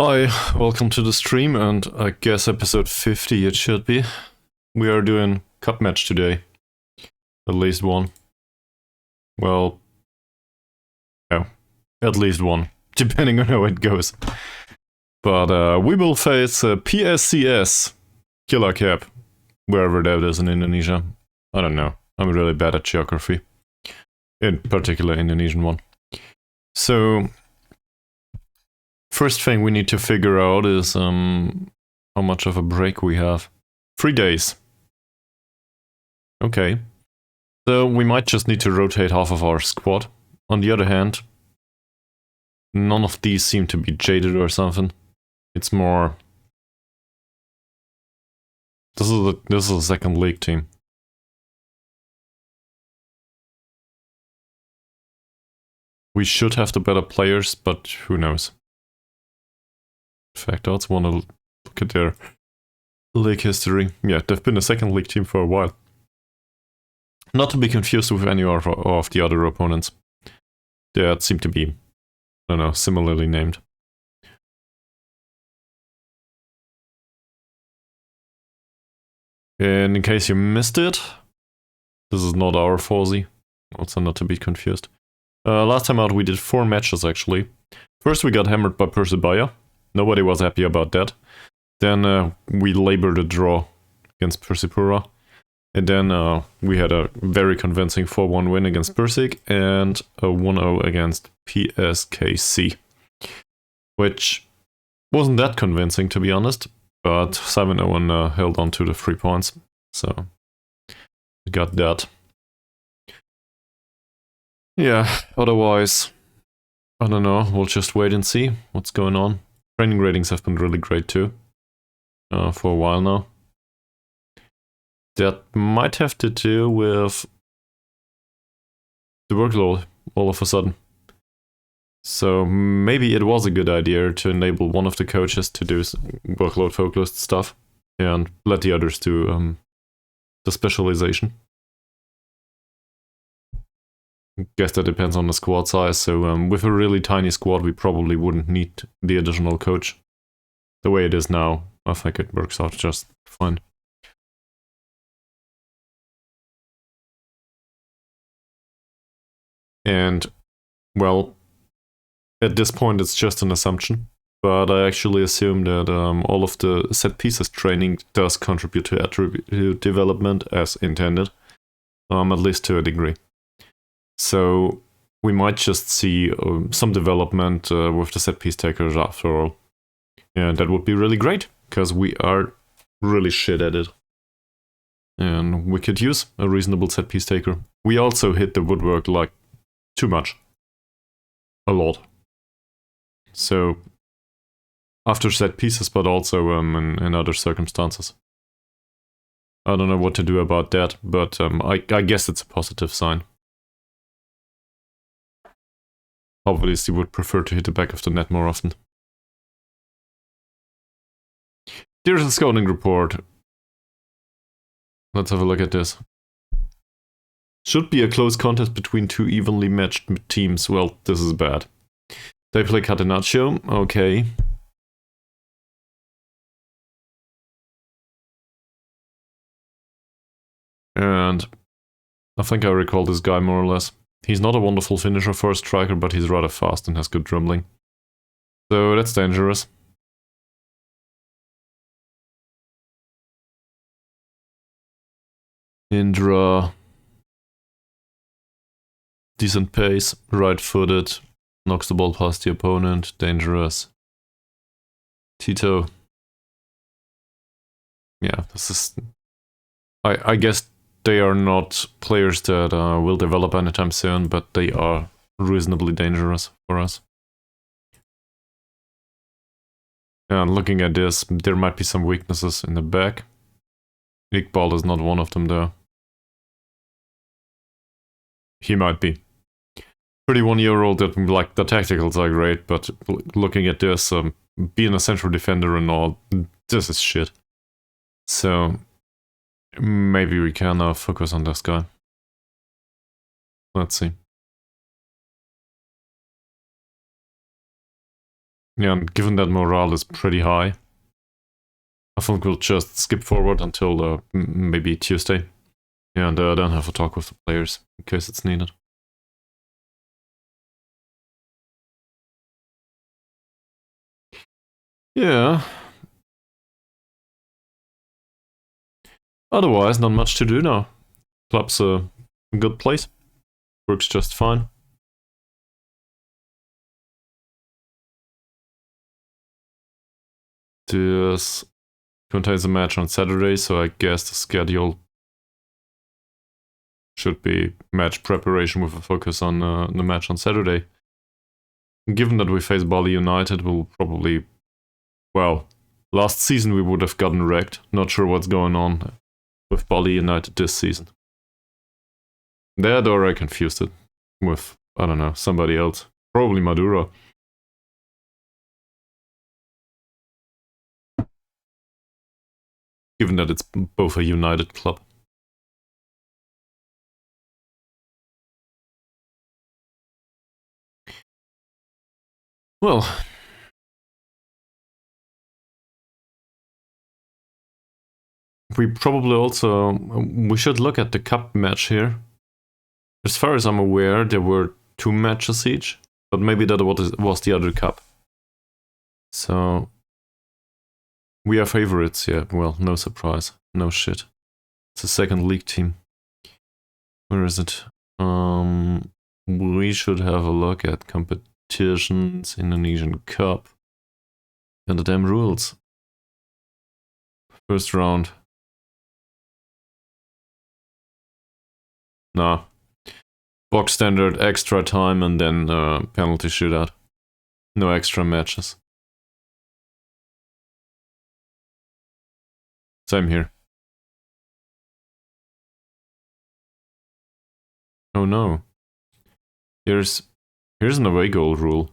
Hi, welcome to the stream, and I guess episode 50 it should be. We are doing cup match today. At least one. Well, no, at least one, depending on how it goes. But we will face PSCS, Killer Cap, wherever that is in Indonesia. I don't know, I'm really bad at geography. In particular, Indonesian one. So, first thing we need to figure out is how much of a break we have. 3 days. Okay. So we might just need to rotate half of our squad. On the other hand, none of these seem to be jaded or something. It's more... This is a second league team. We should have the better players, but who knows. In fact, I also want to look at their league history. Yeah, they've been a second league team for a while. Not to be confused with any of the other opponents. They seem to be, I don't know, similarly named. And in case you missed it, this is not our Forzi. Also not to be confused. Last time out we did 4 matches actually. First we got hammered by Persela. Nobody was happy about that. Then we labored a draw against Persipura. And then we had a very convincing 4-1 win against Persig and a 1-0 against PSKC. Which wasn't that convincing, to be honest, but 7-0 and held on to the 3 points. So we got that. Yeah, otherwise, I don't know, we'll just wait and see what's going on. Training ratings have been really great too, for a while now. That might have to do with the workload all of a sudden. So maybe it was a good idea to enable one of the coaches to do workload focused stuff and let the others do the specialization. Guess that depends on the squad size, so with a really tiny squad we probably wouldn't need the additional coach. The way it is now, I think it works out just fine. And, well, at this point it's just an assumption, but I actually assume that all of the set pieces training does contribute to attribute development as intended, at least to a degree. So we might just see some development with the set piece takers after all. And that would be really great, because we are really shit at it. And we could use a reasonable set piece taker. We also hit the woodwork like too much. A lot. So, after set pieces, but also in other circumstances. I don't know what to do about that, but I guess it's a positive sign. Obviously would prefer to hit the back of the net more often. There's a scouting report. Let's have a look at this. Should be a close contest between 2 evenly matched teams. Well, this is bad. They play Catenaccio. Okay. And I think I recall this guy more or less. He's not a wonderful finisher for a striker, but he's rather fast and has good dribbling. So that's dangerous. Indra. Decent pace, right-footed, knocks the ball past the opponent, dangerous. Tito. Yeah, this is... I guess they are not players that will develop anytime soon, but they are reasonably dangerous for us. And looking at this, there might be some weaknesses in the back. Iqbal is not one of them though. He might be. 31-year-old that, like, the tacticals are great, but looking at this, being a central defender and all, this is shit. So, maybe we can focus on this guy. Let's see. Yeah, and given that morale is pretty high, I think we'll just skip forward until maybe Tuesday. Yeah, and then have a talk with the players in case it's needed. Yeah. Otherwise, not much to do now. Club's a good place. Works just fine. This contains a match on Saturday, so I guess the schedule should be match preparation with a focus on the match on Saturday. Given that we face Bali United, we'll probably... Well, last season we would have gotten wrecked. Not sure what's going on with Bali United this season. That or I confused it with, I don't know, somebody else. Probably Maduro. Given that it's both a United club. Well, we probably also... We should look at the cup match here. As far as I'm aware, there were 2 matches each, but maybe that was the other cup. So... We are favorites, yeah. Well, no surprise. No shit. It's a second league team. Where is it? We should have a look at competitions, Indonesian Cup, and the damn rules. First round. Nah. Box standard, extra time, and then penalty shootout. No extra matches. Same here. Oh no. Here's an away goal rule.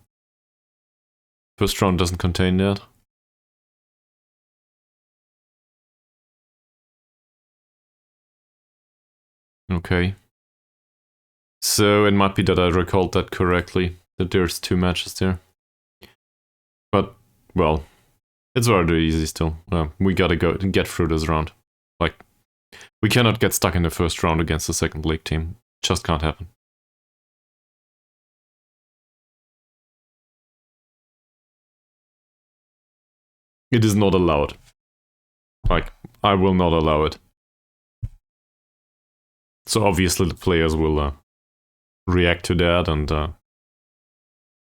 First round doesn't contain that. Okay. So it might be that I recalled that correctly, that there's 2 matches there. But, well, it's rather easy still. We gotta get through this round. Like, we cannot get stuck in the first round against the second league team. Just can't happen. It is not allowed. Like, I will not allow it. So obviously the players will react to that, and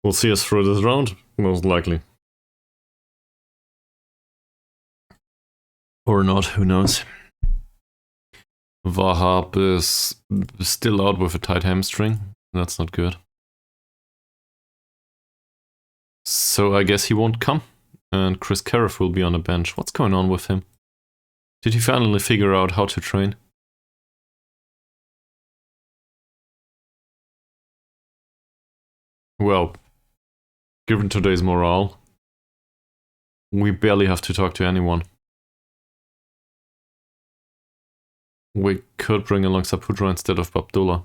we'll see us through this round, most likely. Or not, who knows. Wahab is still out with a tight hamstring. That's not good. So I guess he won't come. And Chris Carriff will be on the bench. What's going on with him? Did he finally figure out how to train? Well, given today's morale, we barely have to talk to anyone. We could bring along Saputra instead of Abdullah.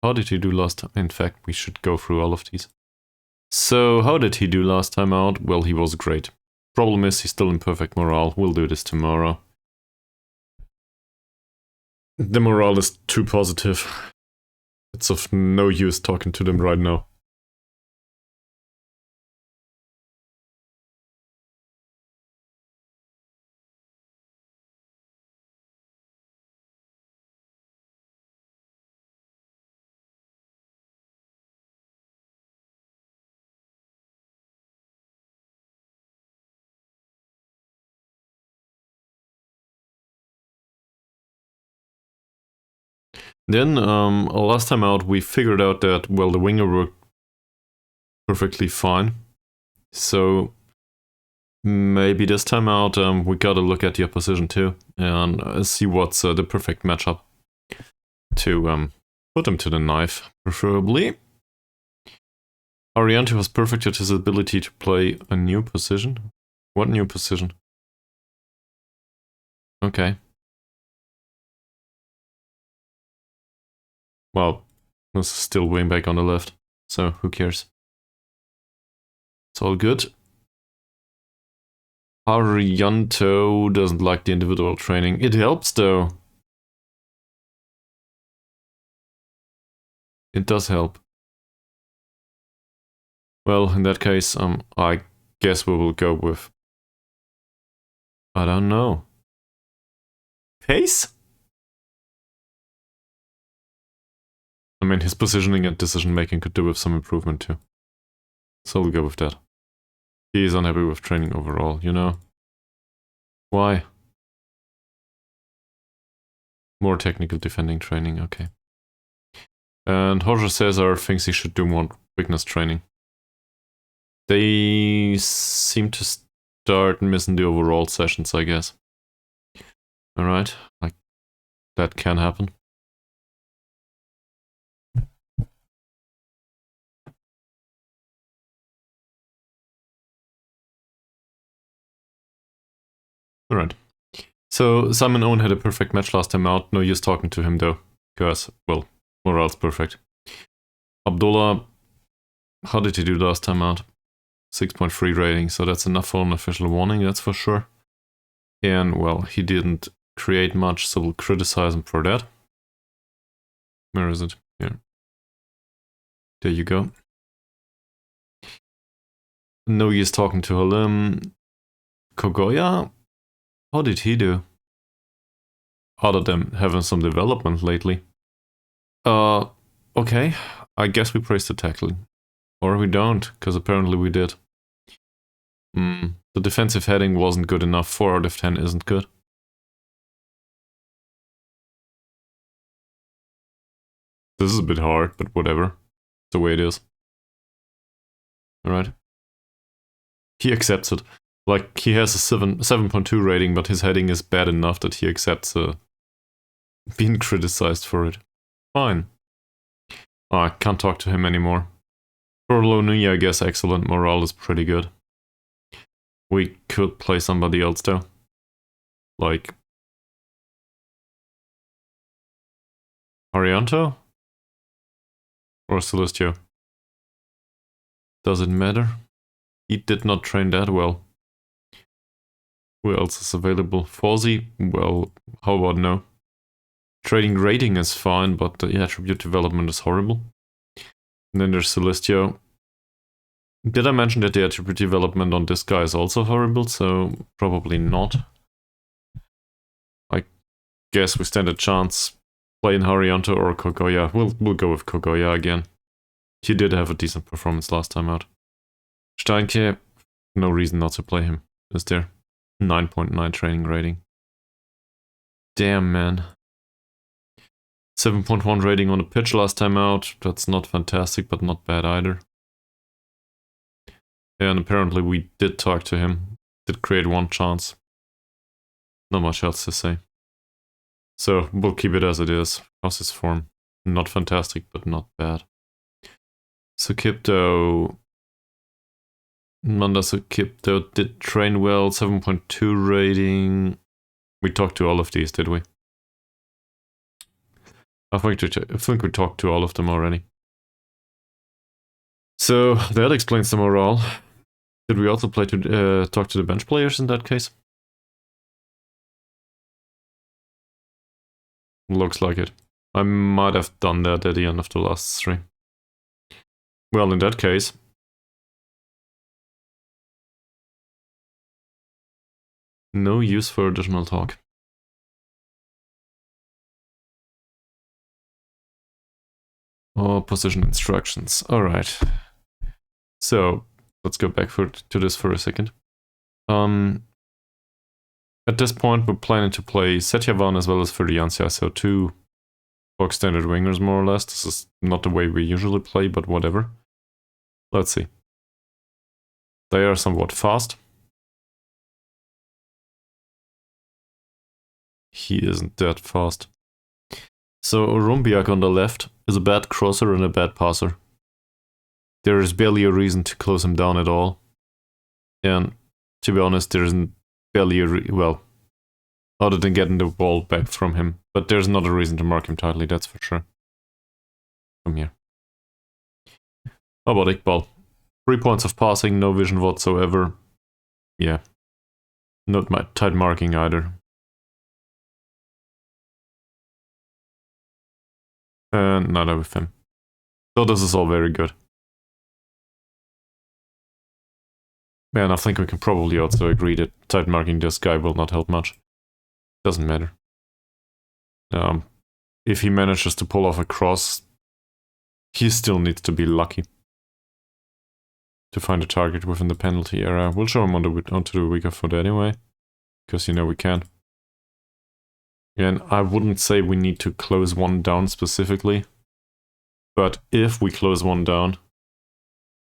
How did he do last time? In fact, we should go through all of these. So, how did he do last time out? Well, he was great. Problem is, he's still in perfect morale. We'll do this tomorrow. The morale is too positive. It's of no use talking to them right now. Then, last time out, we figured out that, well, the winger worked perfectly fine. So, maybe this time out, we gotta look at the opposition too, and see what's the perfect matchup to put him to the knife, preferably. Ariante was perfect at his ability to play a new position. What new position? Okay. Well, this is still wing back on the left, so who cares? It's all good. Arianto doesn't like the individual training. It helps though. It does help. Well, in that case, I guess we will go with... I don't know. Pace? I mean, his positioning and decision making could do with some improvement too. So we'll go with that. He is unhappy with training overall, you know? Why? More technical defending training, okay. And Jorge Cesar thinks he should do more weakness training. They seem to start missing the overall sessions, I guess. Alright, like, that can happen. Alright. So, Simon Owen had a perfect match last time out. No use talking to him though. Because, well, morale's perfect. Abdullah, how did he do last time out? 6.3 rating, so that's enough for an official warning, that's for sure. And, well, he didn't create much, so we'll criticize him for that. Where is it? Here. There you go. No use talking to Halim. Kogoya? How did he do? Other than having some development lately. Okay. I guess we praise the tackling. Or we don't, because apparently we did. The defensive heading wasn't good enough. 4 out of 10 isn't good. This is a bit hard, but whatever. It's the way it is. Alright. He accepts it. Like, he has a 7.2 rating, but his heading is bad enough that he accepts being criticized for it. Fine. Oh, I can't talk to him anymore. For Lonui, I guess excellent. Morale is pretty good. We could play somebody else though. Like... Arianto? Or Celestio? Does it matter? He did not train that well. Who else is available? Fawzi? Well, how about no? Trading rating is fine, but the attribute development is horrible. And then there's Celestio. Did I mention that the attribute development on this guy is also horrible? So probably not. I guess we stand a chance playing Harianto or Kogoya. We'll go with Kogoya again. He did have a decent performance last time out. Steinke, no reason not to play him, is there? 9.9 training rating. Damn, man. 7.1 rating on the pitch last time out. That's not fantastic, but not bad either. And apparently we did talk to him. Did create one chance. Not much else to say. So we'll keep it as it is. How's his form? Not fantastic, but not bad. Sukipto. Manda Sukipto did train well. 7.2 rating. We talked to all of these, did we? I think we talked to all of them already. So that explains the morale. Did we also talk to the bench players in that case? Looks like it. I might have done that at the end of the last 3. Well, in that case... no use for additional talk. Oh, position instructions. Alright. So, let's go back to this for a second. At this point, we're planning to play Setyavan as well as Ferdiancia, so 2 box standard wingers more or less. This is not the way we usually play, but whatever. Let's see. They are somewhat fast. He isn't that fast. So Rumbiak on the left is a bad crosser and a bad passer. There is barely a reason to close him down at all. And to be honest, there isn't barely well, other than getting the ball back from him. But there's not a reason to mark him tightly, that's for sure. Come here. How about Iqbal? 3 points of passing, no vision whatsoever. Yeah. Not my tight marking either. And neither with him. So this is all very good. And I think we can probably also agree that tight marking this guy will not help much. Doesn't matter. If he manages to pull off a cross, he still needs to be lucky to find a target within the penalty area. We'll show him onto the weaker foot anyway, because you know we can. And I wouldn't say we need to close one down specifically, but if we close one down,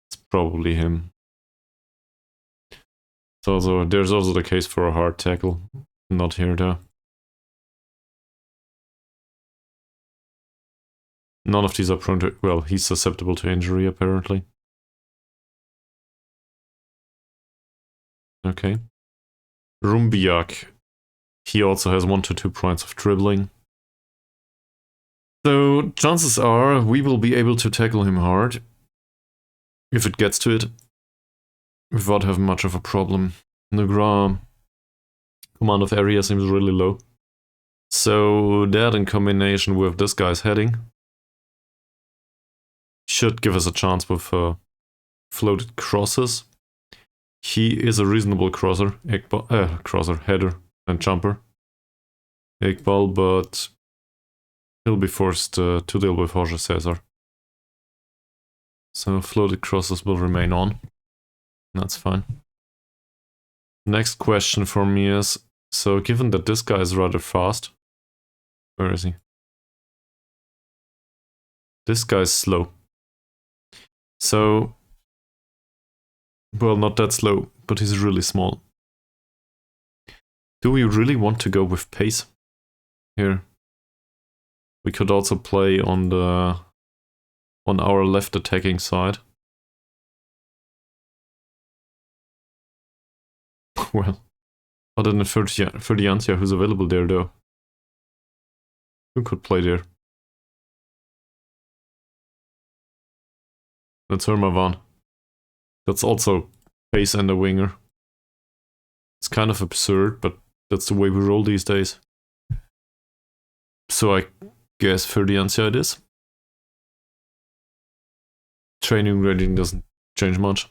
it's probably him. So there's also the case for a hard tackle. Not here though. None of these are prone to... Well, he's susceptible to injury apparently. Okay. Rumbiak. He also has 1 to 2 points of dribbling. So chances are we will be able to tackle him hard. If it gets to it. Without having much of a problem. Negra command of area seems really low. So that in combination with this guy's heading should give us a chance with floated crosses. He is a reasonable crosser, header and jumper. Iqbal, but he'll be forced to deal with Jorge Cesar. So floated crosses will remain on. That's fine. Next question for me is, so given that this guy is rather fast, where is he? This guy's slow. So, well, not that slow, but he's really small. Do we really want to go with pace here? We could also play on our left attacking side. Well, other than Ferdiancia, who's available there though. Who could play there? That's Hermavan. That's also pace and a winger. It's kind of absurd, but that's the way we roll these days. So I guess Ferdiancia it is. Training rating doesn't change much.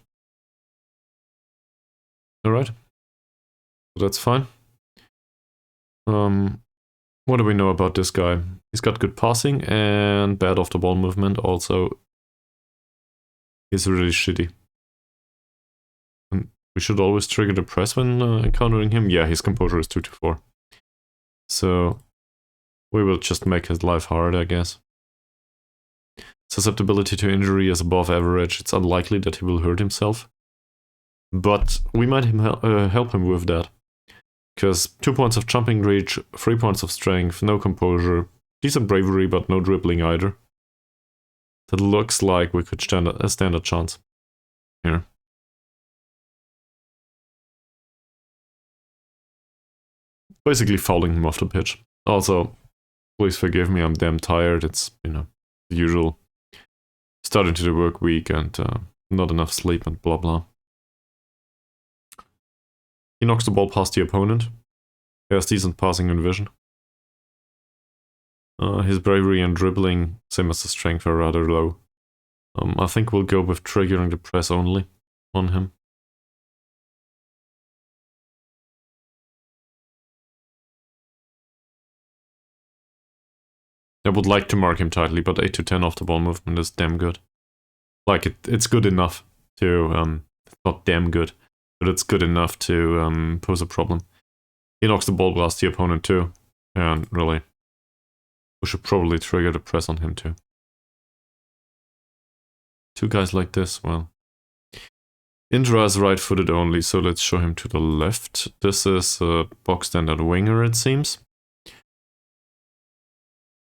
Alright. So that's fine. What do we know about this guy? He's got good passing and bad off the ball movement. Also, he's really shitty. And we should always trigger the press when encountering him. Yeah, his composure is 2 to 4. So we will just make his life hard, I guess. Susceptibility to injury is above average. It's unlikely that he will hurt himself. But we might help him with that. Because 2 points of jumping reach, 3 points of strength, no composure, decent bravery but no dribbling either. That looks like we could stand a chance here. Basically fouling him off the pitch. Also, please forgive me, I'm damn tired. It's, you know, the usual. Starting to the work week and not enough sleep and blah blah. He knocks the ball past the opponent. He has decent passing and vision. His bravery and dribbling, same as the strength, are rather low. I think we'll go with triggering the press only on him. I would like to mark him tightly, but 8 to 10 off the ball movement is damn good. Like, it's good enough to, it's not damn good, but it's good enough to pose a problem. He knocks the ball past the opponent too, and really, we should probably trigger the press on him too. 2 guys like this, well. Indra is right-footed only, so let's show him to the left. This is a box standard winger, it seems.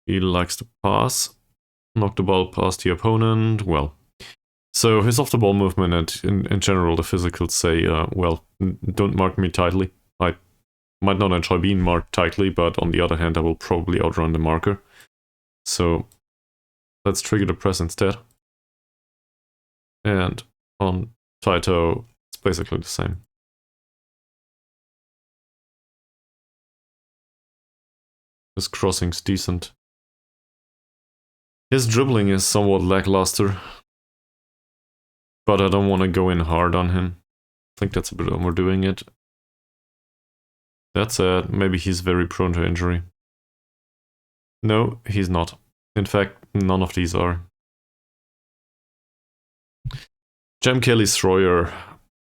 He likes to pass. Knock the ball past the opponent, well. So his off-the-ball movement and in general the physicals say, well, don't mark me tightly. I might not enjoy being marked tightly, but on the other hand I will probably outrun the marker. So let's trigger the press instead. And on Taito, it's basically the same. His crossing's decent. His dribbling is somewhat lackluster. But I don't want to go in hard on him. I think that's a bit overdoing it. That said, maybe he's very prone to injury. No, he's not. In fact, none of these are. Jam Kelly Stroyer.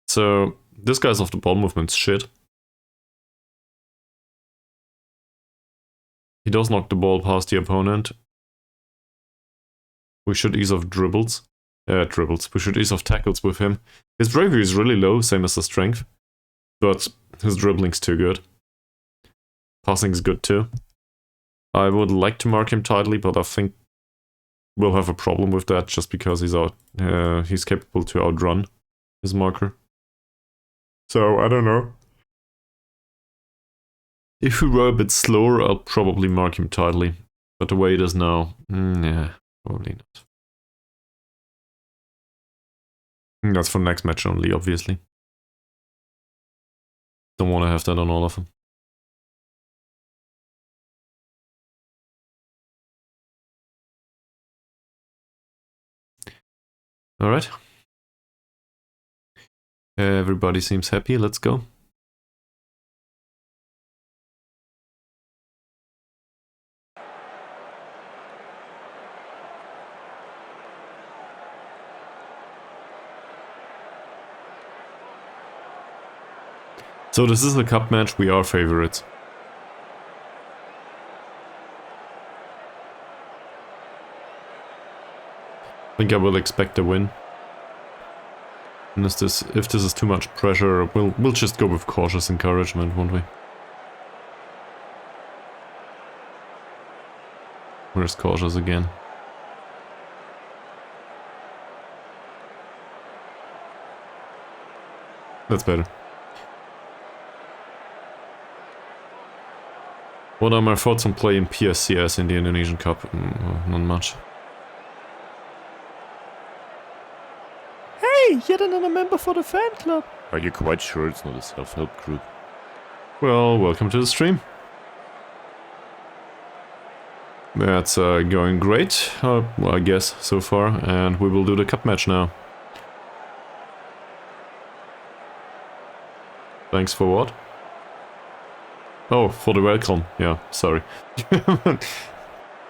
So, this guy's off the ball movement's shit. He does knock the ball past the opponent. We should ease off dribbles. We should ease off tackles with him. His bravery is really low, same as the strength. But his dribbling's too good. Passing's good too. I would like to mark him tightly, but I think we'll have a problem with that just because he's capable to outrun his marker. So, I don't know. If we were a bit slower, I'll probably mark him tightly. But the way it is now, yeah, probably not. That's for next match only, obviously. Don't want to have that on all of them. Alright. Everybody seems happy, let's go. So this is a cup match, we are favorites. I think I will expect a win. And if this is too much pressure, we'll just go with cautious encouragement, won't we? Where's cautious again? That's better. What are my thoughts on playing PSCS in the Indonesian Cup? Not much. Hey, yet another member for the fan club. Are you quite sure it's not a self-help group? Well, welcome to the stream. That's going great, well, I guess, so far, and we will do the cup match now. Thanks for what? Oh, for the welcome. Yeah, sorry.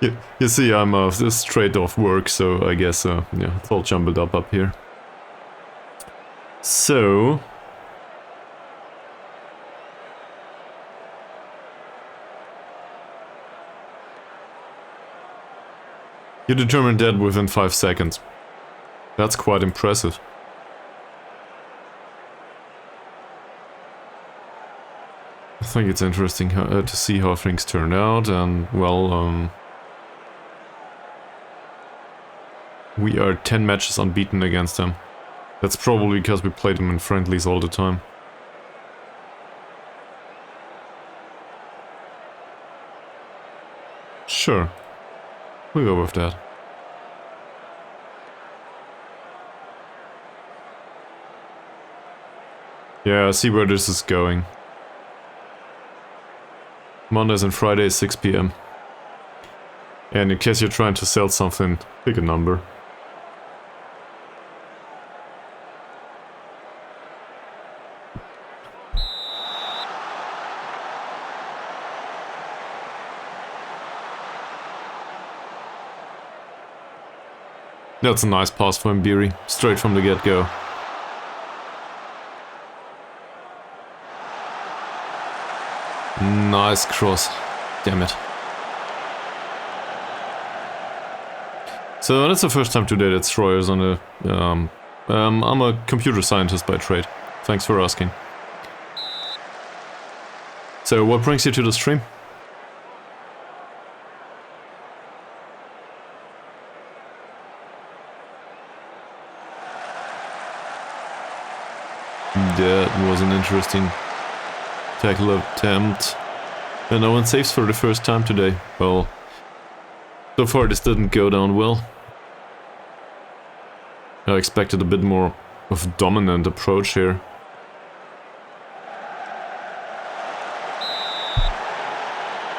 you see, I'm straight off work, so I guess, yeah, it's all jumbled up here. So... You determined that within 5 seconds. That's quite impressive. I think it's interesting to see how things turn out, and, well, we are 10 matches unbeaten against them. That's probably because we played them in friendlies all the time. Sure. We'll go with that. Yeah, I see where this is going. Mondays and Fridays, 6 PM. And in case you're trying to sell something, pick a number. That's a nice pass for Mbiri, straight from the get-go. Nice cross. Damn it. So that's the first time today that Stroyer's on a... I'm a computer scientist by trade. Thanks for asking. So what brings you to the stream? That was an interesting tackle attempt. And no one saves for the first time today. Well, so far this didn't go down well. I expected a bit more of a dominant approach here.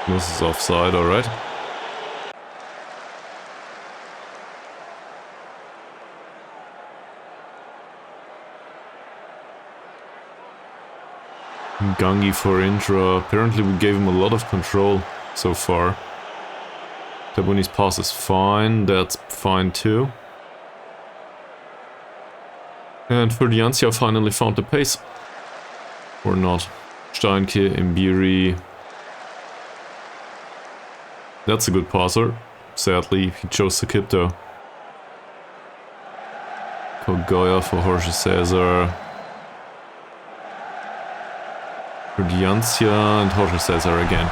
This is offside, alright. Gangi for Intra. Apparently we gave him a lot of control so far. Tabuni's pass is fine, that's fine too. And Ferdiancia finally found the pace. Or not. Steinke, Mbiri. That's a good passer. Sadly, he chose to keep though. Kogoya for Jorge Cesar. Ferdiancia and Jorge Cesar again.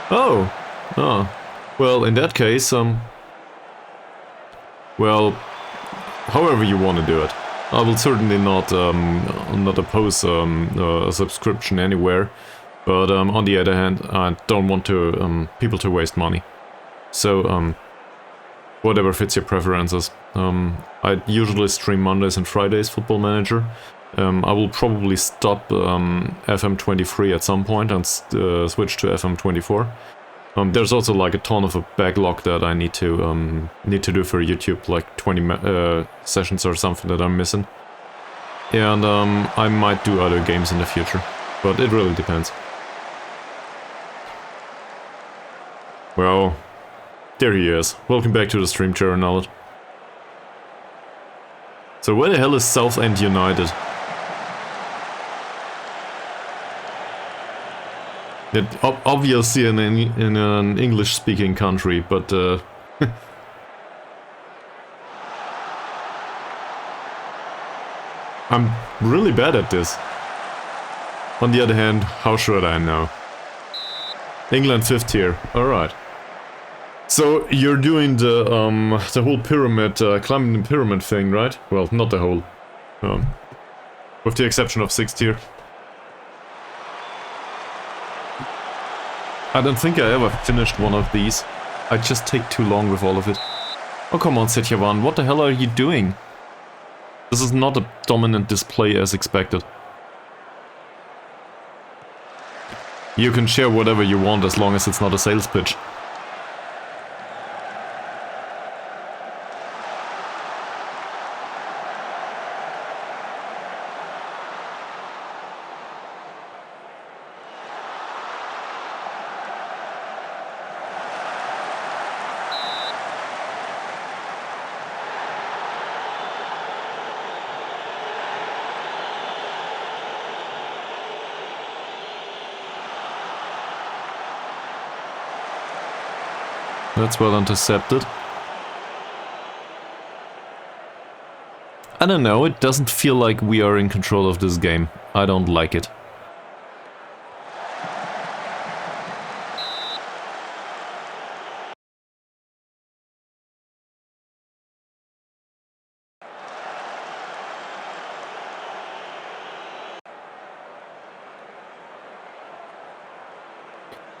Oh! Ah. Well, in that case, well, however you want to do it. I will certainly not oppose a subscription anywhere, but on the other hand, I don't want to people to waste money. So whatever fits your preferences. I usually stream Mondays and Fridays Football Manager. I will probably stop FM23 at some point and switch to FM24. There's also like a ton of a backlog that I need to do for YouTube, like 20 sessions or something that I'm missing. And I might do other games in the future, but it really depends. Well, there he is. Welcome back to the stream, Chair. So where the hell is Southend United? Obviously in an English-speaking country, but I'm really bad at this. On the other hand, how should I know? England 5th tier, alright. So you're doing the whole pyramid, climbing the pyramid thing, right? Well, not the whole. With the exception of 6th tier. I don't think I ever finished one of these. I just take too long with all of it. Oh come on, Setyavan, what the hell are you doing? This is not a dominant display as expected. You can share whatever you want as long as it's not a sales pitch. That's well intercepted. I don't know, it doesn't feel like we are in control of this game. I don't like it.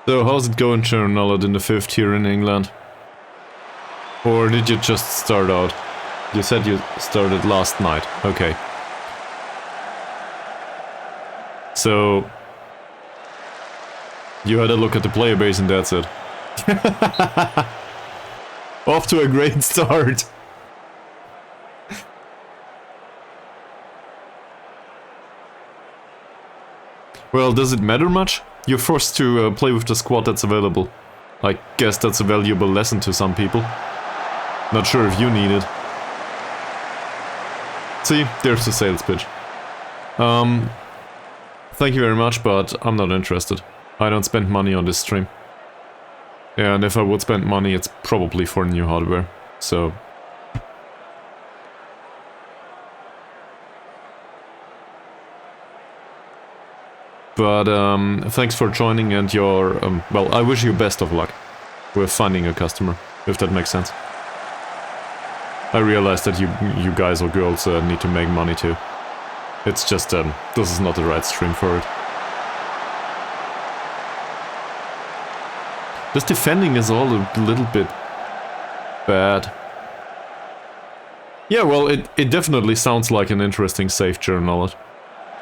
So how's it going, Chernolad, in the 5th tier in England? Or did you just start out? You said you started last night. Okay. So you had a look at the player base and that's it. Off to a great start. Well, does it matter much? You're forced to play with the squad that's available. I guess that's a valuable lesson to some people. Not sure if you need it. See, there's the sales pitch. Thank you very much, but I'm not interested. I don't spend money on this stream. And if I would spend money, it's probably for new hardware. So... But thanks for joining and your... well, I wish you best of luck with finding a customer, if that makes sense. I realize that you guys or girls need to make money too. It's just, this is not the right stream for it. This defending is all a little bit bad. Yeah, well, it definitely sounds like an interesting safe journal,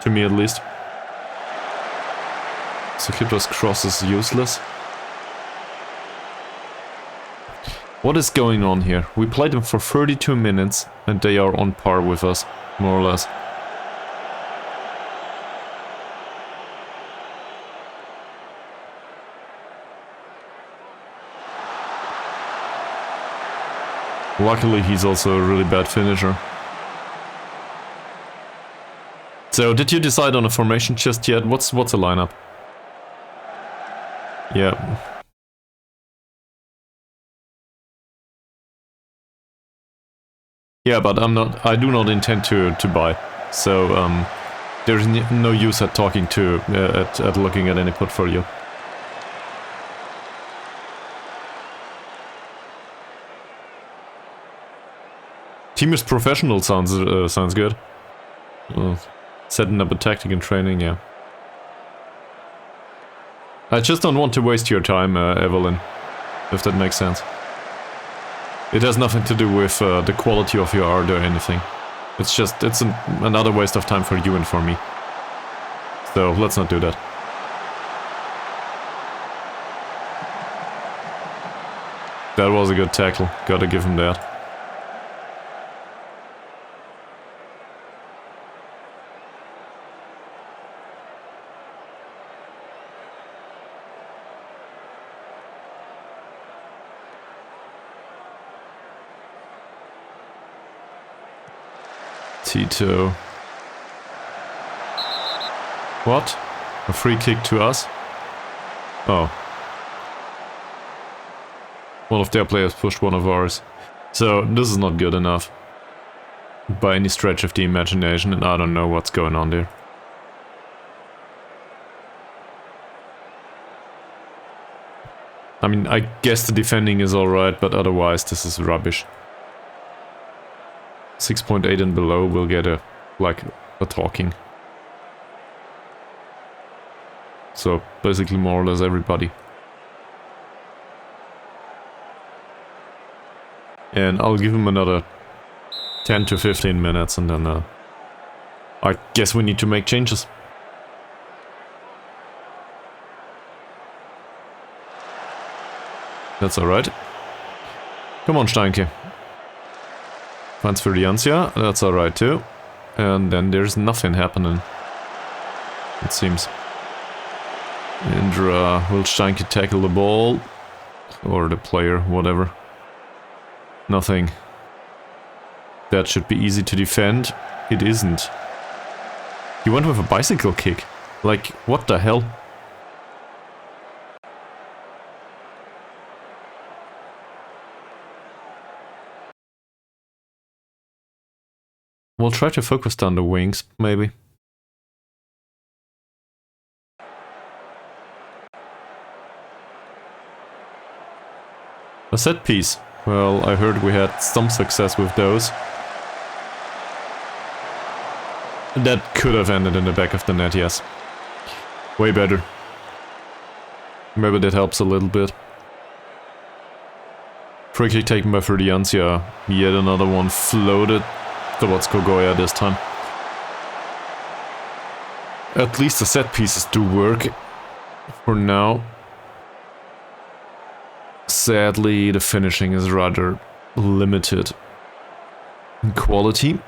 to me at least. Sukipto's cross is useless. What is going on here? We played them for 32 minutes and they are on par with us, more or less. Luckily, he's also a really bad finisher. So, did you decide on a formation just yet? What's a lineup? Yeah. Yeah, but I do not intend to buy. So, there's no use at talking to, at looking at any portfolio. Team is professional sounds good. Setting up a tactic and training, yeah. I just don't want to waste your time, Evelyn, if that makes sense. It has nothing to do with the quality of your art or anything. It's just, it's another waste of time for you and for me. So, let's not do that. That was a good tackle, gotta give him that. Tito. What? A free kick to us? Oh. One of their players pushed one of ours. So, this is not good enough. By any stretch of the imagination, and I don't know what's going on there. I mean, I guess the defending is alright, but otherwise this is rubbish. 6.8 and below will get a talking. So basically more or less everybody. And I'll give him another 10 to 15 minutes and then I guess we need to make changes. That's alright. Come on, Steinke. Finds for the Ansia, that's alright too. And then there's nothing happening. It seems. Indra, will Steinke tackle the ball? Or the player, whatever. Nothing. That should be easy to defend. It isn't. He went with a bicycle kick. Like, what the hell? We'll try to focus down the wings, maybe. A set piece. Well, I heard we had some success with those. That could have ended in the back of the net, yes. Way better. Maybe that helps a little bit. Free kick taken by Ferdiancia. Yet another one floated towards Kogoya this time. At least the set pieces do work. For now. Sadly, the finishing is rather limited in quality.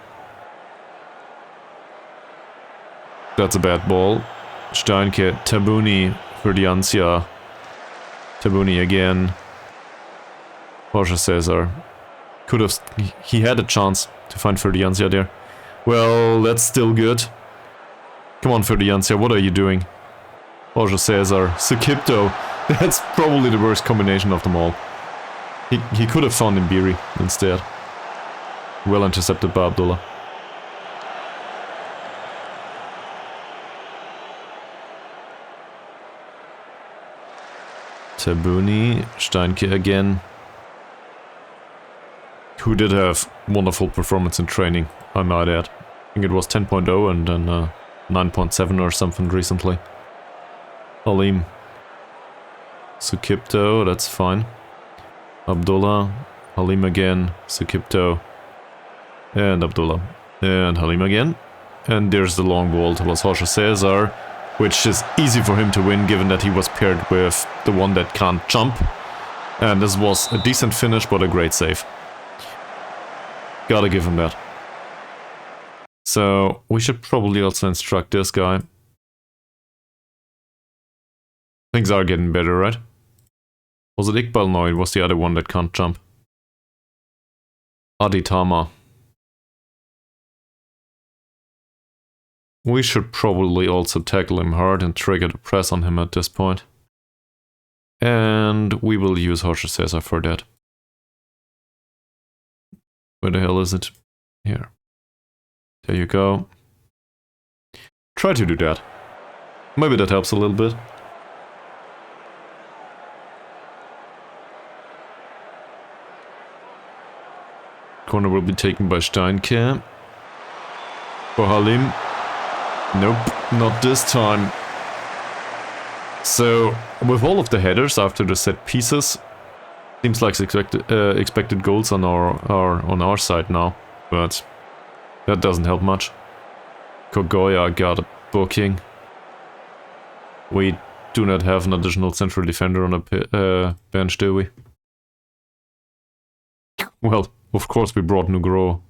That's a bad ball. Steinke, Tabuni, Ferdiancia. Tabuni again. Jorge Cesar. Could have... He had a chance to find Ferdiancia there. Well, that's still good. Come on, Ferdiancia, what are you doing? Jorge Cesar. Sukipto. That's probably the worst combination of them all. He could have found Mbiri instead. Well intercepted by Abdullah. Tabuni, Steinke again. Who did have wonderful performance in training, I might add. I think it was 10.0 and then 9.7 or something recently. Halim. Sukipto, that's fine. Abdullah, Halim again, Sukipto, and Abdullah. And Halim again. And there's the long ball towards Jorge Cesar. which is easy for him to win given that he was paired with the one that can't jump. And this was a decent finish, but a great save. Gotta give him that. So we should probably also instruct this guy. Things are getting better, right? Was it Iqbal? No, it was the other one that can't jump. Aditama. We should probably also tackle him hard and trigger the press on him at this point. And we will use Jorge Cesar for that. Where the hell is it? Here. There you go. Try to do that. Maybe that helps a little bit. Corner will be taken by Steinke. For Halim. Nope, not this time. So, with all of the headers after the set pieces, seems like expected goals on our side now, but that doesn't help much. Kogoya got a booking. We do not have an additional central defender on the bench, do we? Well, of course we brought Nugro.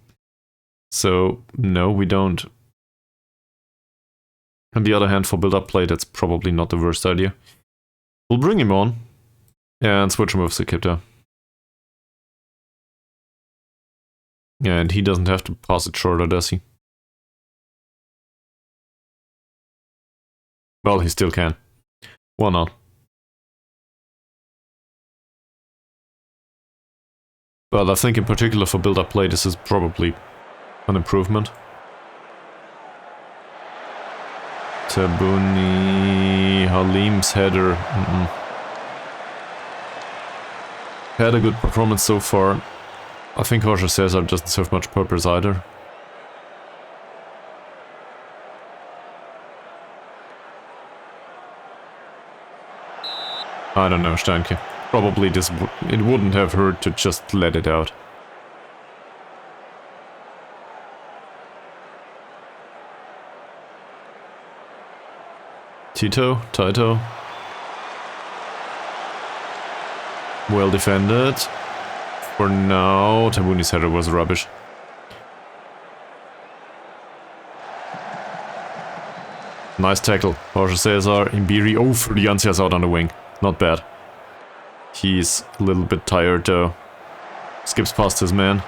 So, no, we don't. On the other hand, for build-up play, that's probably not the worst idea. We'll bring him on and switch him with Sekipta. And he doesn't have to pass it shorter, does he? Well, he still can. Why not? But I think in particular for build-up play, this is probably an improvement. Tabuni, Halim's header. Had a good performance so far. I think Jorge Cesar doesn't serve much purpose either. I don't know, Steinke. Probably it wouldn't have hurt to just let it out. Taito. Well defended. For now, Tabuni's header was rubbish. Nice tackle. Jorge Cesar, Imbiri. Oh, Furiancia's out on the wing. Not bad. He's a little bit tired though. Skips past his man.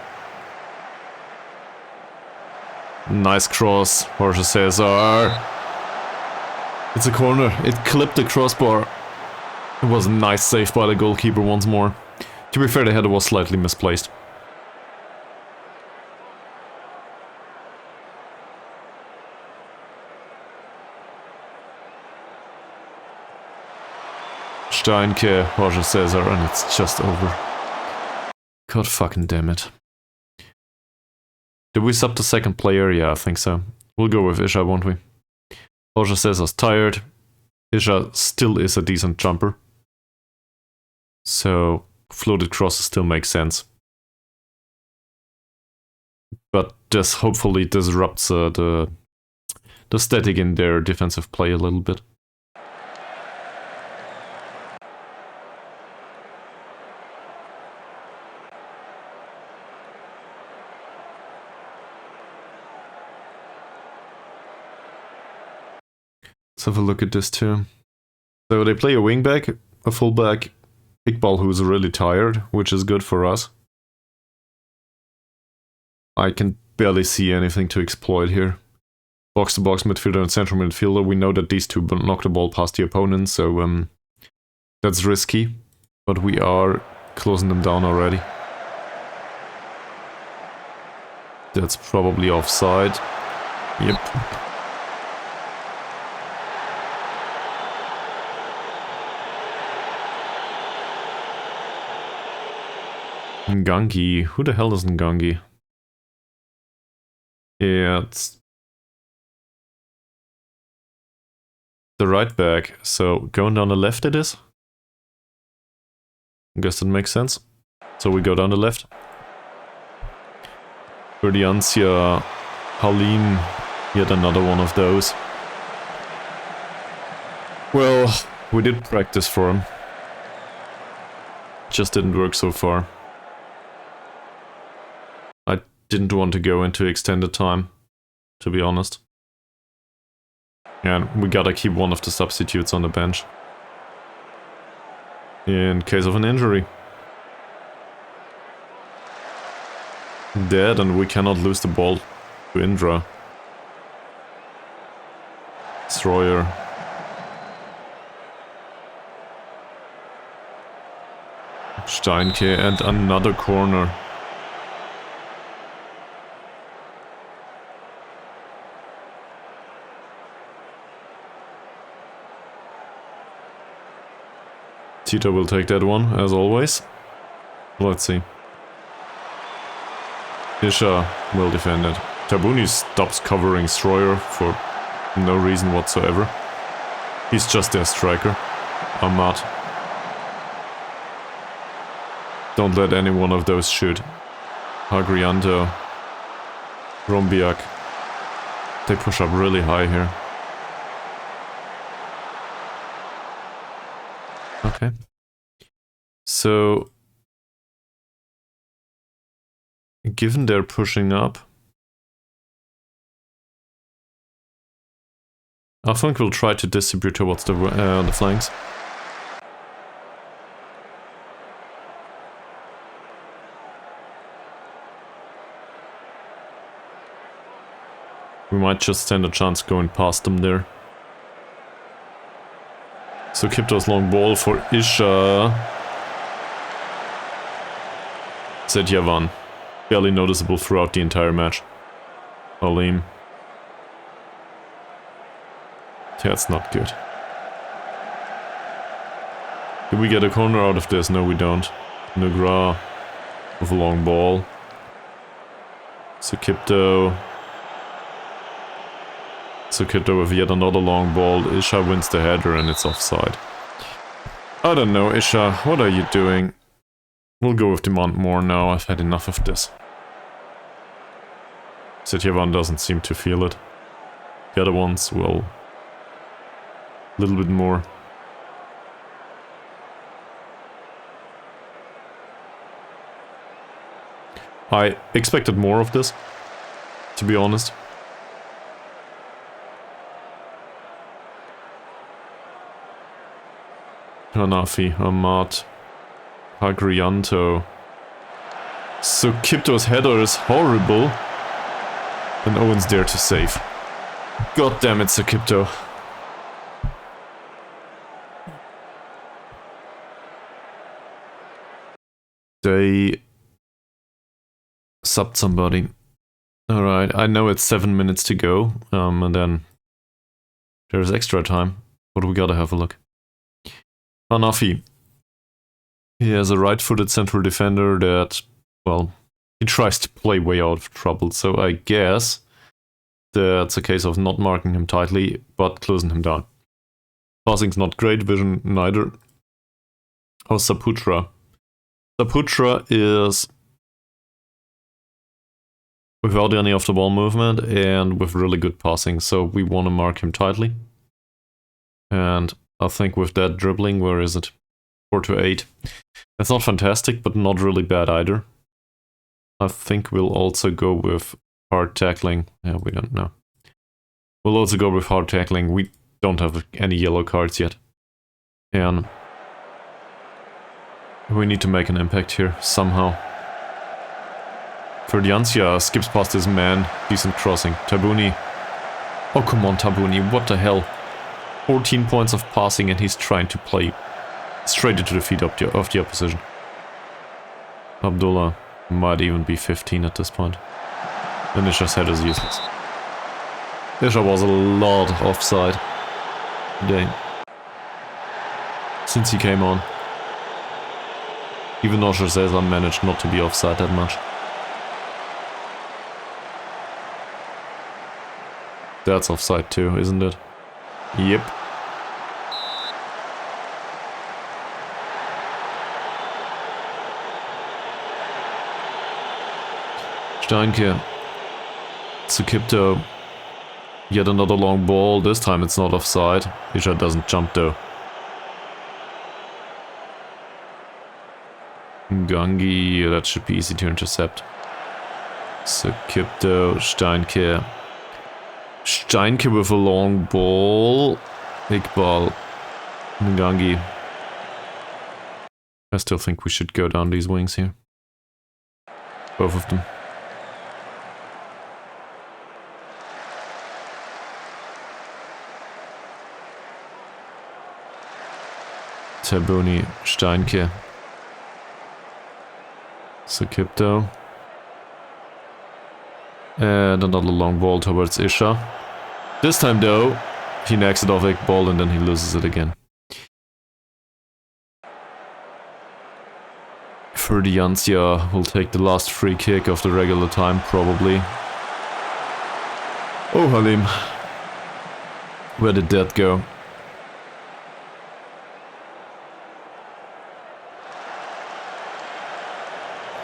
Nice cross, Jorge Cesar. It's a corner. It clipped the crossbar. It was a nice save by the goalkeeper once more. To be fair, the header was slightly misplaced. Steinke, Jorge Cesar, and it's just over. God fucking damn it. Did we sub the second player? Yeah, I think so. We'll go with Isha, won't we? Jorge Cesar's tired. Isha still is a decent jumper. So, floated crosses still make sense. But this hopefully disrupts the static in their defensive play a little bit. Let's have a look at this too. So they play a wingback, a fullback, Iqbal who's really tired, which is good for us. I can barely see anything to exploit here. Box-to-box midfielder and central midfielder, we know that these two knock the ball past the opponent, so that's risky. But we are closing them down already. That's probably offside. Yep. Ngangi. Who the hell is Ngangi? Yeah, it's the right back. So going down the left it is? I guess that makes sense. So we go down the left. Verdiancia, Halim, yet another one of those. Well, we did practice for him. Just didn't work so far. I didn't want to go into extended time, to be honest. And we gotta keep one of the substitutes on the bench. In case of an injury. Dead, and we cannot lose the ball to Indra. Destroyer. Steinke and another corner. Tito will take that one, as always. Let's see. Isha will defend it. Tabuni stops covering Stroyer for no reason whatsoever. He's just their striker. Ahmad. Don't let any one of those shoot. Agrianto. Rombiak. They push up really high here. Okay. So, given they're pushing up, I think we'll try to distribute towards the flanks. We might just stand a chance going past them there. So Kipto's long ball for Isha. Setyavan. Barely noticeable throughout the entire match. Alim. That's not good. Do we get a corner out of this? No, we don't. Nugra with a long ball. Sukipto with yet another long ball. Isha wins the header and it's offside. I don't know, Isha, what are you doing? We'll go with demand more now, I've had enough of this. Setyavan doesn't seem to feel it. The other ones, well, a little bit more. I expected more of this, to be honest. Hanafi, Ahmad, Agrianto. So Kipto's header is horrible. And Owen's there to save. God damn it, Sakipto. They subbed somebody. Alright, I know it's 7 minutes to go, and then there's extra time, but we gotta have a look. Hanafi. He has a right-footed central defender that, well, he tries to play way out of trouble, so I guess that's a case of not marking him tightly, but closing him down. Passing's not great, vision neither. Oh, Saputra. Saputra is without any off-the-ball movement and with really good passing, so we want to mark him tightly. And I think with that dribbling, where is it? 4 to 8. That's not fantastic, but not really bad either. I think we'll also go with hard tackling. Yeah, we don't know. We'll also go with hard tackling. We don't have any yellow cards yet. And we need to make an impact here, somehow. Ferdiancia skips past his man. Decent crossing. Tabuni. Oh, come on, Tabuni. What the hell? 14 points of passing and he's trying to play straight into the feet of the opposition. Abdullah might even be 15 at this point. And Isha's head is useless. Isha was a lot offside today. Since he came on. Even though Shazeza managed not to be offside that much. That's offside too, isn't it? Yep. Steinke. Sukipto. Yet another long ball. This time it's not offside. Isha doesn't jump though. Gangi, that should be easy to intercept. Sakipto, Steinke. Steinke with a long ball. Iqbal. Ngangi. I still think we should go down these wings here. Both of them. Tabuni, Steinke. Sakipto. And another long ball towards Isha. This time though, he knacks it off Iqbal and then he loses it again. Ferdiancia will take the last free kick of the regular time, probably. Oh, Halim. Where did that go?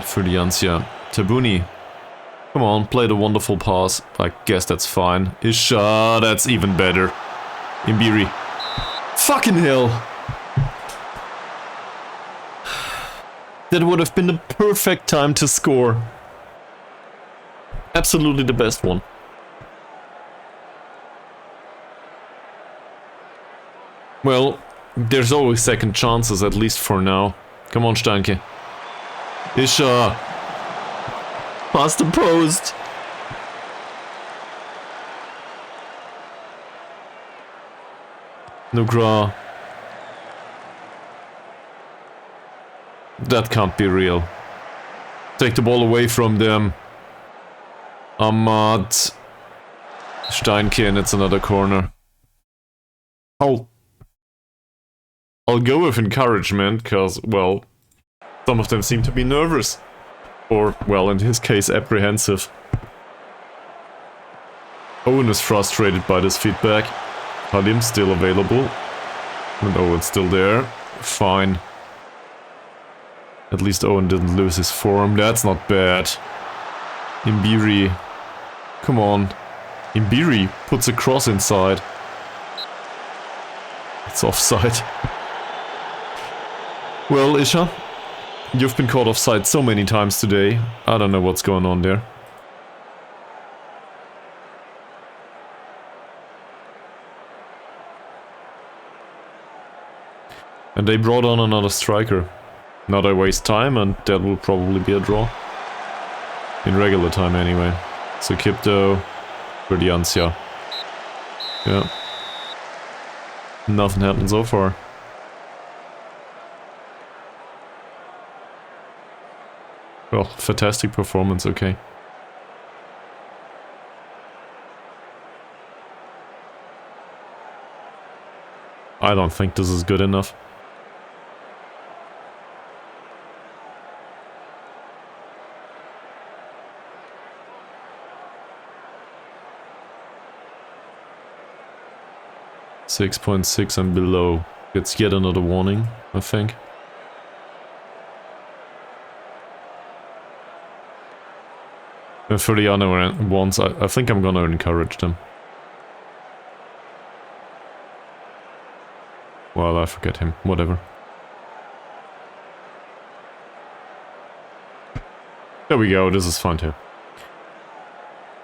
Ferdiancia. Tabuni. Come on, play the wonderful pass. I guess that's fine. Isha, that's even better. Imbiri. Fucking hell! That would have been the perfect time to score. Absolutely the best one. Well, there's always second chances, at least for now. Come on, Steinke. Isha! Past the post! Nugra. That can't be real. Take the ball away from them. Ahmad. Steinke, and it's another corner. I'll go with encouragement, cause, well, some of them seem to be nervous. Or, well, in his case, apprehensive. Owen is frustrated by this feedback. Halim's still available. And Owen's still there. Fine. At least Owen didn't lose his form. That's not bad. Imbiri. Come on. Imbiri puts a cross inside. It's offside. Well, Isha, you've been caught offside so many times today. I don't know what's going on there. And they brought on another striker. Not I waste time, and that will probably be a draw. In regular time anyway. So Kipto, Verdiancia. Yeah. Nothing happened so far. Well, fantastic performance, okay. I don't think this is good enough. .6 and below. It's yet another warning, I think. And for the other ones, I think I'm gonna encourage them. Well, I forget him. Whatever. There we go, this is fine too.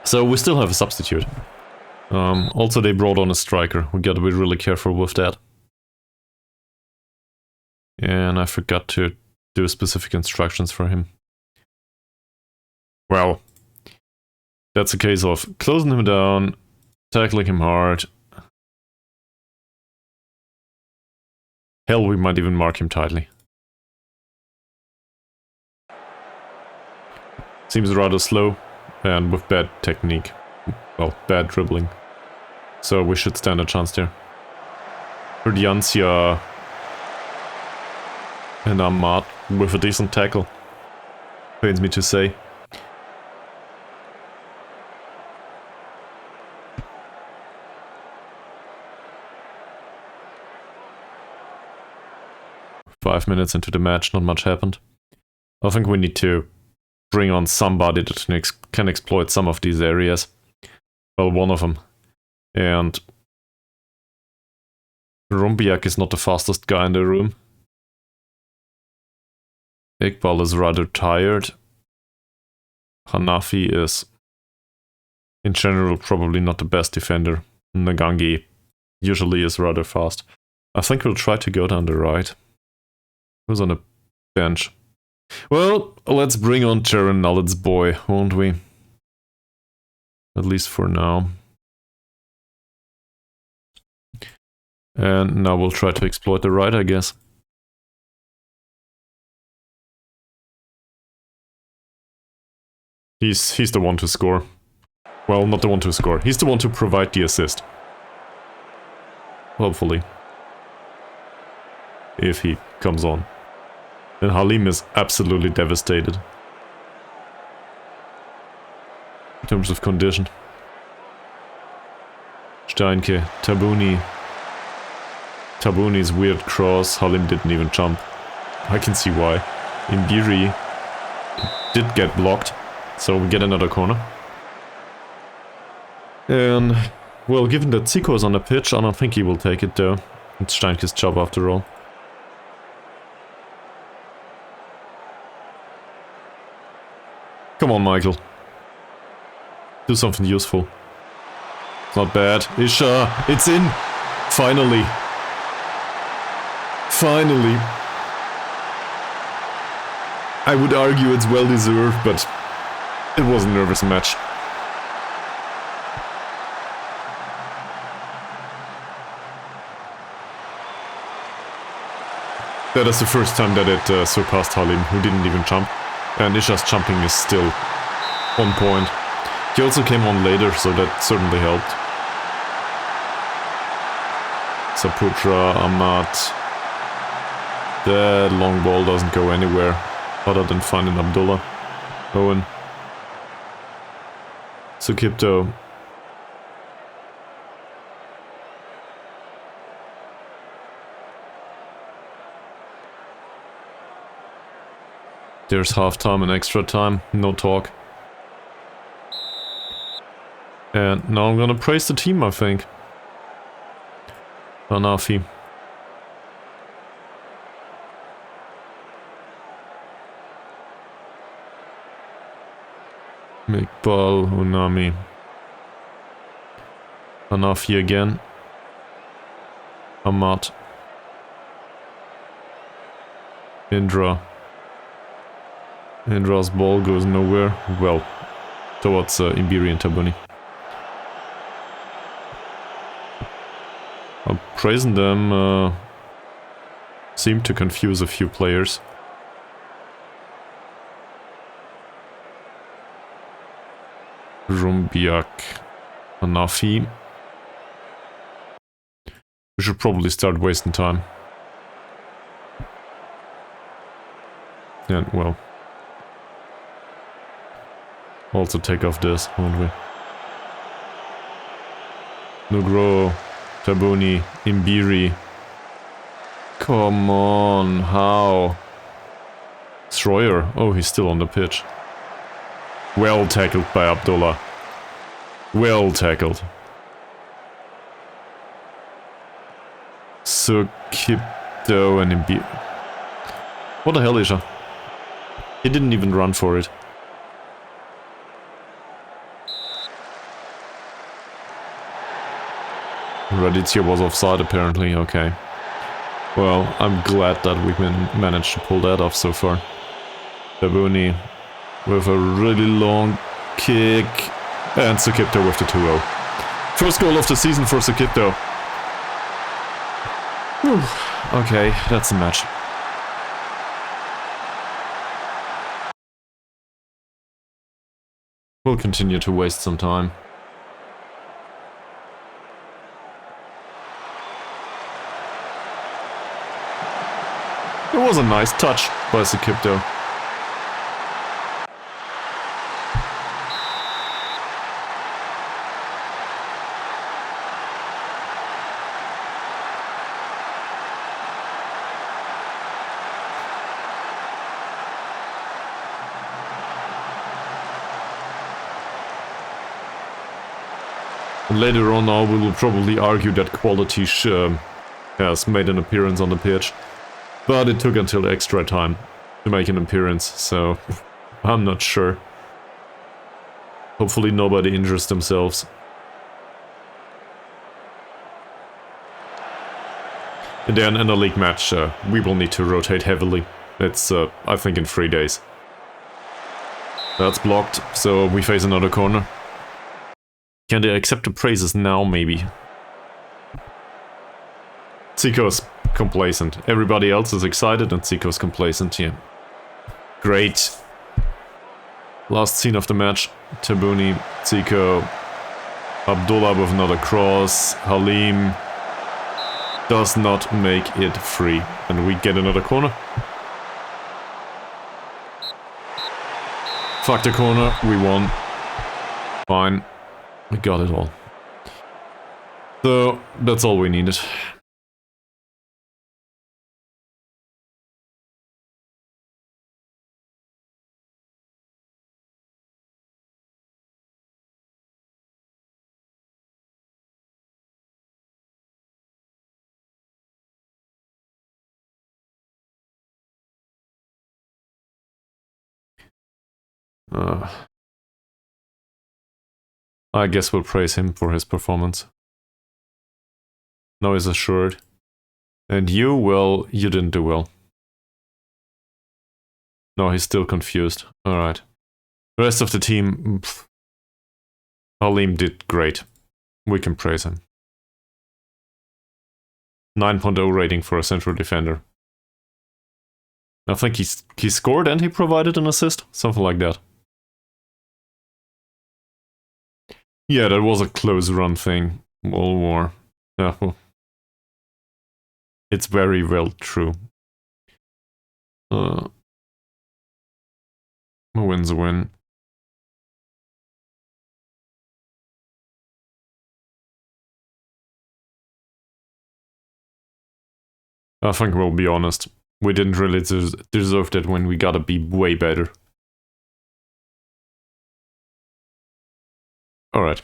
So we still have a substitute. Also they brought on a striker. We gotta be really careful with that. And I forgot to do specific instructions for him. Well, that's a case of closing him down, tackling him hard. Hell, we might even mark him tightly. Seems rather slow and with bad technique. Well, bad dribbling. So we should stand a chance there. Verdiancia and Ahmad with a decent tackle. Pains me to say. Five minutes into the match, not much happened. I think we need to bring on somebody that can exploit some of these areas. Well, one of them. And Rumbiak is not the fastest guy in the room. Iqbal is rather tired. Hanafi is, in general, probably not the best defender. Nagangi usually is rather fast. I think we'll try to go down the right. Who's on the bench? Well, let's bring on Jaren Nullet's boy, won't we? At least for now. And now we'll try to exploit the right, I guess. He's the one to score. Well, not the one to score. He's the one to provide the assist. Hopefully. If he comes on. And Halim is absolutely devastated. In terms of condition. Steinke, Tabuni. Tabuni's weird cross. Halim didn't even jump. I can see why. Imbiri did get blocked. So we get another corner. And, well, given that Zico is on the pitch, I don't think he will take it though. It's Steinke's job after all. Come on, Michael. Do something useful. It's not bad. Isha, it's in! Finally. Finally. I would argue it's well deserved, but it was a nervous match. That is the first time that it surpassed Halim, who didn't even jump. And Isha's jumping is still on point. He also came on later, so that certainly helped. Saputra, Amat. That long ball doesn't go anywhere other than finding Abdullah. Owen. Sukipto. There's half-time and extra time, no talk. And now I'm gonna praise the team, I think. Hanafi. Iqbal, Unami. Hanafi again. Ahmad. Indra. Indra's ball goes nowhere. Well, towards Imbiri and Tabuni. Praising them seemed to confuse a few players. Rumbiak, Hanafi. We should probably start wasting time. And, well, also take off this, won't we? Nugro, Tabuni, Imbiri. Come on, how? Stroyer, oh, he's still on the pitch. Well tackled by Abdullah. Well tackled. Sukipto and Imbiri. What the hell, Isha? He didn't even run for it. Raditya was offside apparently, okay. Well, I'm glad that we managed to pull that off so far. Tabuni with a really long kick. And Sukipto with the 2-0. First goal of the season for Sukipto. Okay, that's a match. We'll continue to waste some time. It was a nice touch by Sukipto. Later on now we will probably argue that quality has made an appearance on the pitch. But it took until extra time to make an appearance, so I'm not sure. Hopefully nobody injures themselves. And then in a league match, we will need to rotate heavily. It's, I think, in 3 days. That's blocked, so we face another corner. Can they accept the praises now, maybe? Zico's complacent. Everybody else is excited and Zico's complacent here. Great. Last scene of the match. Tabuni, Zico, Abdullah with another cross. Halim does not make it free. And we get another corner. Fuck the corner. We won. Fine. We got it all. So, that's all we needed. I guess we'll praise him for his performance. Now he's assured. And you, well, you didn't do well. No, he's still confused. Alright. The rest of the team... Halim did great. We can praise him. 9.0 rating for a central defender. I think he scored and he provided an assist. Something like that. Yeah, that was a close run thing. All war. Yeah, well, it's very well true. A win's a win. I think we'll be honest. We didn't really deserve that when we gotta be way better. Alright.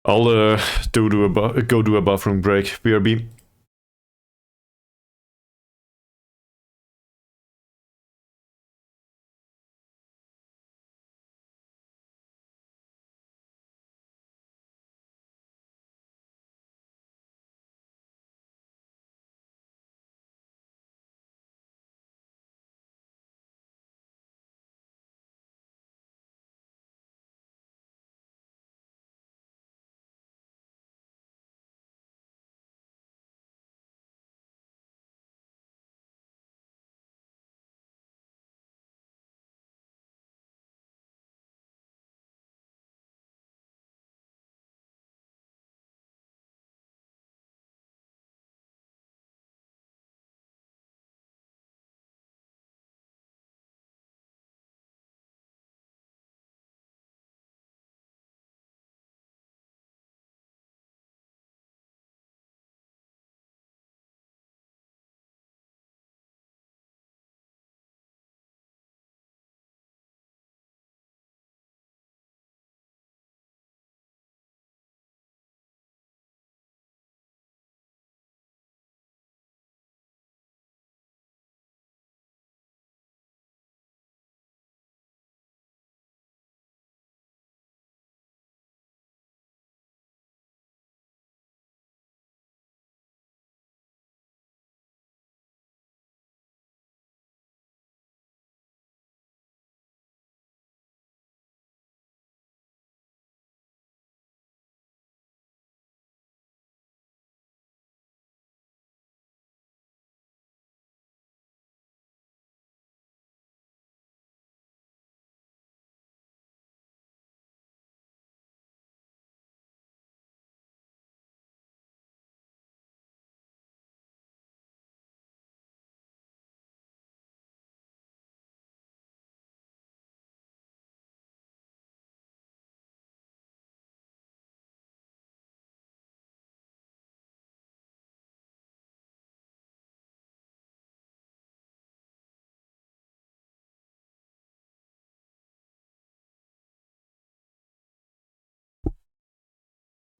I'll go do a bathroom break. BRB.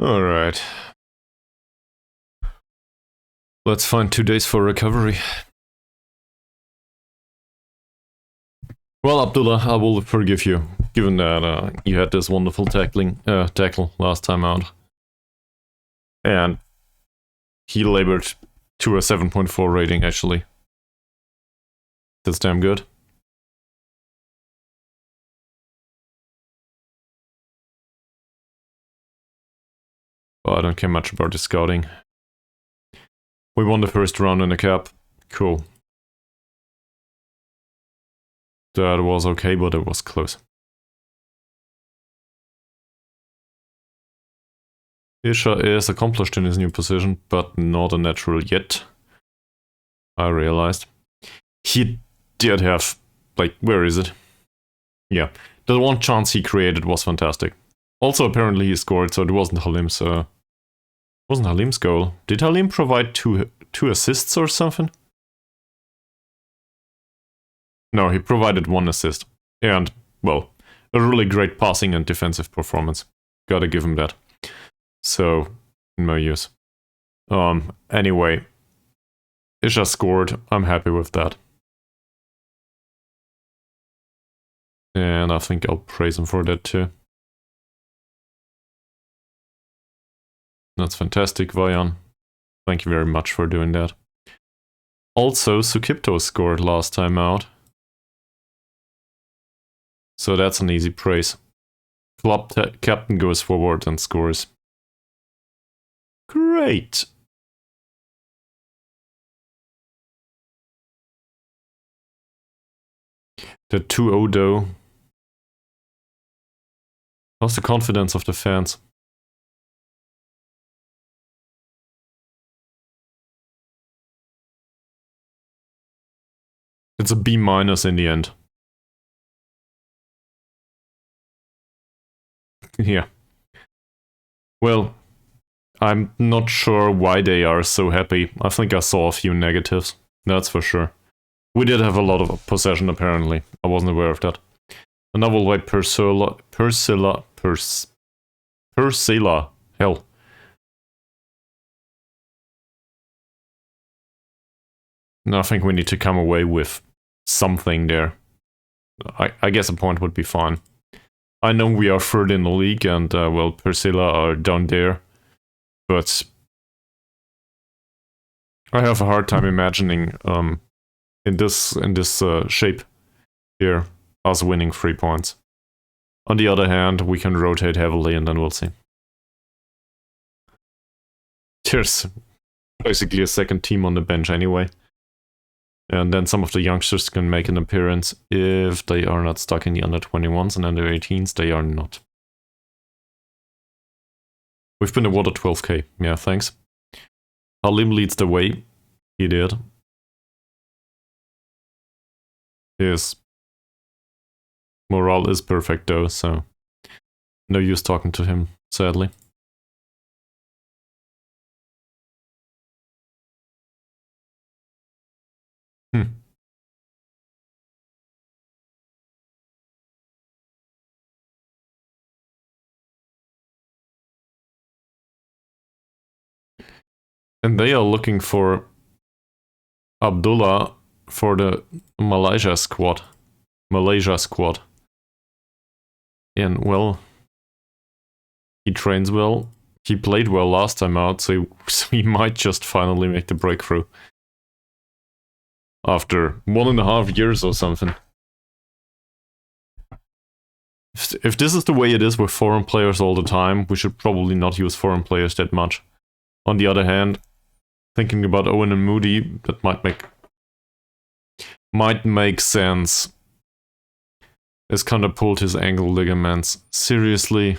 Alright. Let's find 2 days for recovery. Well, Abdullah, I will forgive you, given that you had this wonderful tackle last time out. And he labored to a 7.4 rating, actually. That's damn good. Well, I don't care much about the scouting. We won the first round in the cup. Cool. That was okay, but it was close. Isha is accomplished in his new position, but not a natural yet. I realized. He did have, like, where is it? Yeah, the one chance he created was fantastic. Also, apparently he scored, so it wasn't Halim's, goal. Did Halim provide two assists or something? No, he provided 1 assist. And, well, a really great passing and defensive performance. Gotta give him that. So, no use. Anyway, Isha scored. I'm happy with that. And I think I'll praise him for that too. That's fantastic, Vayan. Thank you very much for doing that. Also, Sukipto scored last time out. So that's an easy praise. Club captain goes forward and scores. Great! The 2-0 though. How's the confidence of the fans? It's a B- in the end. Yeah. Well, I'm not sure why they are so happy. I think I saw a few negatives. That's for sure. We did have a lot of possession, apparently. I wasn't aware of that. And I will wait Persela. Hell. No, I think we need to come away with something there. I guess a point would be fine. I know we are third in the league, and well, Persela are down there, but I have a hard time imagining in this shape here us winning 3 points. On the other hand, we can rotate heavily, and then we'll see. There's basically a second team on the bench anyway. And then some of the youngsters can make an appearance if they are not stuck in the under-21s and under-18s. They are not. We've been awarded 12k. Yeah, thanks. Halim leads the way. He did. His morale is perfect though, so no use talking to him, sadly. And they are looking for Abdullah for the Malaysia squad. And well, he trains well. He played well last time out, so he might just finally make the breakthrough. After 1.5 years or something. If this is the way it is with foreign players all the time, we should probably not use foreign players that much. On the other hand, thinking about Owen and Moody, that might make sense. Iskander pulled his ankle ligaments. Seriously?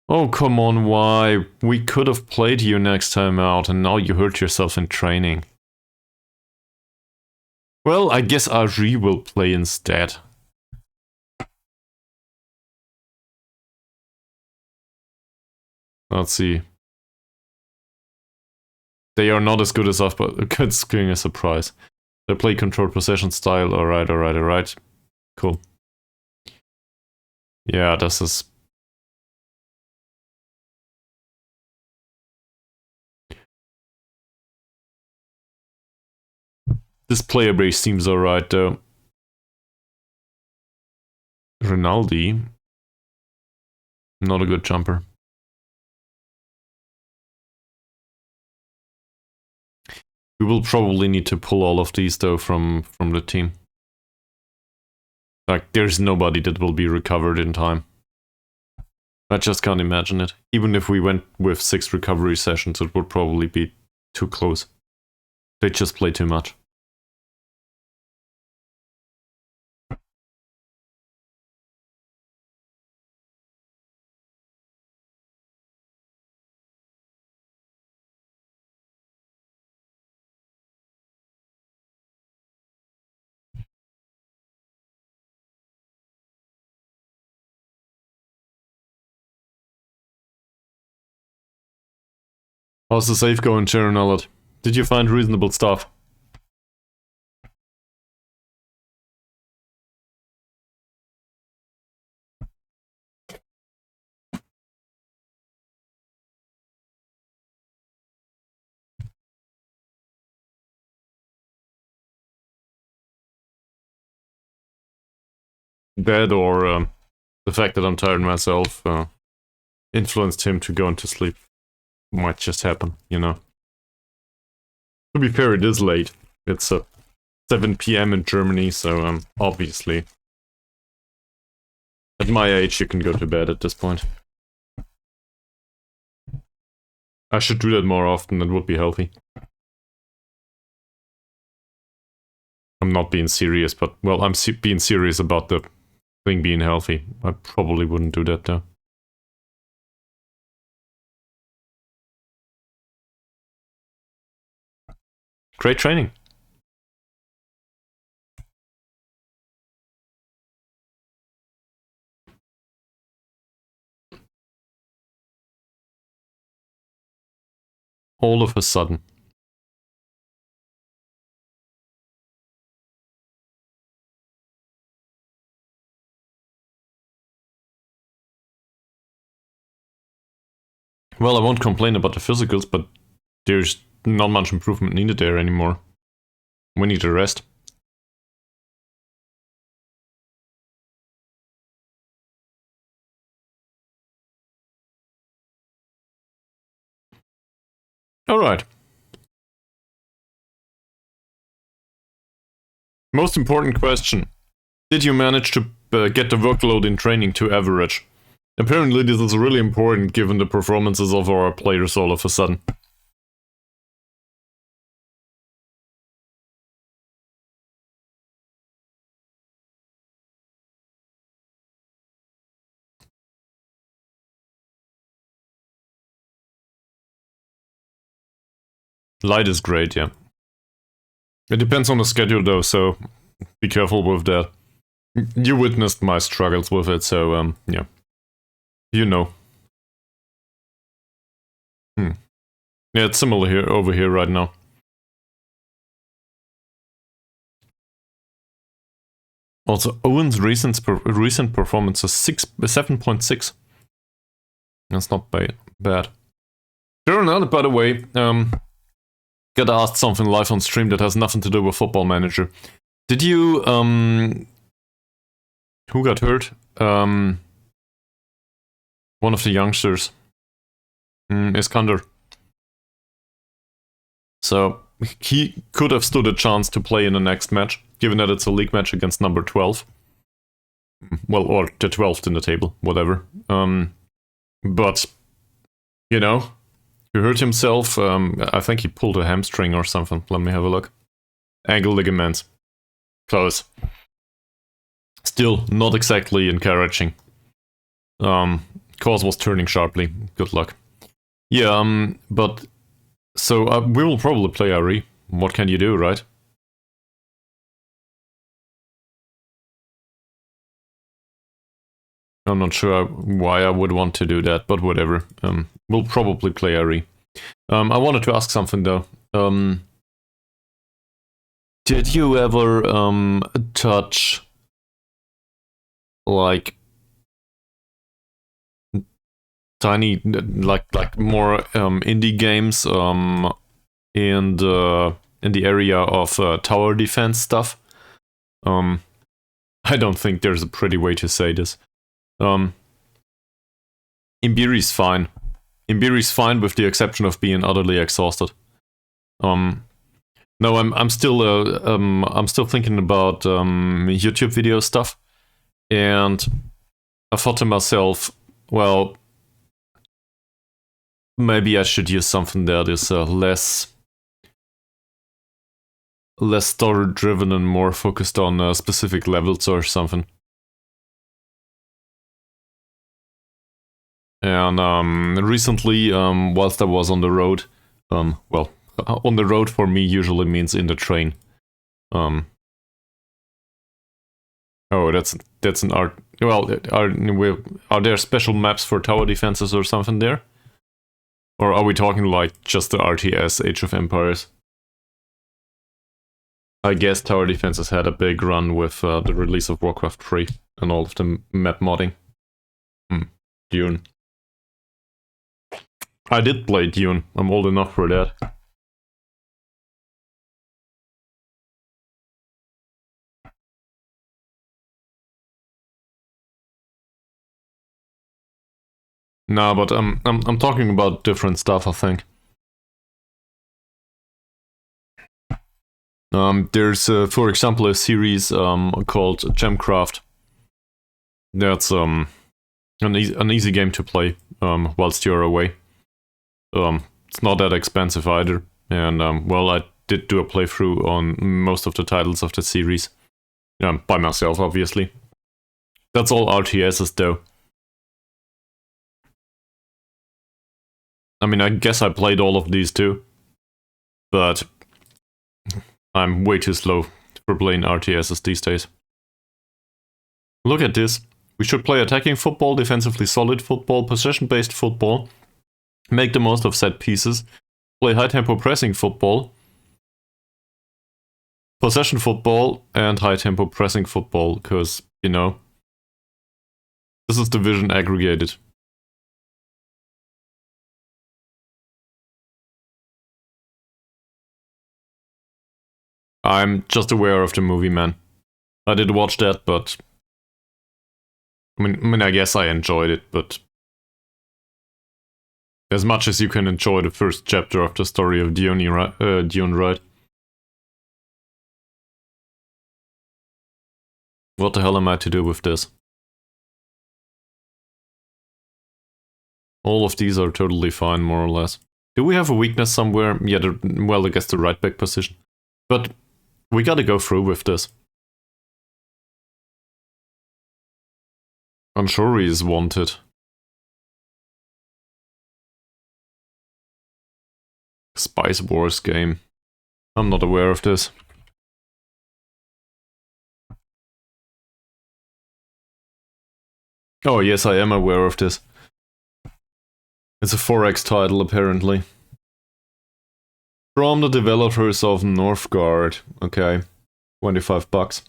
Oh, come on, why? We could have played you next time out, and now you hurt yourself in training. Well, I guess Ari will play instead. Let's see. They are not as good as us, but it's giving a surprise. They play controlled possession style. Alright. Cool. Yeah, this is This player base seems alright though. Rinaldi. Not a good jumper. We will probably need to pull all of these though from the team. Like, there's nobody that will be recovered in time. I just can't imagine it. Even if we went with 6 recovery sessions, it would probably be too close. They just play too much. How's the save going, Sharon Allard? Did you find reasonable stuff? That or the fact that I'm tired myself influenced him to go into sleep. Might just happen, you know. To be fair, it is late. It's 7 PM in Germany, so obviously at my age you can go to bed at this point. I should do that more often, that would be healthy. I'm not being serious, but, well, I'm being serious about the thing being healthy. I probably wouldn't do that though. Great training. All of a sudden. Well, I won't complain about the physicals, but there's not much improvement needed there anymore. We need a rest. Alright. Most important question. Did you manage to get the workload in training to average? Apparently this is really important given the performances of our players all of a sudden. Light is great, yeah. It depends on the schedule though, so be careful with that. You witnessed my struggles with it, so yeah. You know. Yeah, it's similar here over here right now. Also, Owen's recent performance is 7.6. That's not bad. Sure, by the way, got asked something live on stream that has nothing to do with Football Manager. Did you, who got hurt? One of the youngsters. Iskander. So, he could have stood a chance to play in the next match, given that it's a league match against number 12. Well, or the 12th in the table, whatever. But, you know, he hurt himself. I think he pulled a hamstring or something. Let me have a look. Ankle ligaments. Close. Still not exactly encouraging. Course was turning sharply. Good luck. Yeah, but... So, we will probably play Ari. What can you do, right? I'm not sure why I would want to do that, but whatever. We'll probably play Ari. I wanted to ask something though. Did you ever touch like like more indie games and in the area of tower defense stuff. I don't think there's a pretty way to say this. Imbiri's fine. Imbiri's fine with the exception of being utterly exhausted. No, I'm still thinking about YouTube video stuff, and I thought to myself, well, maybe I should use something that is less story-driven and more focused on specific levels or something. And recently, whilst I was on the road, well, on the road for me usually means in the train. Oh, that's an art. Well, are there special maps for tower defenses or something there? Or are we talking like just the RTS Age of Empires? I guess tower defenses had a big run with the release of Warcraft 3 and all of the map modding. Dune. I did play Dune. I'm old enough for that. No, but I'm talking about different stuff, I think. There's, for example, a series called Gemcraft. That's an easy game to play whilst you're away. It's not that expensive either, and well, I did do a playthrough on most of the titles of the series, by myself, obviously. That's all RTSs, though. I mean, I guess I played all of these too, but I'm way too slow for playing RTSs these days. Look at this. We should play attacking football, defensively solid football, possession-based football, make the most of set pieces, play high-tempo pressing football, possession football, and high-tempo pressing football, because, you know, this is division aggregated. I'm just aware of the movie, man. I did watch that, but I mean, I guess I enjoyed it, but as much as you can enjoy the first chapter of the story of Dune, right? What the hell am I to do with this? All of these are totally fine, more or less. Do we have a weakness somewhere? Yeah, well, I guess the right back position. But we gotta go through with this. Anshori is wanted. Spice Wars game. I'm not aware of this. Oh yes, I am aware of this. It's a 4X title, apparently. From the developers of Northgard. Okay. $25.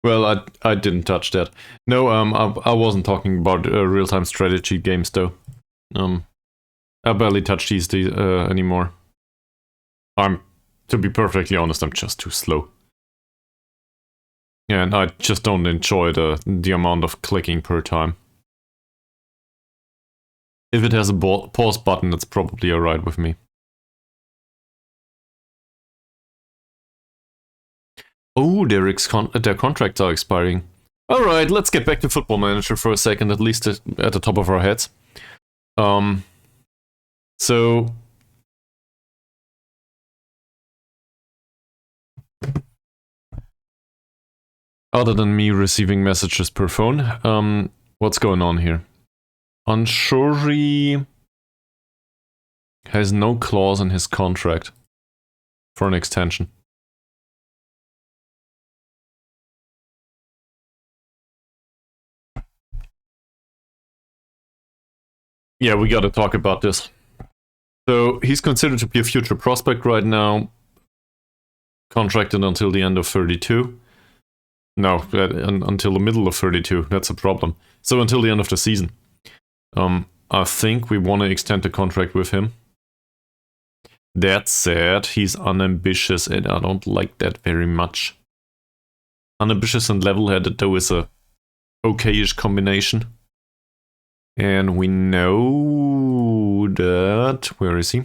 Well, I didn't touch that. No, I wasn't talking about real-time strategy games, though. I barely touch these anymore. To be perfectly honest, I'm just too slow. And I just don't enjoy the amount of clicking per time. If it has a pause button, it's probably alright with me. Oh, their contracts are expiring. Alright, let's get back to Football Manager for a second, at least at the top of our heads. So... other than me receiving messages per phone, what's going on here? Anshori has no clause in his contract for an extension. Yeah, we gotta talk about this. So, he's considered to be a future prospect right now. Contracted until the end of 32. No, until the middle of 32. That's a problem. So, until the end of the season. I think we want to extend the contract with him. That said, he's unambitious and I don't like that very much. Unambitious and level-headed though is a okay-ish combination. And we know that... Where is he?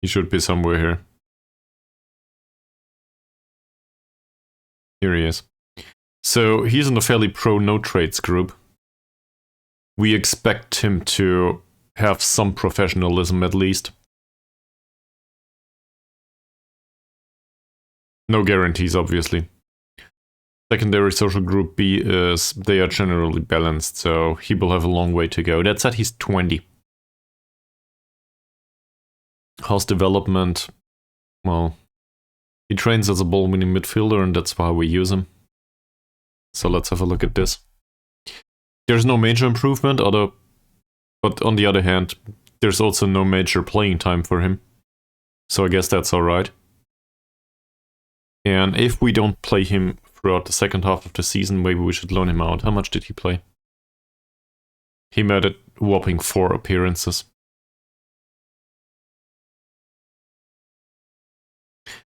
He should be somewhere here. Here he is. So he's in a fairly pro-no trades group. We expect him to have some professionalism at least. No guarantees, obviously. Secondary social group B is, they are generally balanced, so he will have a long way to go. That said, he's 20. How's development? Well, he trains as a ball-winning midfielder and that's why we use him. So let's have a look at this. There's no major improvement, but on the other hand, there's also no major playing time for him. So I guess that's alright. And if we don't play him throughout the second half of the season, maybe we should loan him out. How much did he play? He made a whopping 4 appearances.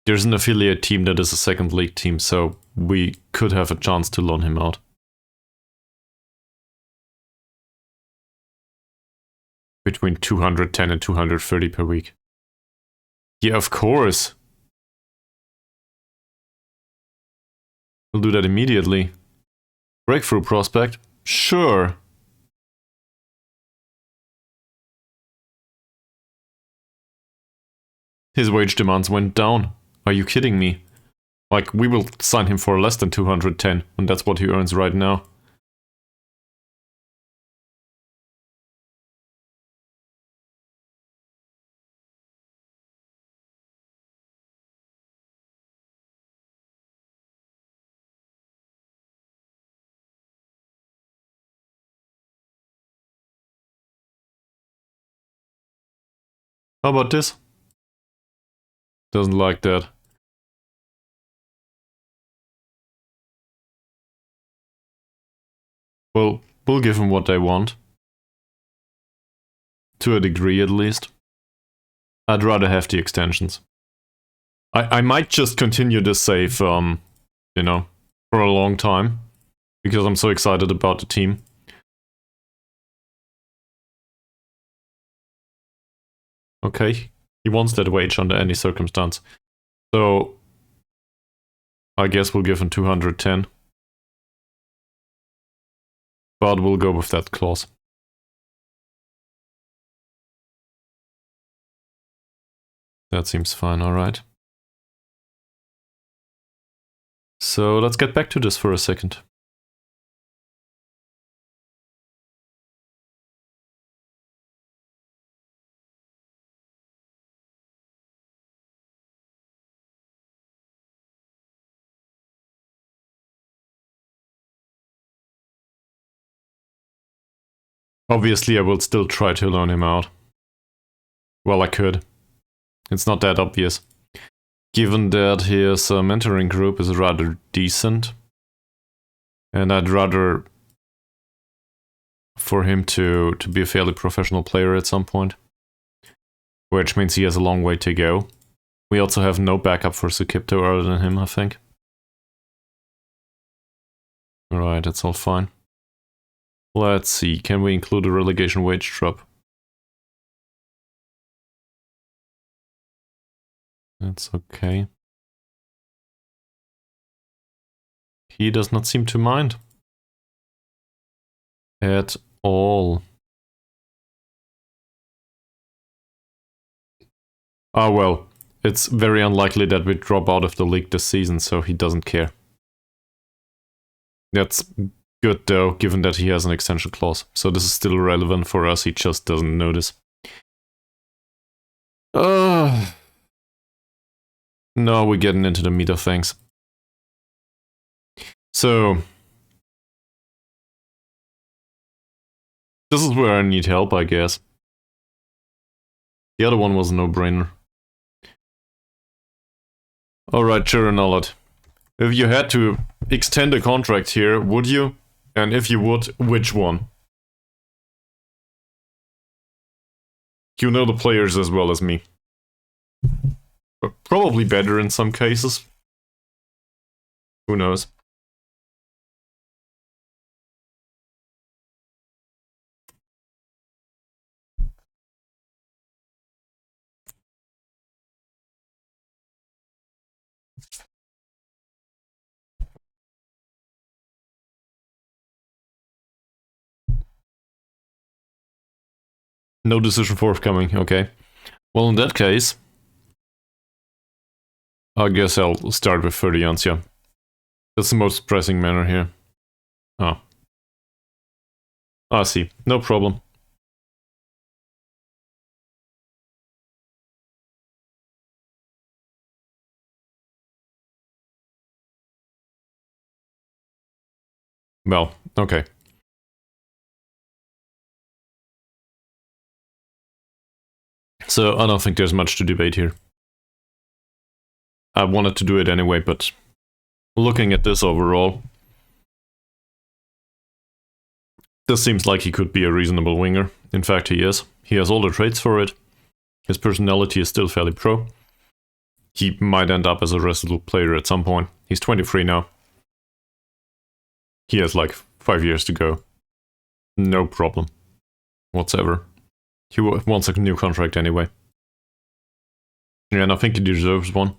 There's an affiliate team that is a second league team, so we could have a chance to loan him out. Between 210 and 230 per week. Yeah, of course. We'll do that immediately. Breakthrough prospect? Sure. His wage demands went down. Are you kidding me? Like, we will sign him for less than 210, and that's what he earns right now. How about this? Doesn't like that. Well, we'll give them what they want. To a degree, at least. I'd rather have the extensions. I might just continue this save, you know, for a long time. Because I'm so excited about the team. Okay, he wants that wage under any circumstance. So, I guess we'll give him 210. But we'll go with that clause. That seems fine, alright. So let's get back to this for a second. Obviously, I will still try to loan him out. Well, I could. It's not that obvious. Given that his mentoring group is rather decent. And I'd rather for him to be a fairly professional player at some point. Which means he has a long way to go. We also have no backup for Sukipto other than him, I think. Alright, that's all fine. Let's see, can we include a relegation wage drop? That's okay. He does not seem to mind. At all. Ah well, it's very unlikely that we drop out of the league this season, so he doesn't care. That's good though, given that he has an extension clause. So this is still relevant for us, he just doesn't notice. Now we're getting into the meat of things. So, this is where I need help, I guess. The other one was a no-brainer. Alright, Chirinalot. If you had to extend a contract here, would you? And if you would, which one? You know the players as well as me. But probably better in some cases. Who knows? No decision forthcoming, okay. Well, in that case, I guess I'll start with 30 Yancia. That's the most pressing matter here. Oh. I see. No problem. Well, okay. So I don't think there's much to debate here. I wanted to do it anyway, but looking at this overall, this seems like he could be a reasonable winger. In fact, he is. He has all the traits for it. His personality is still fairly pro. He might end up as a resolute player at some point. He's 23 now. He has like 5 years to go. No problem whatsoever. He wants a new contract anyway. Yeah, and I think he deserves one.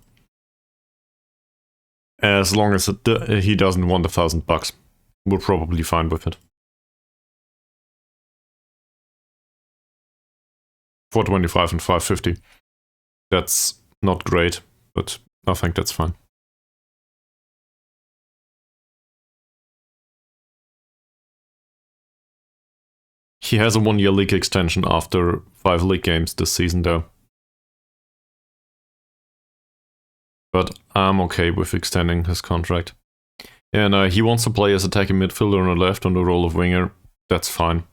As long as he doesn't want $1,000, we're probably fine with it. 425 and 550. That's not great, but I think that's fine. He has a 1-year league extension after 5 league games this season though. But I'm okay with extending his contract. And he wants to play as attacking midfielder on the left on the role of winger. That's fine.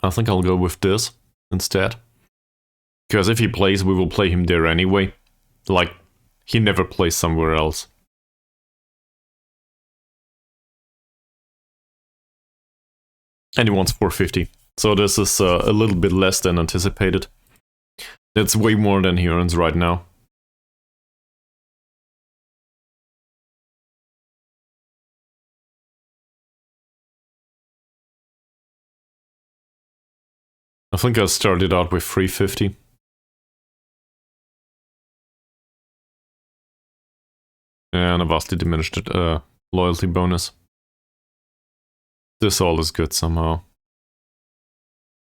I think I'll go with this instead. Because if he plays, we will play him there anyway. Like, he never plays somewhere else. And he wants 450. So this is a little bit less than anticipated. That's way more than he earns right now. I think I started out with 350. And a vastly diminished loyalty bonus. This all is good somehow.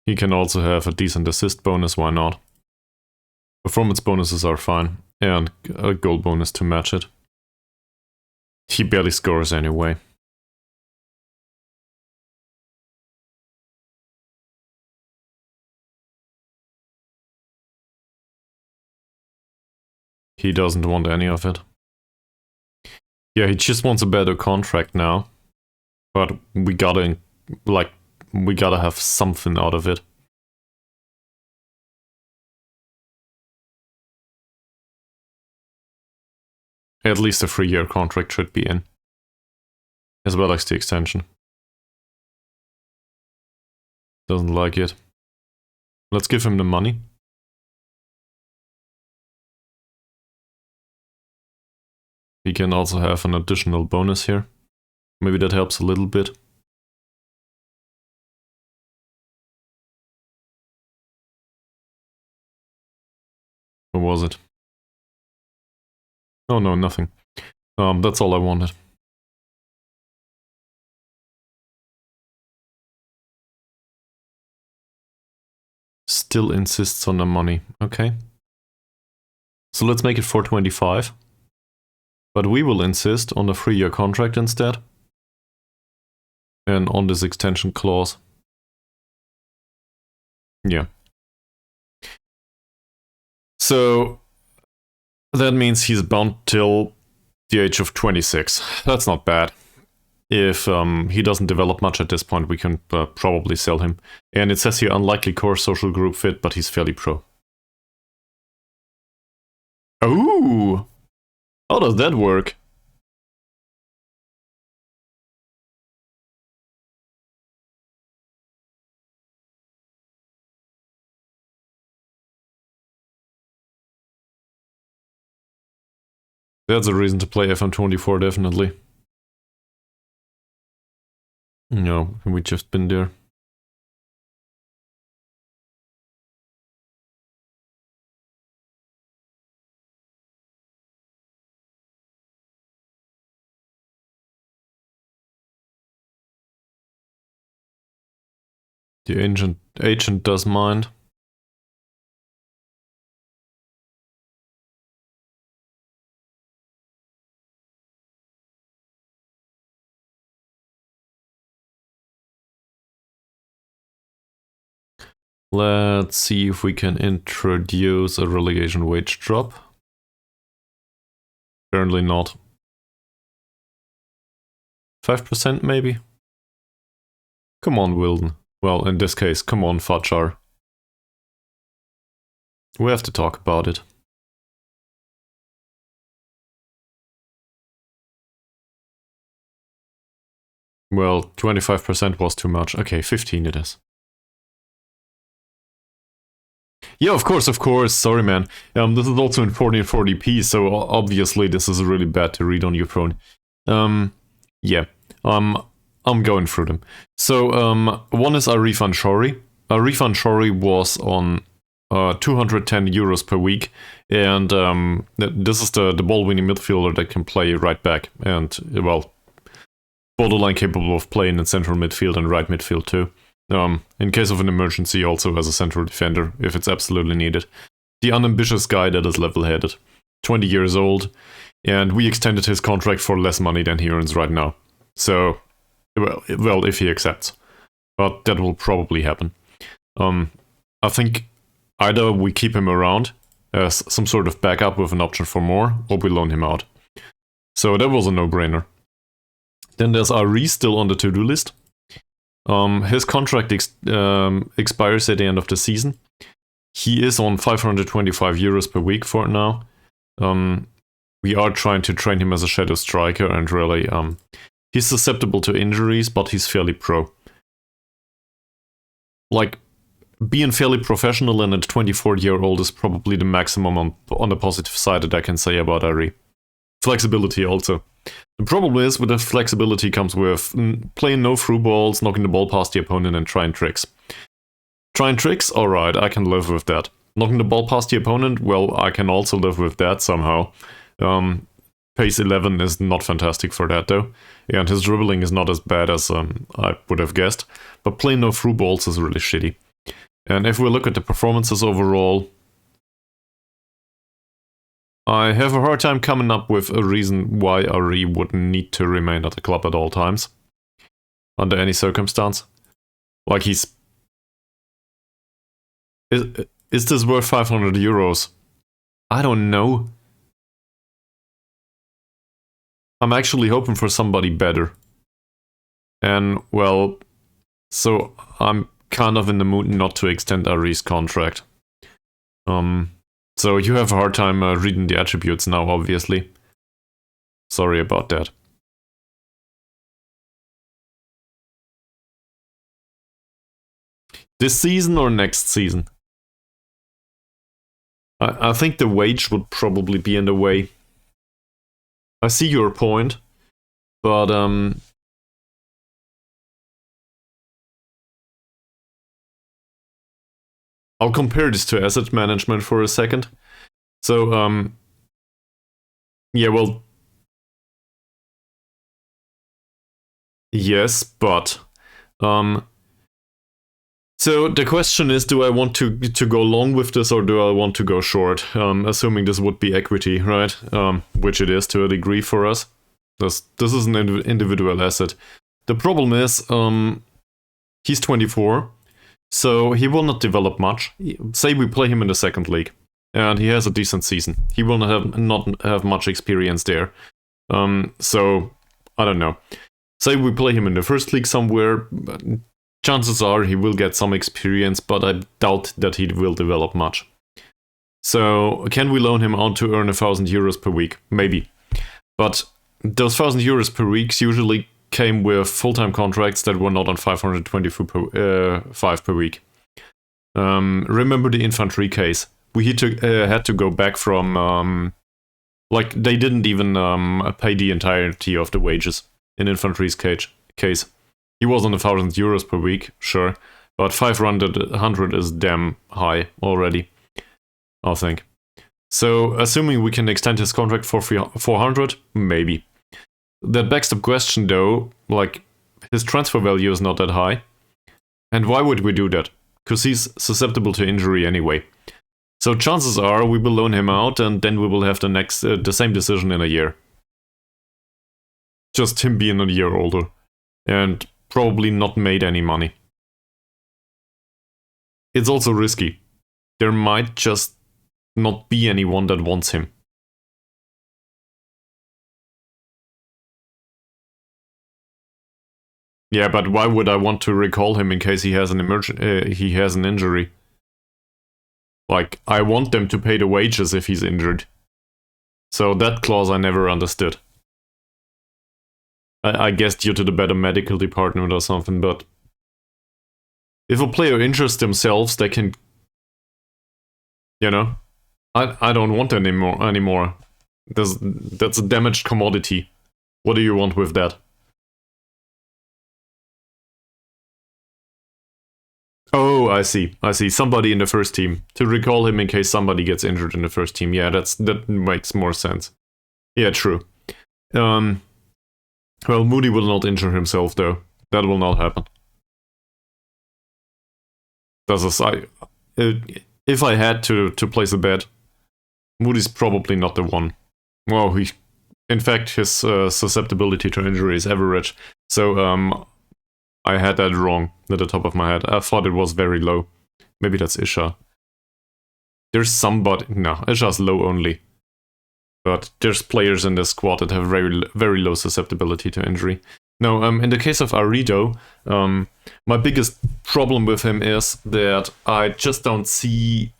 He can also have a decent assist bonus, why not? Performance bonuses are fine, and a goal bonus to match it. He barely scores anyway. He doesn't want any of it. Yeah, he just wants a better contract now. But we gotta have something out of it. At least a 3-year contract should be in. As well as the extension. Doesn't like it. Let's give him the money. He can also have an additional bonus here. Maybe that helps a little bit. Or was it? Oh no, nothing. That's all I wanted. Still insists on the money. Okay. So let's make it 425. But we will insist on a 3-year contract instead. And on this extension clause. Yeah. So that means he's bound till the age of 26. That's not bad. If he doesn't develop much at this point, we can probably sell him. And it says here, unlikely core social group fit, but he's fairly pro. Ooh! How does that work? That's a reason to play FM24, definitely. No, we just been there. The agent does mind. Let's see if we can introduce a relegation wage drop. Apparently not. 5% maybe? Come on, Wilden. Well, in this case, come on, Fachar. We have to talk about it. Well, 25% was too much. Okay, 15 it is. Yeah, of course. Sorry, man. This is also in 1440p, so obviously this is really bad to read on your phone. Yeah. I'm going through them. So, one is Arif Anshauri. Arif Anshauri was on 210 euros per week, and this is the ball-winning midfielder that can play right back, and, well, borderline capable of playing in central midfield and right midfield too. In case of an emergency, also as a central defender, if it's absolutely needed. The unambitious guy that is level-headed. 20 years old, and we extended his contract for less money than he earns right now. So, well, if he accepts. But that will probably happen. I think either we keep him around as some sort of backup with an option for more, or we loan him out. So that was a no-brainer. Then there's Ari still on the to-do list. His contract expires at the end of the season. He is on 525 euros per week for now. We are trying to train him as a shadow striker, and really, he's susceptible to injuries, but he's fairly pro. Like, being fairly professional and a 24-year-old is probably the maximum on the positive side that I can say about Ari. Flexibility also. The problem is, with the flexibility comes with playing no through balls, knocking the ball past the opponent, and trying tricks. Trying tricks? Alright, I can live with that. Knocking the ball past the opponent? Well, I can also live with that somehow. Pace 11 is not fantastic for that though, and his dribbling is not as bad as I would have guessed, but playing no through balls is really shitty. And if we look at the performances overall, I have a hard time coming up with a reason why Ari would need to remain at the club at all times. Under any circumstance. Like Is this worth 500 euros? I don't know. I'm actually hoping for somebody better. And, well, so I'm kind of in the mood not to extend Ari's contract. So you have a hard time reading the attributes now, obviously. Sorry about that. This season or next season? I think the wage would probably be in the way. I see your point, but I'll compare this to asset management for a second. So, yeah, well, yes, but, so the question is, do I want to go long with this, or do I want to go short? Assuming this would be equity, right? Which it is to a degree for us. This is an individual asset. The problem is, he's 24. So he will not develop much. Say we play him in the second league, and he has a decent season. He will not have much experience there. So I don't know. Say we play him in the first league somewhere. Chances are he will get some experience, but I doubt that he will develop much. So can we loan him out to earn 1,000 euros per week? Maybe. But those 1,000 euros per week usually came with full-time contracts that were not on 525 per week. Remember the infantry case? We had to go back from Like, they didn't even pay the entirety of the wages in Infantry's case. He was on 1,000 euros per week, sure, but 500 is damn high already, I think. So, assuming we can extend his contract for 400, maybe. That begs the question, though, like, his transfer value is not that high. And why would we do that? Because he's susceptible to injury anyway. So chances are we will loan him out, and then we will have the same decision in a year. Just him being a year older, and probably not made any money. It's also risky. There might just not be anyone that wants him. Yeah, but why would I want to recall him in case he has an injury? Like, I want them to pay the wages if he's injured. So that clause I never understood. I guess due to the better medical department or something, but if a player injures themselves, they can, you know, I don't want anymore. That's a damaged commodity. What do you want with that? Oh, I see. Somebody in the first team. To recall him in case somebody gets injured in the first team. Yeah, that makes more sense. Yeah, true. Well, Moody will not injure himself, though. That will not happen. If I had to place a bet, Moody's probably not the one. Well, in fact, his susceptibility to injury is average. So, I had that wrong at the top of my head. I thought it was very low. Maybe that's Isha. There's somebody... No, Isha's low only. But there's players in this squad that have very, very low susceptibility to injury. No, in the case of Arido, my biggest problem with him is that I just don't see...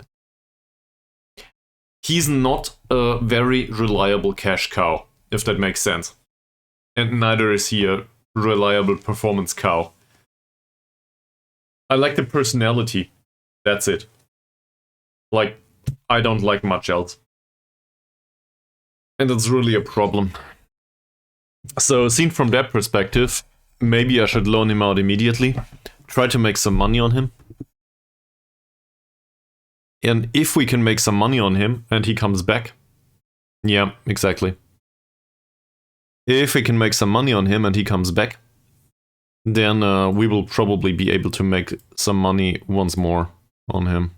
He's not a very reliable cash cow, if that makes sense. And neither is he a reliable performance cow. I like the personality. That's it. Like, I don't like much else. And it's really a problem. So, seen from that perspective, maybe I should loan him out immediately. Try to make some money on him. And if we can make some money on him and he comes back... Yeah, exactly. If we can make some money on him and he comes back, then we will probably be able to make some money once more on him.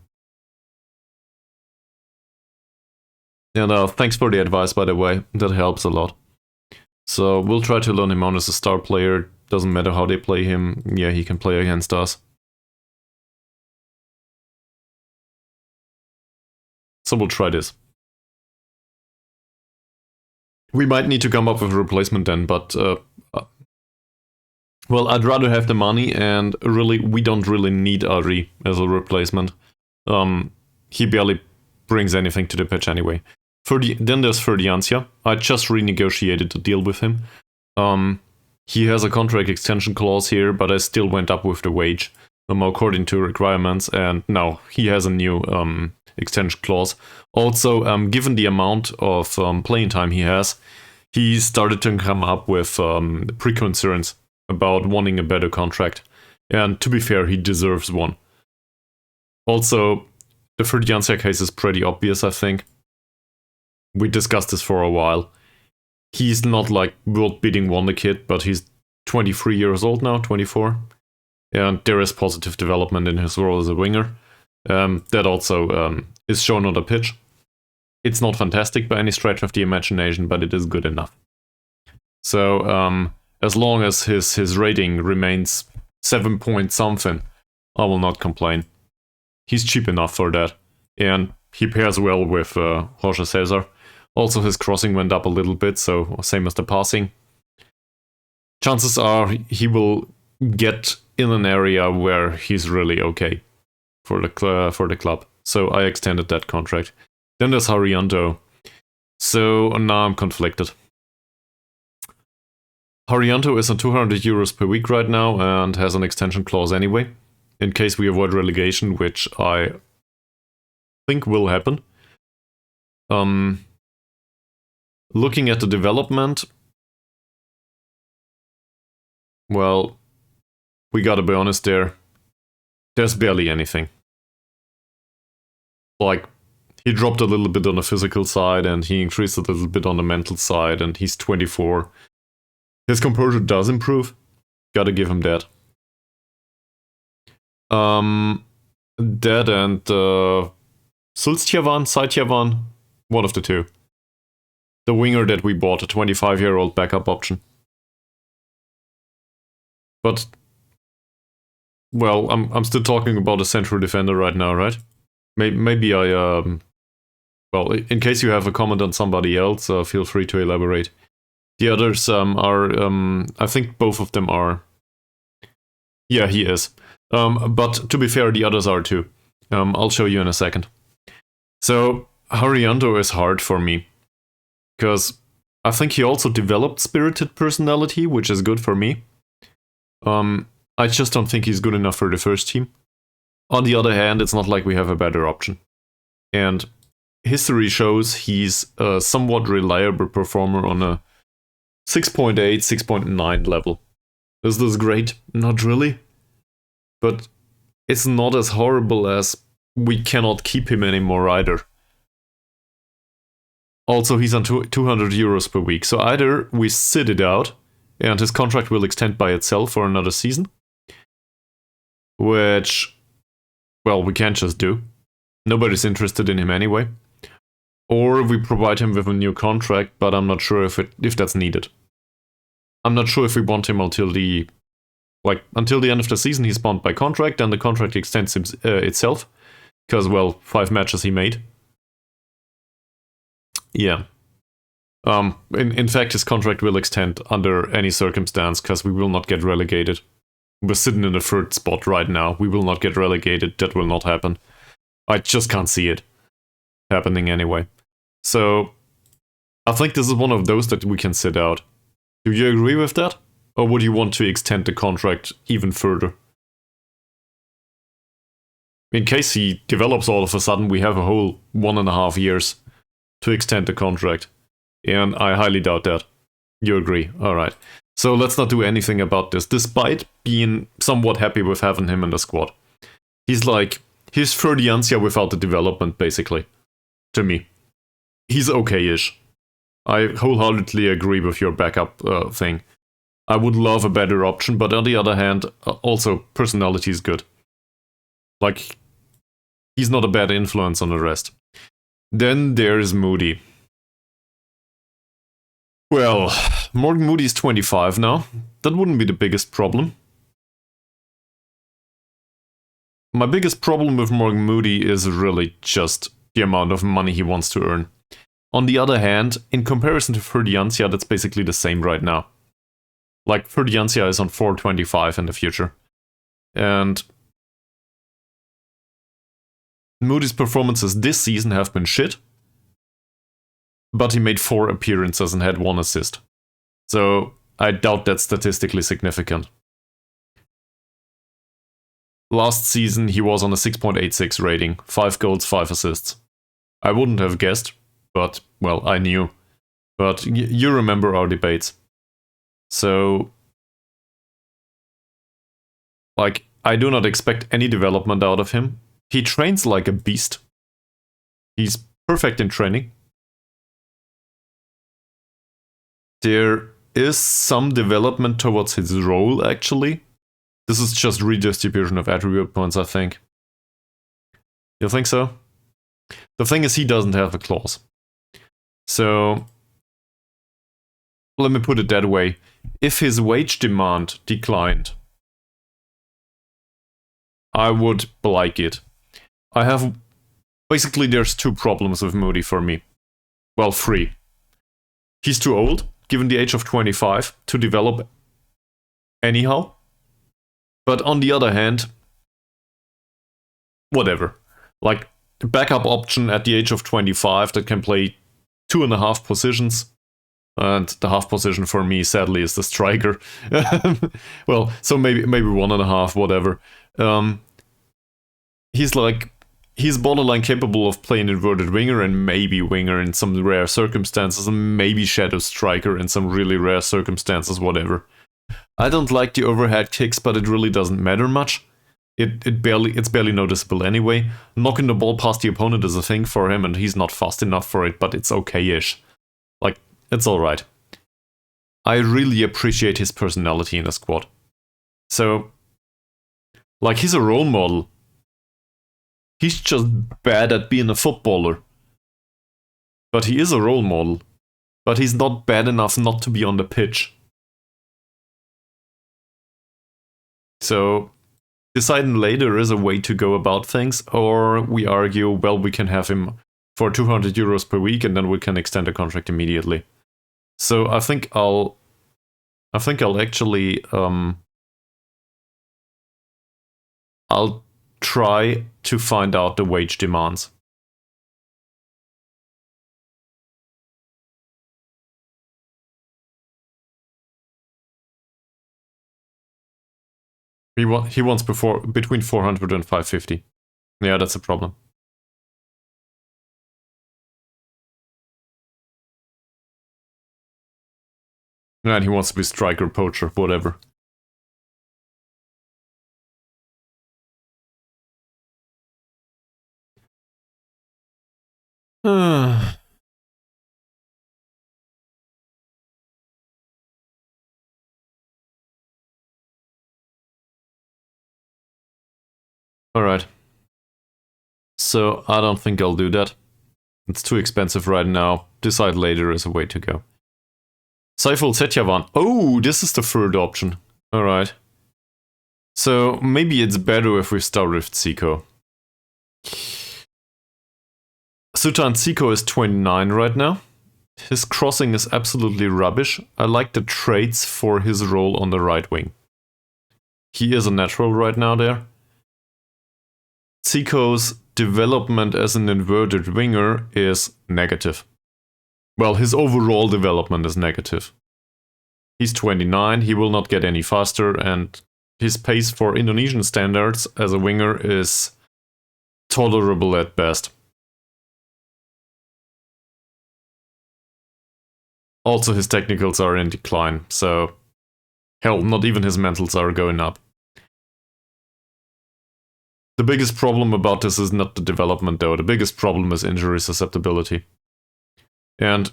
And thanks for the advice, by the way. That helps a lot. So we'll try to loan him out as a star player. Doesn't matter how they play him. Yeah, he can play against us. So we'll try this. We might need to come up with a replacement then, but... well, I'd rather have the money, and really, we don't really need Ari as a replacement. He barely brings anything to the pitch anyway. Then there's Ferdiancia. I just renegotiated the deal with him. He has a contract extension clause here, but I still went up with the wage according to requirements, and now he has a new extension clause. Also, given the amount of playing time he started to come up with pre-concerns about wanting a better contract. And to be fair, he deserves one. Also, the Ferdiancia case is pretty obvious, I think. We discussed this for a while. He's not like world-beating wonder kid, but he's 23 years old now, 24. And there is positive development in his role as a winger. That also is shown on the pitch. It's not fantastic by any stretch of the imagination, but it is good enough. So, as long as his rating remains 7 point something, I will not complain. He's cheap enough for that. And he pairs well with Jorge Cesar. Also, his crossing went up a little bit, so same as the passing. Chances are he will get in an area where he's really okay for the club. So I extended that contract. Then there's Harianto. So now I'm conflicted. Harianto is on 200 euros per week right now and has an extension clause anyway, in case we avoid relegation, which I think will happen. Looking at the development, well, we gotta be honest there. There's barely anything. Like, he dropped a little bit on the physical side and he increased a little bit on the mental side, and he's 24. His composure does improve. Gotta give him that. That and Saityavan, one of the two. The winger that we bought, a 25-year-old backup option. But, well, I'm still talking about a central defender right now, right? Maybe I, well, in case you have a comment on somebody else, feel free to elaborate. The others are, I think both of them are. Yeah, he is. But to be fair, the others are too. I'll show you in a second. So, Haryanto is hard for me. Because I think he also developed spirited personality, which is good for me. I just don't think he's good enough for the first team. On the other hand, it's not like we have a better option. And history shows he's a somewhat reliable performer on a 6.8, 6.9 level. Is this great? Not really. But it's not as horrible as we cannot keep him anymore either. Also, he's on 200 euros per week, so either we sit it out, and his contract will extend by itself for another season, which, well, we can't just do. Nobody's interested in him anyway. Or we provide him with a new contract, but I'm not sure if that's needed. I'm not sure if we want him until the end of the season. He's bound by contract, and the contract extends itself, because, well, 5 matches he made. Yeah. In fact, his contract will extend under any circumstance, because we will not get relegated. We're sitting in the 3rd spot right now. We will not get relegated. That will not happen. I just can't see it happening anyway. So, I think this is one of those that we can sit out. Do you agree with that? Or would you want to extend the contract even further? In case he develops all of a sudden, we have a whole 1.5 years to extend the contract. And I highly doubt that. You agree. Alright. So let's not do anything about this, despite being somewhat happy with having him in the squad. He's Ferdiancia without the development, basically. To me. He's okay-ish. I wholeheartedly agree with your backup thing. I would love a better option, but on the other hand, also, personality is good. Like, he's not a bad influence on the rest. Then there's Moody. Well, Morgan Moody's 25 now. That wouldn't be the biggest problem. My biggest problem with Morgan Moody is really just the amount of money he wants to earn. On the other hand, in comparison to Ferdiancia, that's basically the same right now. Like, Ferdiancia is on 425 in the future. And Moody's performances this season have been shit. But he made 4 appearances and had 1 assist. So, I doubt that's statistically significant. Last season, he was on a 6.86 rating, 5 goals, 5 assists. I wouldn't have guessed, but, well, I knew. But you remember our debates. So, like, I do not expect any development out of him. He trains like a beast. He's perfect in training. There is some development towards his role, actually. This is just redistribution of attribute points, I think. You think so? The thing is, he doesn't have a clause. So, let me put it that way. If his wage demand declined, I would like it. Basically, there's 2 problems with Moody for me. Well, 3. He's too old, given the age of 25, to develop anyhow. But on the other hand, whatever. Like, the backup option at the age of 25 that can play 2.5 positions. And the half position for me, sadly, is the striker. Well, so maybe 1.5, whatever. he's borderline capable of playing inverted winger and maybe winger in some rare circumstances, and maybe shadow striker in some really rare circumstances, whatever. I don't like the overhead kicks, but it really doesn't matter much. It's barely noticeable anyway. Knocking the ball past the opponent is a thing for him, and he's not fast enough for it, but it's okay-ish. Like, it's alright. I really appreciate his personality in the squad. So, like, he's a role model. He's just bad at being a footballer. But he is a role model. But he's not bad enough not to be on the pitch. So, deciding later is a way to go about things, or we argue, well, we can have him for 200 euros per week and then we can extend the contract immediately. So I think I'll actually I'll try to find out the wage demands. He wants between 400 and 550. Yeah, that's a problem. And he wants to be striker, poacher, whatever. Alright. So, I don't think I'll do that. It's too expensive right now. Decide later is a way to go. Saiful Setyavan. Oh, this is the third option. Alright. So, maybe it's better if we start with Zico. Sultan Zico is 29 right now. His crossing is absolutely rubbish. I like the traits for his role on the right wing. He is a natural right now there. Zico's development as an inverted winger is negative. Well, his overall development is negative. He's 29, he will not get any faster, and his pace for Indonesian standards as a winger is tolerable at best. Also, his technicals are in decline, so hell, not even his mentals are going up. The biggest problem about this is not the development though, the biggest problem is injury susceptibility. And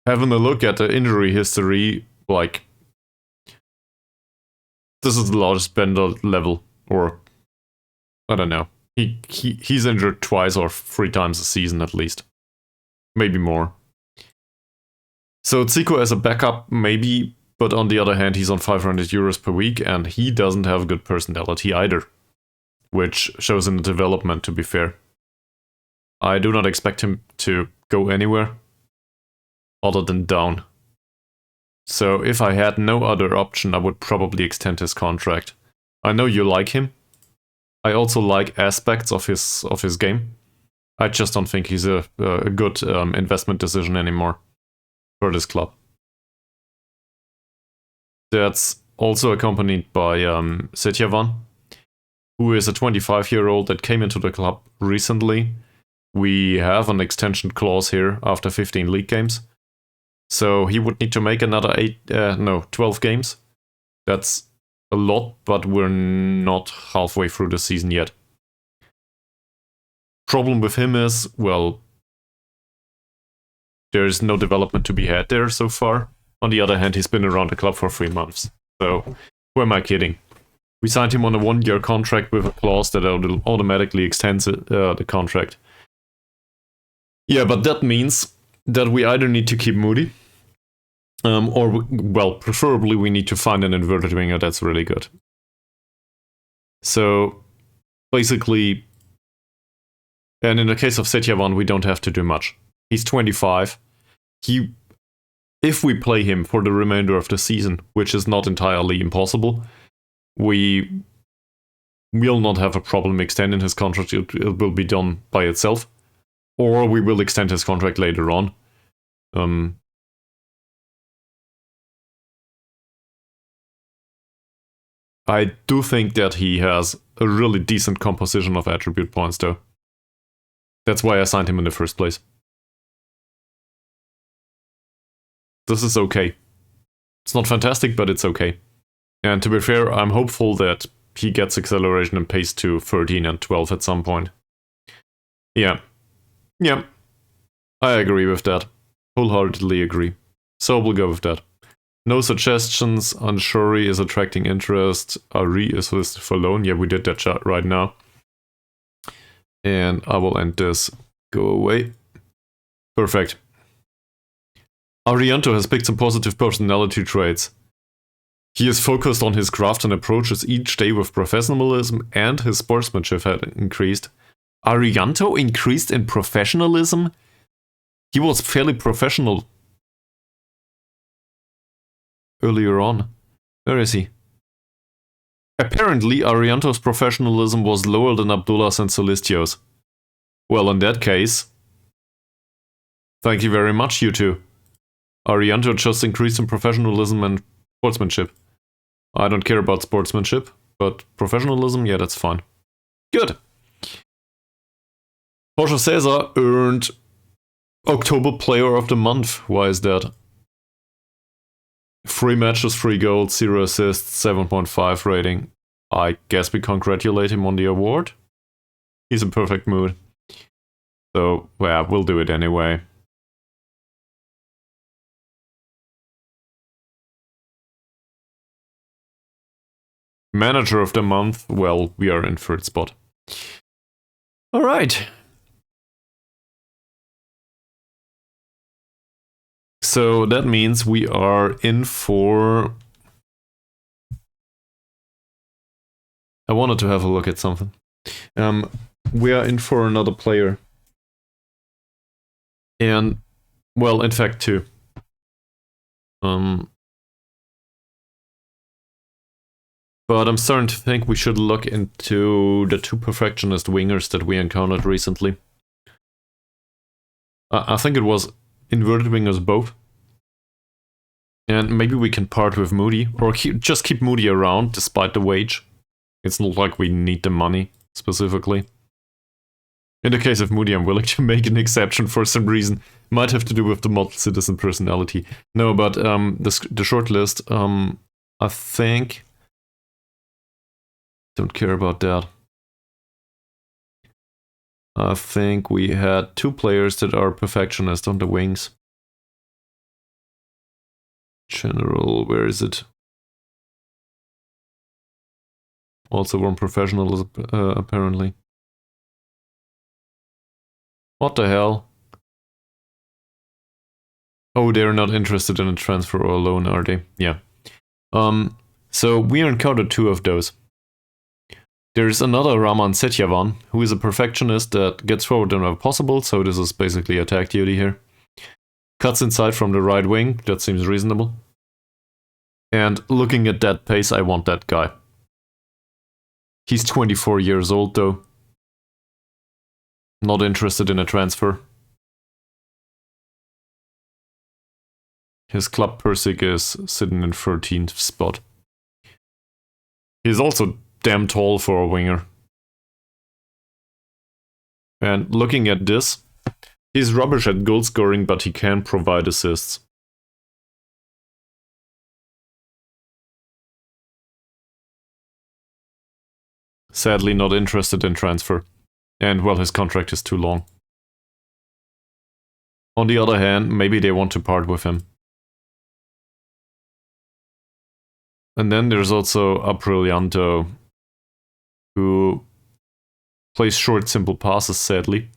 having a look at the injury history, like, this is the largest Bender level, or I don't know. He's injured twice or 3 times a season at least. Maybe more. So Zico as a backup, maybe, but on the other hand, he's on 500 euros per week and he doesn't have good personality either. Which shows in the development, to be fair. I do not expect him to go anywhere other than down. So if I had no other option, I would probably extend his contract. I know you like him. I also like aspects of his game. I just don't think he's a good investment decision anymore for this club. That's also accompanied by Setyavan, who is a 25-year-old that came into the club recently. We have an extension clause here after 15 league games. So he would need to make another 12 games. That's a lot, but we're not halfway through the season yet. Problem with him is, well, there's no development to be had there so far. On the other hand, he's been around the club for 3 months. So, who am I kidding? We signed him on a 1-year contract with a clause that automatically extends the contract. Yeah, but that means that we either need to keep Moody, or, well, preferably we need to find an inverted winger that's really good. So, basically, and in the case of Setyavan, we don't have to do much. He's 25. If we play him for the remainder of the season, which is not entirely impossible, we will not have a problem extending his contract. It will be done by itself. Or we will extend his contract later on. I do think that he has a really decent composition of attribute points, though. That's why I signed him in the first place. This is okay. It's not fantastic, but it's okay. And to be fair, I'm hopeful that he gets acceleration and pace to 13 and 12 at some point. Yeah. Yeah. I agree with that. Wholeheartedly agree. So we'll go with that. No suggestions. Unshuri is attracting interest. Ari is listed for loan. Yeah, we did that chat right now. And I will end this. Go away. Perfect. Arianto has picked some positive personality traits. He is focused on his craft and approaches each day with professionalism, and his sportsmanship had increased. Arianto increased in professionalism? He was fairly professional earlier on. Where is he? Apparently, Arianto's professionalism was lower than Abdullah's and Celestio's. Well, in that case, thank you very much, you two. Arianto just increased in professionalism and sportsmanship. I don't care about sportsmanship, but professionalism, yeah, that's fine. Good. Jorge Cesar earned October Player of the Month. Why is that? 3 matches, 3 goals, 0 assists, 7.5 rating. I guess we congratulate him on the award. He's in perfect mood. So, well, we'll do it anyway. Manager of the Month, well, we are in 3rd spot. Alright. So that means we are in for... I wanted to have a look at something. We are in for another player. And, well, in fact, 2. But I'm starting to think we should look into the 2 perfectionist wingers that we encountered recently. I think it was inverted wingers both. And maybe we can part with Moody, or just keep Moody around despite the wage. It's not like we need the money, specifically. In the case of Moody, I'm willing to make an exception for some reason. Might have to do with the model citizen personality. No, but the short list, I think... Don't care about that. I think we had 2 players that are perfectionist on the wings. General, where is it? Also one professional, apparently. What the hell? Oh, they're not interested in a transfer or a loan, are they? Yeah. So we encountered 2 of those. There's another Raman Setyavan, who is a perfectionist that gets forward whenever possible, so this is basically attack duty here. Cuts inside from the right wing, that seems reasonable. And looking at that pace, I want that guy. He's 24 years old though. Not interested in a transfer. His club PSIS is sitting in 13th spot. He's also damn tall for a winger. And looking at this, he's rubbish at goal scoring, but he can provide assists. Sadly not interested in transfer. And well, his contract is too long. On the other hand, maybe they want to part with him. And then there's also Aprilianto, who plays short, simple passes, sadly.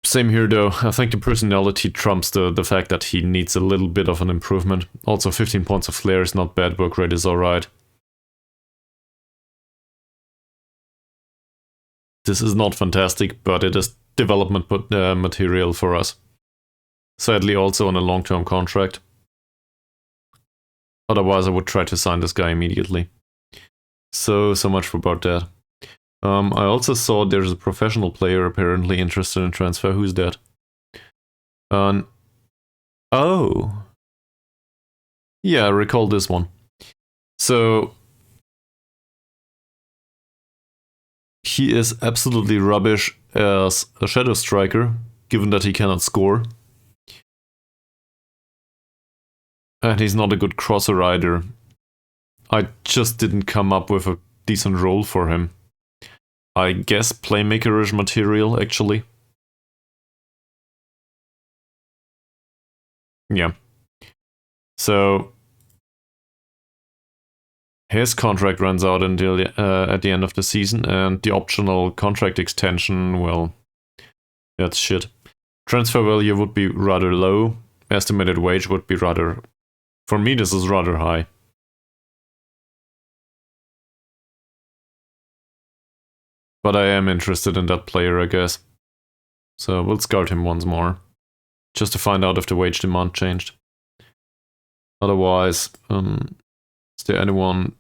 Same here though, I think the personality trumps the fact that he needs a little bit of an improvement. Also 15 points of flair is not bad, work rate is alright. This is not fantastic, but it is development material for us. Sadly also on a long-term contract. Otherwise I would try to sign this guy immediately. So much about that. I also saw there's a professional player apparently interested in transfer. Who's that? Oh. Yeah, I recall this one. So he is absolutely rubbish as a shadow striker, given that he cannot score. And he's not a good crosser either. I just didn't come up with a decent role for him. I guess playmakerish material, actually. Yeah. So his contract runs out until at the end of the season, and the optional contract extension, well, that's shit. Transfer value would be rather low. Estimated wage would be rather... For me, this is rather high. But I am interested in that player, I guess. So we'll scout him once more, just to find out if the wage demand changed. Otherwise, is there anyone...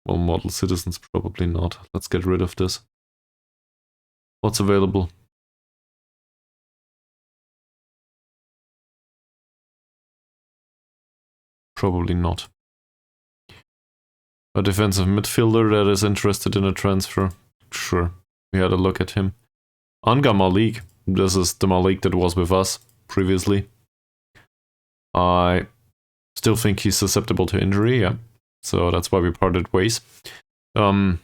Well, model citizens, probably not. Let's get rid of this. What's available? Probably not. A defensive midfielder that is interested in a transfer? Sure, we had a look at him. Anga Malik. This is the Malik that was with us previously. I still think he's susceptible to injury, yeah. So that's why we parted ways. Not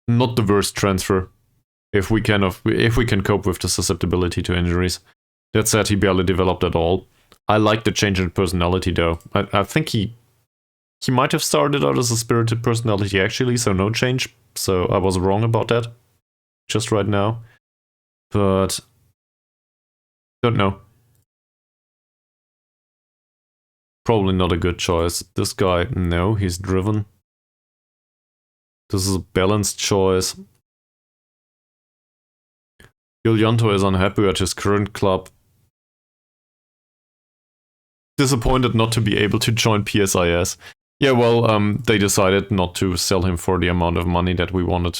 the worst transfer, if we can cope with the susceptibility to injuries. That said, he barely developed at all. I like the change in personality though. I think he might have started out as a spirited personality actually, so no change. So I was wrong about that, just right now. But don't know. Probably not a good choice. This guy, no, he's driven. This is a balanced choice. Giljanto is unhappy at his current club. Disappointed not to be able to join PSIS. Yeah, well, they decided not to sell him for the amount of money that we wanted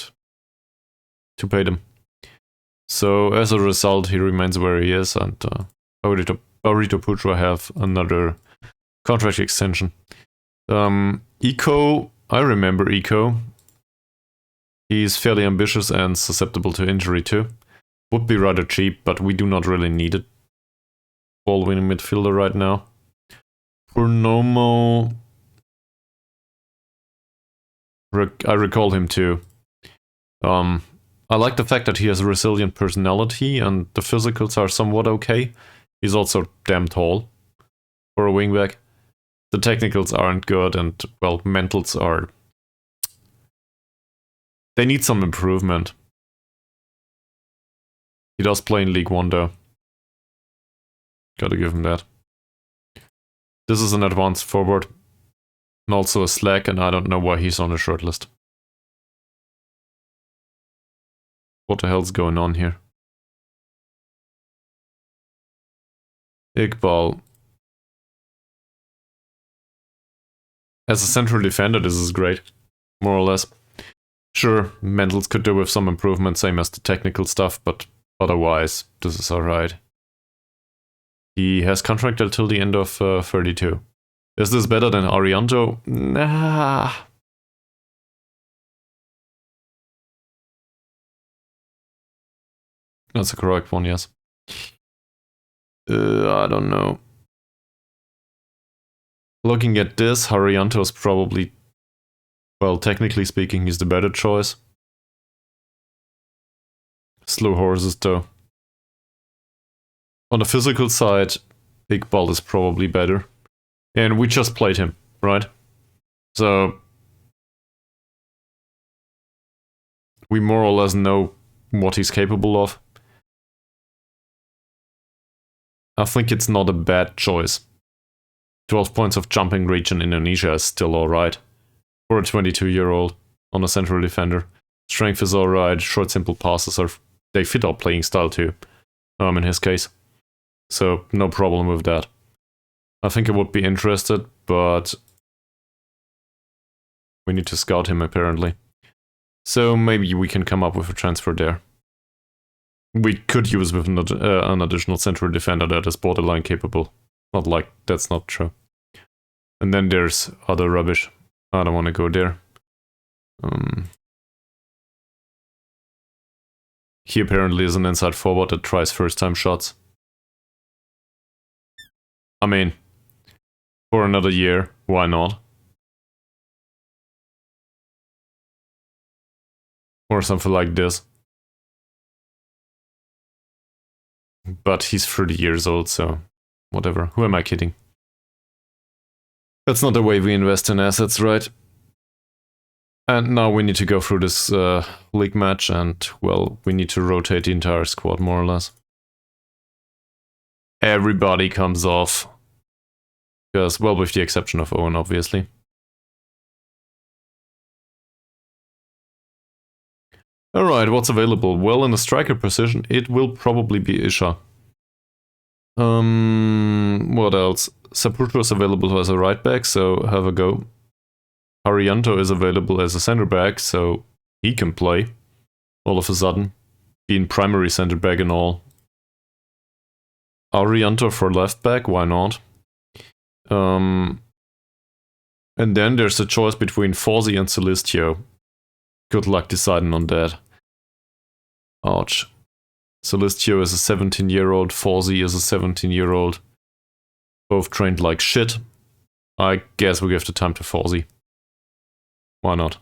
to pay them. So as a result, he remains where he is, and Aurito Putra have another contract extension. Eco, I remember Eco. He's fairly ambitious and susceptible to injury too. Would be rather cheap, but we do not really need it. Ball-winning midfielder right now. Purnomo, I recall him too. I like the fact that he has a resilient personality and the physicals are somewhat okay. He's also damn tall for a wingback. The technicals aren't good and, well, mentals are... They need some improvement. He does play in League One though. Gotta give him that. This is an advanced forward. And also a slack, and I don't know why he's on the shortlist. What the hell's going on here? Iqbal. As a central defender, this is great. More or less. Sure, mentals could do with some improvement, same as the technical stuff, but otherwise, this is alright. He has contracted till the end of 32. Is this better than Arianto? Nah. That's a correct one, yes. I don't know. Looking at this, Harianto is probably, well, technically speaking, he's the better choice. Slow horses, though. On the physical side, Iqbal is probably better. And we just played him, right? So we more or less know what he's capable of. I think it's not a bad choice. 12 points of jumping reach in Indonesia is still alright. For a 22-year-old on a central defender. Strength is alright, short simple passes they fit our playing style too. In his case. So no problem with that. I think I would be interested, but we need to scout him apparently. So maybe we can come up with a transfer there. We could use with an additional central defender that is borderline capable. Not like, that's not true. And then there's other rubbish. I don't want to go there. He apparently is an inside forward that tries first-time shots. I mean, for another year, why not? Or something like this. But he's 30 years old, so whatever. Who am I kidding? That's not the way we invest in assets, right? And now we need to go through this league match and, well, we need to rotate the entire squad more or less. Everybody comes off. Because, well, with the exception of Owen, obviously. Alright, what's available? Well, in the striker position, it will probably be Isha. What else? Sapruto is available as a right back, so have a go. Arianto is available as a center back, so he can play. All of a sudden. Being primary center back and all. Arianto for left back, why not? And then there's a choice between Fawzi and Celestio. Good luck deciding on that. Ouch. Celestio is a 17-year-old, Fawzi is a 17-year-old. Both trained like shit. I guess we give the time to Fawzi. Why not?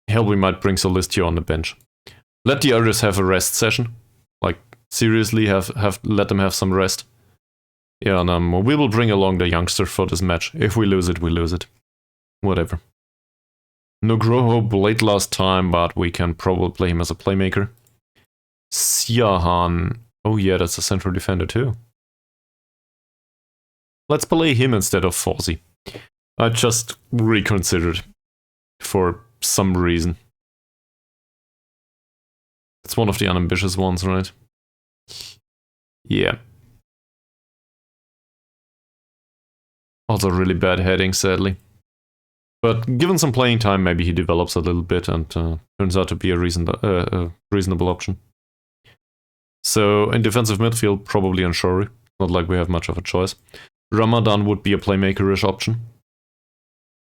Hell, we might bring Celestio on the bench. Let the others have a rest session. Like, seriously, let them have some rest. Yeah, and we will bring along the youngster for this match. If we lose it, we lose it. Whatever. Nugroho played last time, but we can probably play him as a playmaker. Siahan. Oh yeah, that's a central defender too. Let's play him instead of Fawzi. I just reconsidered. For some reason. It's one of the unambitious ones, right? Yeah. Also really bad heading, sadly. But given some playing time, maybe he develops a little bit and turns out to be a reasonable option. So in defensive midfield, probably Anshori. Not like we have much of a choice. Ramadan would be a playmaker-ish option.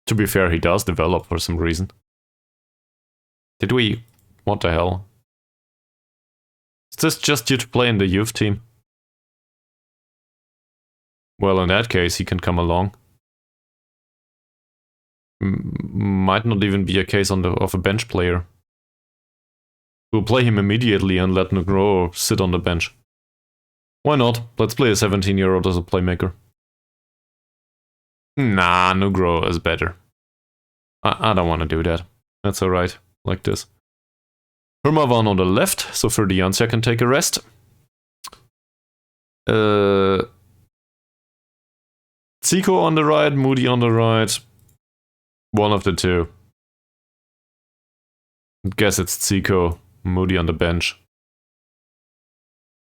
To be fair, he does develop for some reason. Did we... What the hell? Is this just due to play in the youth team? Well, in that case, he can come along. Might not even be a case of a bench player. We'll play him immediately and let Negro sit on the bench. Why not? Let's play a 17-year-old as a playmaker. Nah, Negro is better. I don't want to do that. That's alright, like this. Hermavan on the left, so Ferdiancia can take a rest. Zico on the right, Moody on the right. One of the two. Guess it's Zico, Moody on the bench.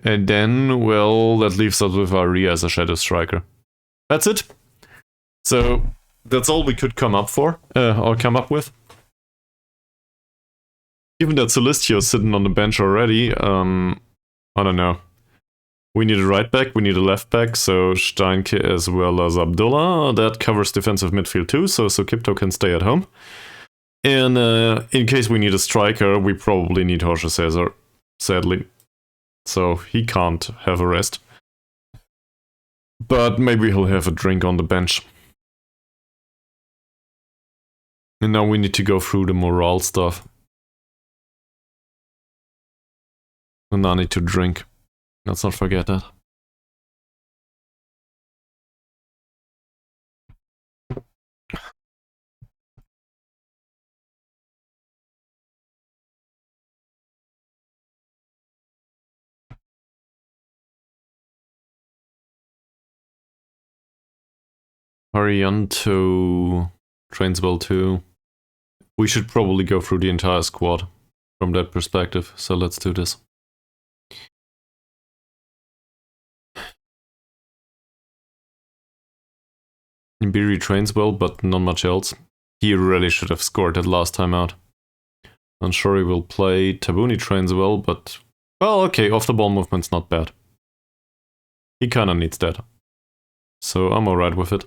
And then, well, that leaves us with Aria as a shadow striker. That's it. So, that's all we could come up with. Given that Celestio's sitting on the bench already, I don't know. We need a right back, we need a left back, so Steinke as well as Abdullah. That covers defensive midfield too, so Kipto can stay at home. And in case we need a striker, we probably need Jorge Cesar, sadly. So he can't have a rest. But maybe he'll have a drink on the bench. And now we need to go through the morale stuff. And I need to drink. Let's not forget that. Arianto trains well too. We should probably go through the entire squad from that perspective, so let's do this. Ibiri trains well, but not much else. He really should have scored that last time out. Anshori will play. Tabuni trains well, but... Well, okay, off the ball movement's not bad. He kinda needs that. So I'm alright with it.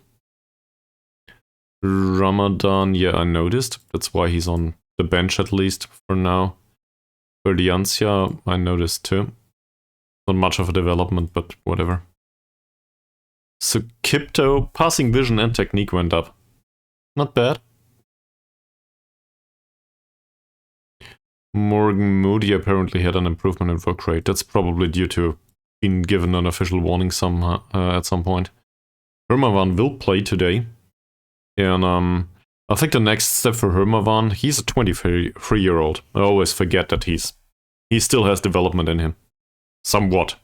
Ramadan, yeah, I noticed. That's why he's on the bench at least for now. Verdiancia, I noticed too. Not much of a development, but whatever. So Kipto, passing vision and technique went up. Not bad. Morgan Moody apparently had an improvement in work rate. That's probably due to being given an official warning at some point. Hermavan will play today. And I think the next step for Hermavan, he's a 23-year-old. I always forget that he still has development in him. Somewhat.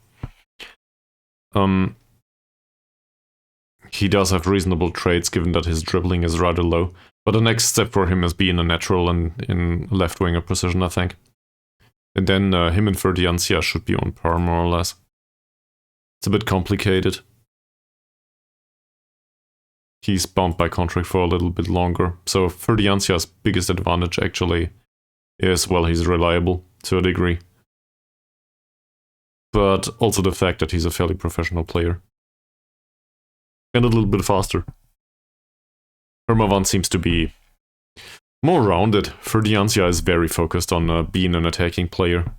He does have reasonable traits given that his dribbling is rather low. But the next step for him is being a natural in left-winger position, I think. And then him and Verdiancia should be on par, more or less. It's a bit complicated. He's bound by contract for a little bit longer. So Verdiancia's biggest advantage actually is, well, he's reliable to a degree. But also the fact that he's a fairly professional player. And a little bit faster. Hermavan seems to be more rounded. Verdiancia is very focused on being an attacking player.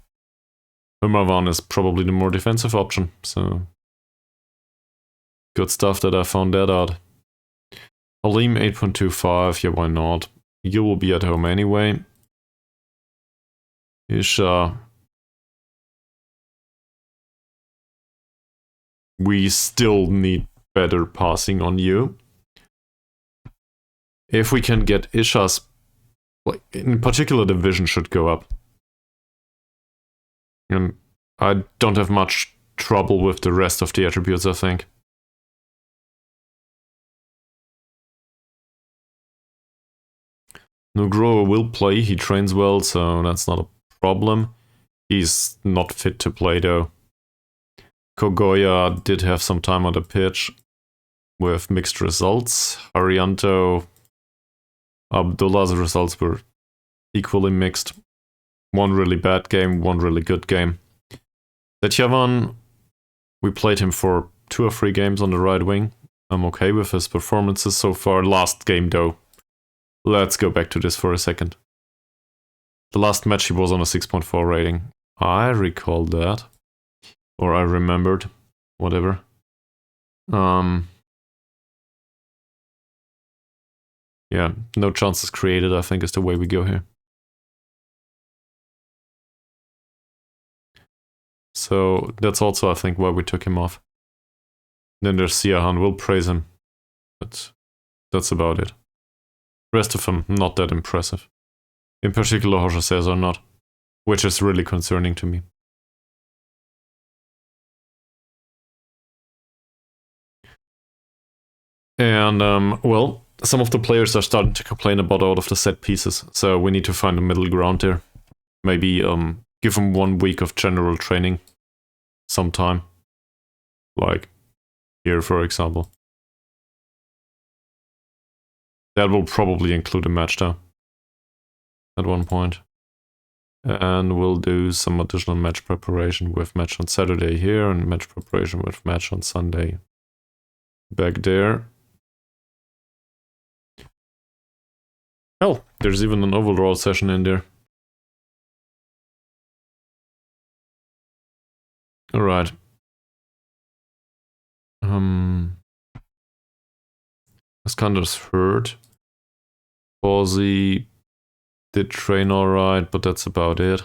Hermavan is probably the more defensive option, so good stuff that I found that out. Halim 8.25, yeah, why not? You will be at home anyway. Isha. We still need better passing on you. If we can get Isha's, in particular, the vision should go up. And I don't have much trouble with the rest of the attributes, I think. Nugroho will play, he trains well, so that's not a problem. He's not fit to play though. Kogoya did have some time on the pitch with mixed results. Arianto, Abdullah's results were equally mixed. One really bad game, one really good game. Setyavan, we played him for 2 or 3 games on the right wing. I'm okay with his performances so far. Last game though. Let's go back to this for a second. The last match he was on a 6.4 rating. I recall that. Or I remembered. Whatever. Yeah, no chances created, I think, is the way we go here. So that's also, I think, why we took him off. Then there's Siahan, we'll praise him. But that's about it. Rest of them, not that impressive. In particular, Jorge Cesar not. Which is really concerning to me. And, well, some of the players are starting to complain about all of the set pieces. So we need to find a middle ground there. Maybe give them 1 week of general training. Sometime. Like here, for example. That will probably include a match though. At one point. And we'll do some additional match preparation with match on Saturday here and match preparation with match on Sunday. Back there. Hell, there's even an overall session in there. Alright. Iskandar's hurt. Fawzi did train alright, but that's about it.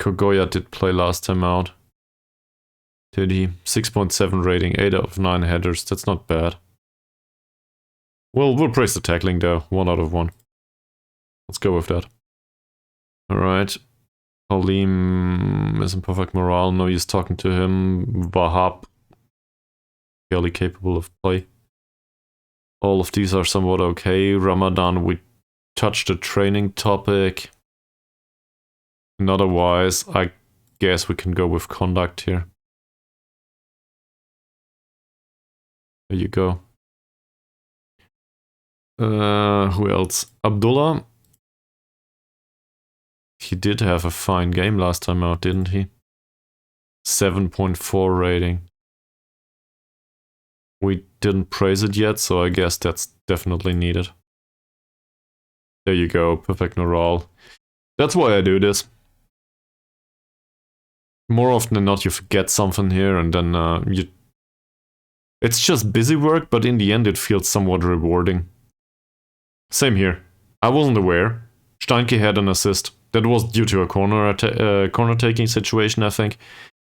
Kogoya did play last time out. Did he? 6.7 rating, 8 out of 9 headers, that's not bad. Well, we'll praise the tackling though, 1 out of 1. Let's go with that. Alright. Halim is in perfect morale, no use talking to him. Wahab, fairly capable of play. All of these are somewhat okay. Ramadan, we touched the training topic. And otherwise, I guess we can go with conduct here. There you go. Who else? Abdullah. He did have a fine game last time out, didn't he? 7.4 rating. We didn't praise it yet, so I guess that's definitely needed. There you go, perfect morale. That's why I do this. More often than not, you forget something here, and then it's just busy work, but in the end it feels somewhat rewarding. Same here. I wasn't aware. Steinke had an assist. That was due to a corner taking situation, I think.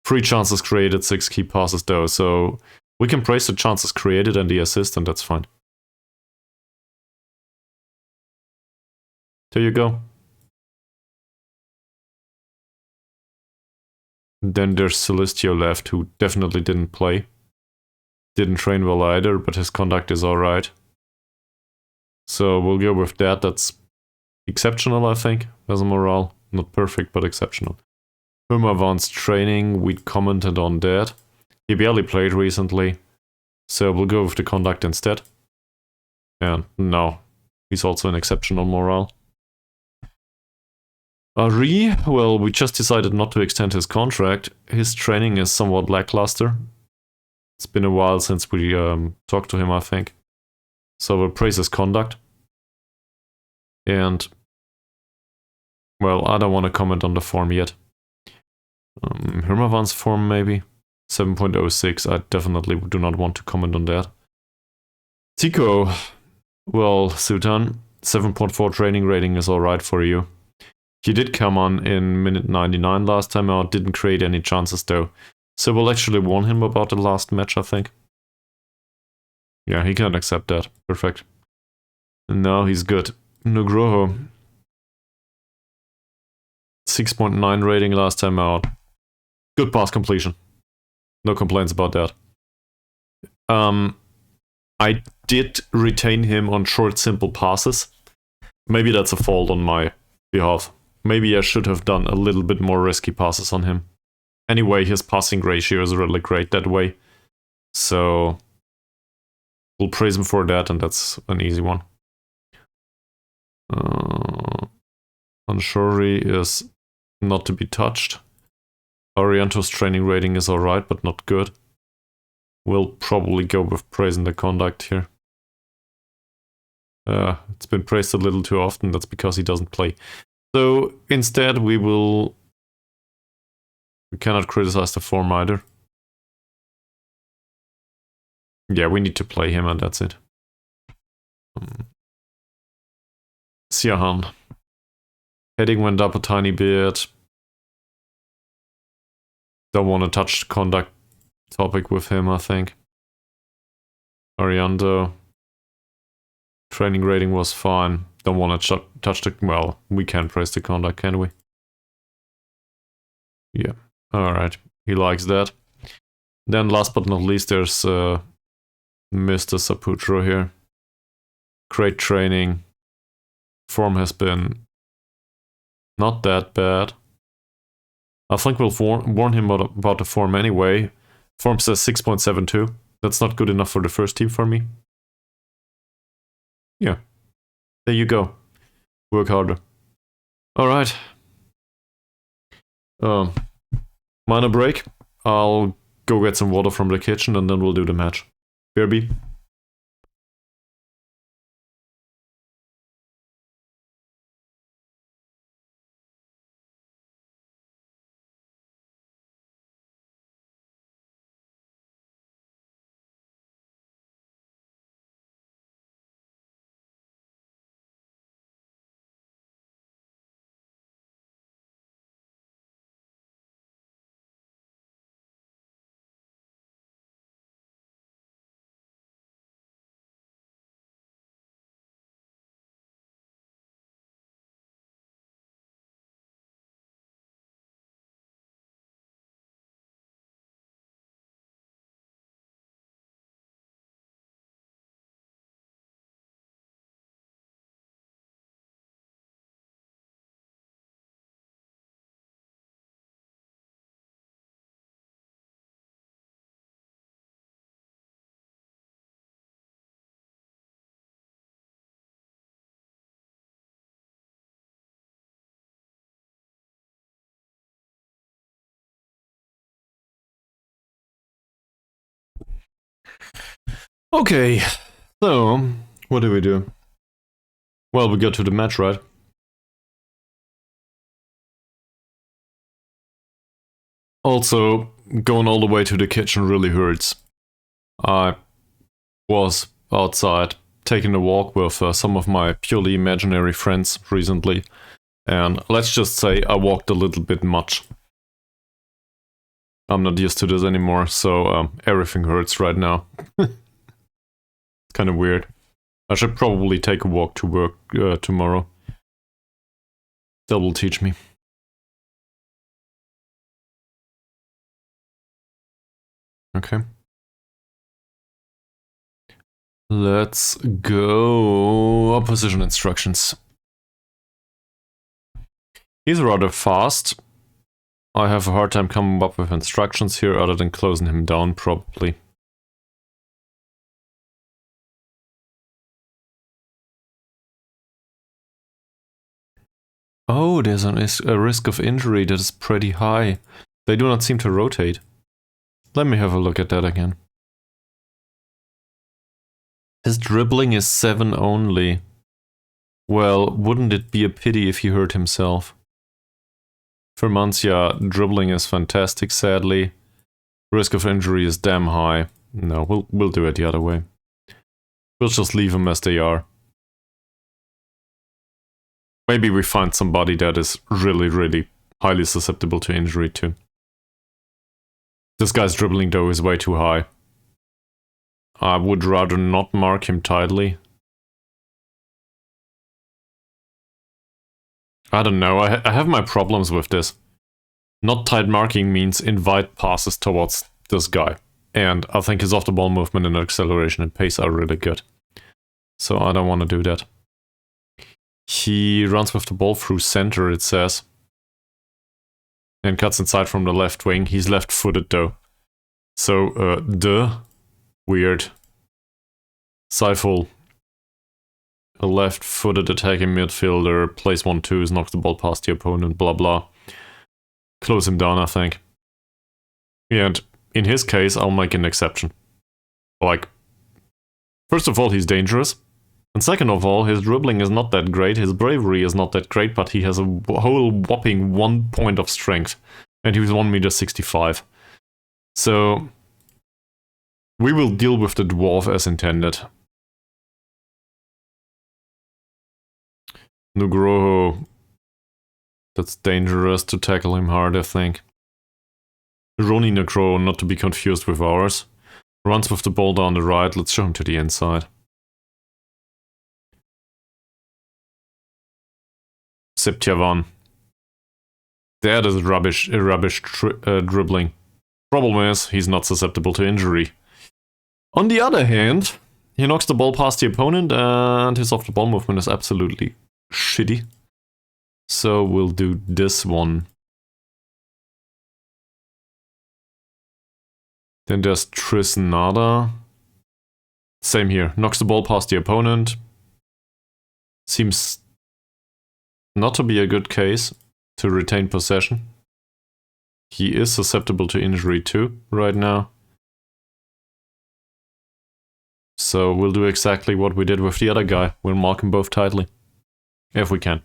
3 chances created, 6 key passes though, so we can praise the chances created and the assist, and that's fine. There you go. Then there's Celestio left, who definitely didn't play. Didn't train well either, but his conduct is alright. So we'll go with that. That's exceptional, I think, as a morale. Not perfect, but exceptional. Advanced training, we commented on that. He barely played recently, so we'll go with the conduct instead. And no, he's also an exceptional morale. Ari, well, we just decided not to extend his contract. His training is somewhat lackluster. It's been a while since we talked to him, I think. So we'll praise his conduct. And, well, I don't want to comment on the form yet. Hermavan's form, maybe? 7.06, I definitely do not want to comment on that. Tico, well, Sultan, 7.4 training rating is alright for you. He did come on in minute 99 last time out, didn't create any chances though. So we'll actually warn him about the last match, I think. Yeah, he can accept that. Perfect. And now he's good. Nugroho. 6.9 rating last time out. Good pass completion. No complaints about that. I did retain him on short, simple passes. Maybe that's a fault on my behalf. Maybe I should have done a little bit more risky passes on him. Anyway, his passing ratio is really great that way. So we'll praise him for that, and that's an easy one. Anshori is not to be touched. Arianto's training rating is alright, but not good. We'll probably go with praising the conduct here. It's been praised a little too often, that's because he doesn't play. So instead we cannot criticize the form either. Yeah, we need to play him and that's it. Siahan. Heading went up a tiny bit. Don't want to touch the conduct topic with him, I think. Ariando. Training rating was fine. Don't want to touch the... Well, we can praise the conduct, can we? Yeah. Alright. He likes that. Then last but not least, there's Mr. Saputro here. Great training. Form has been not that bad. I think we'll warn him about the form anyway. Form says 6.72. That's not good enough for the first team for me. Yeah. There you go. Work harder. Alright. Minor break. I'll go get some water from the kitchen and then we'll do the match. BRB. Okay, so what do we do? Well, we go to the match, right? Also, going all the way to the kitchen really hurts. I was outside taking a walk with some of my purely imaginary friends recently, and let's just say I walked a little bit much. I'm not used to this anymore, so everything hurts right now. It's kind of weird. I should probably take a walk to work tomorrow. That will teach me. Okay. Let's go. Opposition instructions. He's rather fast. I have a hard time coming up with instructions here other than closing him down, probably. Oh, there's a risk of injury that is pretty high. They do not seem to rotate. Let me have a look at that again. His dribbling is 7 only. Well, wouldn't it be a pity if he hurt himself? For Mancia, dribbling is fantastic, sadly. Risk of injury is damn high. No, we'll do it the other way. We'll just leave them as they are. Maybe we find somebody that is really, really highly susceptible to injury too. This guy's dribbling though is way too high. I would rather not mark him tightly. I don't know, I have my problems with this. Not tight marking means invite passes towards this guy. And I think his off-the-ball movement and acceleration and pace are really good. So I don't want to do that. He runs with the ball through center, it says. And cuts inside from the left wing. He's left-footed though. So, weird. Seifel. A left-footed attacking midfielder. Plays 1-2s, knocks the ball past the opponent, blah blah. Close him down, I think. And in his case, I'll make an exception. Like, first of all, he's dangerous. And second of all, his dribbling is not that great, his bravery is not that great, but he has a whole whopping 1 point of strength. And he was 1m65. So, we will deal with the dwarf as intended. Nugroho. That's dangerous to tackle him hard, I think. Roni Negro, not to be confused with ours. Runs with the ball down the right, let's show him to the inside. Septiavan. That is rubbish dribbling. Problem is, he's not susceptible to injury. On the other hand, he knocks the ball past the opponent and his off-the-ball movement is absolutely shitty. So we'll do this one. Then there's Trisnada. Same here. Knocks the ball past the opponent. Seems not to be a good case to retain possession. He is susceptible to injury too, right now. So we'll do exactly what we did with the other guy. We'll mark them both tightly. If we can.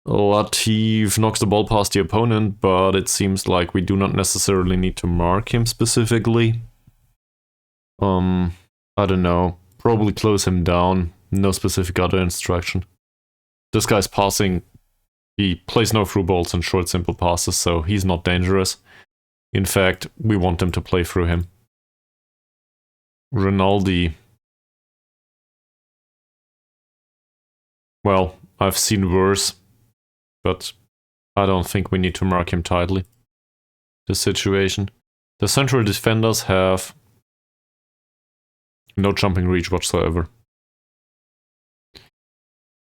Latif knocks the ball past the opponent, but it seems like we do not necessarily need to mark him specifically. I don't know. Probably close him down. No specific other instruction. This guy's passing. He plays no through balls and short simple passes, so he's not dangerous. In fact, we want them to play through him. Rinaldi. Well, I've seen worse. But I don't think we need to mark him tightly. The situation. The central defenders have no jumping reach whatsoever.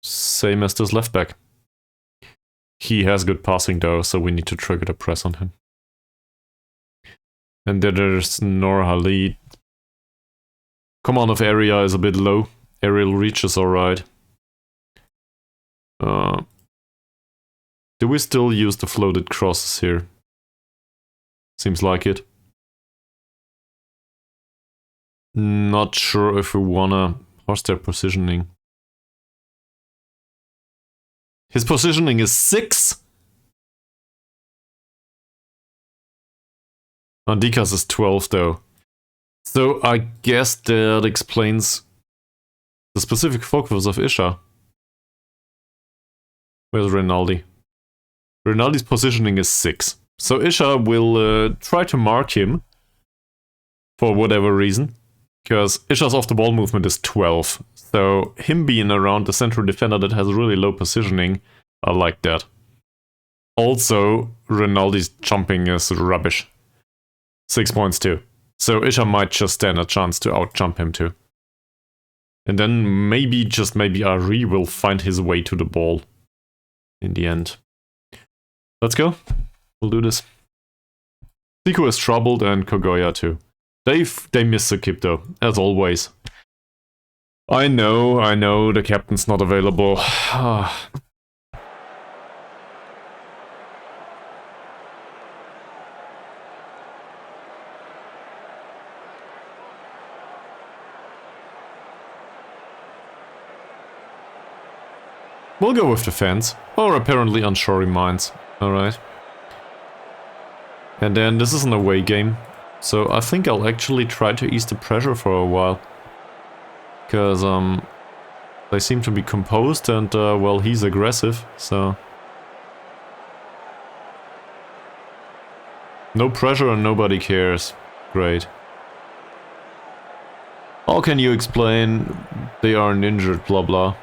Same as this left back. He has good passing though, so we need to trigger the press on him. And then there's Noor Khalid. Command of area is a bit low. Aerial reach is alright. Do we still use the floated crosses here? Seems like it. Not sure if we wanna... How's their positioning? His positioning is 6! Andikas is 12 though. So I guess that explains the specific focus of Isha. Where's Rinaldi? Rinaldi's positioning is 6. So Isha will try to mark him for whatever reason. Because Isha's off-the-ball movement is 12. So him being around the central defender that has really low positioning, I like that. Also, Rinaldi's jumping is rubbish. 6 points too. So Isha might just stand a chance to out-jump him too. And then maybe, just maybe, Ari will find his way to the ball in the end. Let's go. We'll do this. Zico is troubled and Kogoya too. They miss the kip though, as always. I know, the captain's not available. We'll go with the fans, or apparently unsure minds. Alright. And then this is an away game, so I think I'll actually try to ease the pressure for a while. Because, they seem to be composed and, well, he's aggressive, so... No pressure and nobody cares. Great. How can you explain they aren't injured, blah blah?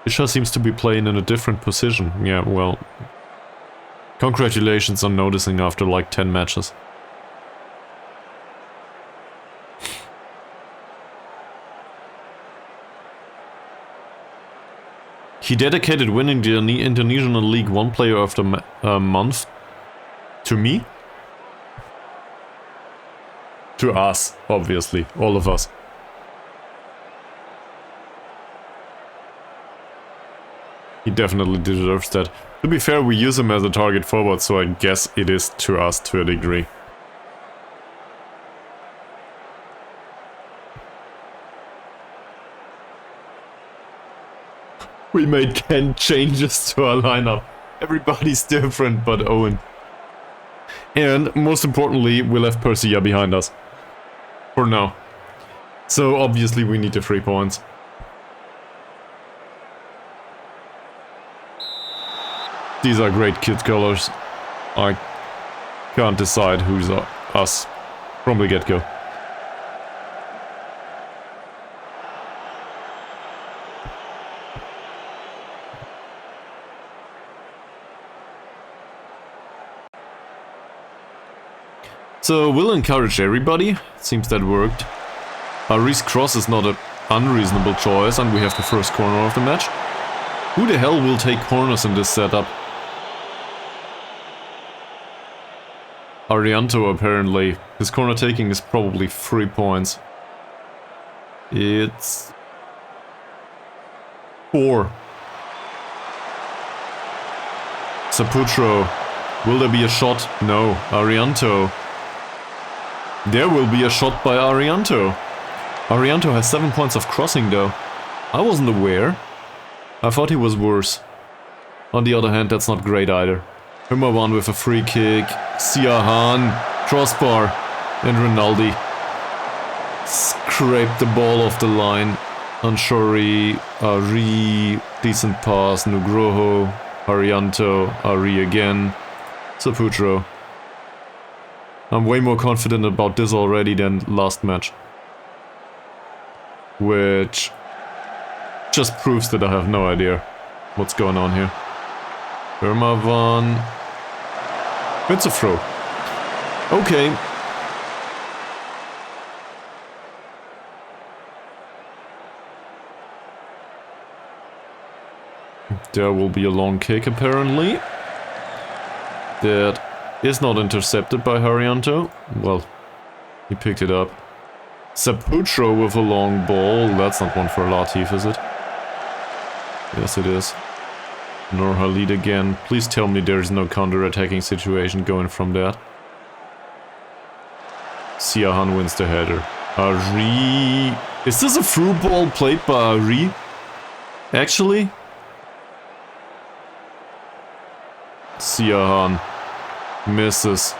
Isha seems to be playing in a different position. Yeah, well... Congratulations on noticing after like 10 matches. He dedicated winning the Indonesian League 1 Player of the Month to me? To us, obviously, all of us. He definitely deserves that. To be fair, we use him as a target forward, so I guess it is to us to a degree. We made 10 changes to our lineup. Everybody's different but Owen. And most importantly, we left Persela behind us. For now. So obviously we need the 3 points. These are great kid colors. I can't decide who's us from the get-go. So we'll encourage everybody. Seems that worked. Ari's cross is not an unreasonable choice, and we have the first corner of the match. Who the hell will take corners in this setup? Arianto, apparently. His corner taking is probably 3 points. It's... 4. Saputro. Will there be a shot? No. Arianto. There will be a shot by Arianto. Arianto has 7 points of crossing though. I wasn't aware. I thought he was worse. On the other hand, that's not great either. Himmerwan with a free kick. Siahan, crossbar, and Rinaldi scraped the ball off the line. Anshori, Ari, decent pass, Nugroho, Arianto, Ari again, Saputro. I'm way more confident about this already than last match. Which just proves that I have no idea what's going on here. Himmerwan. It's a throw. Okay. There will be a long kick apparently. That is not intercepted by Harianto. Well, he picked it up. Saputro with a long ball. That's not one for Latif, is it? Yes, it is. Norha lead again. Please tell me there is no counter-attacking situation going from that. Siahan wins the header. Ari... Is this a through ball played by Ari? Actually? Siahan misses.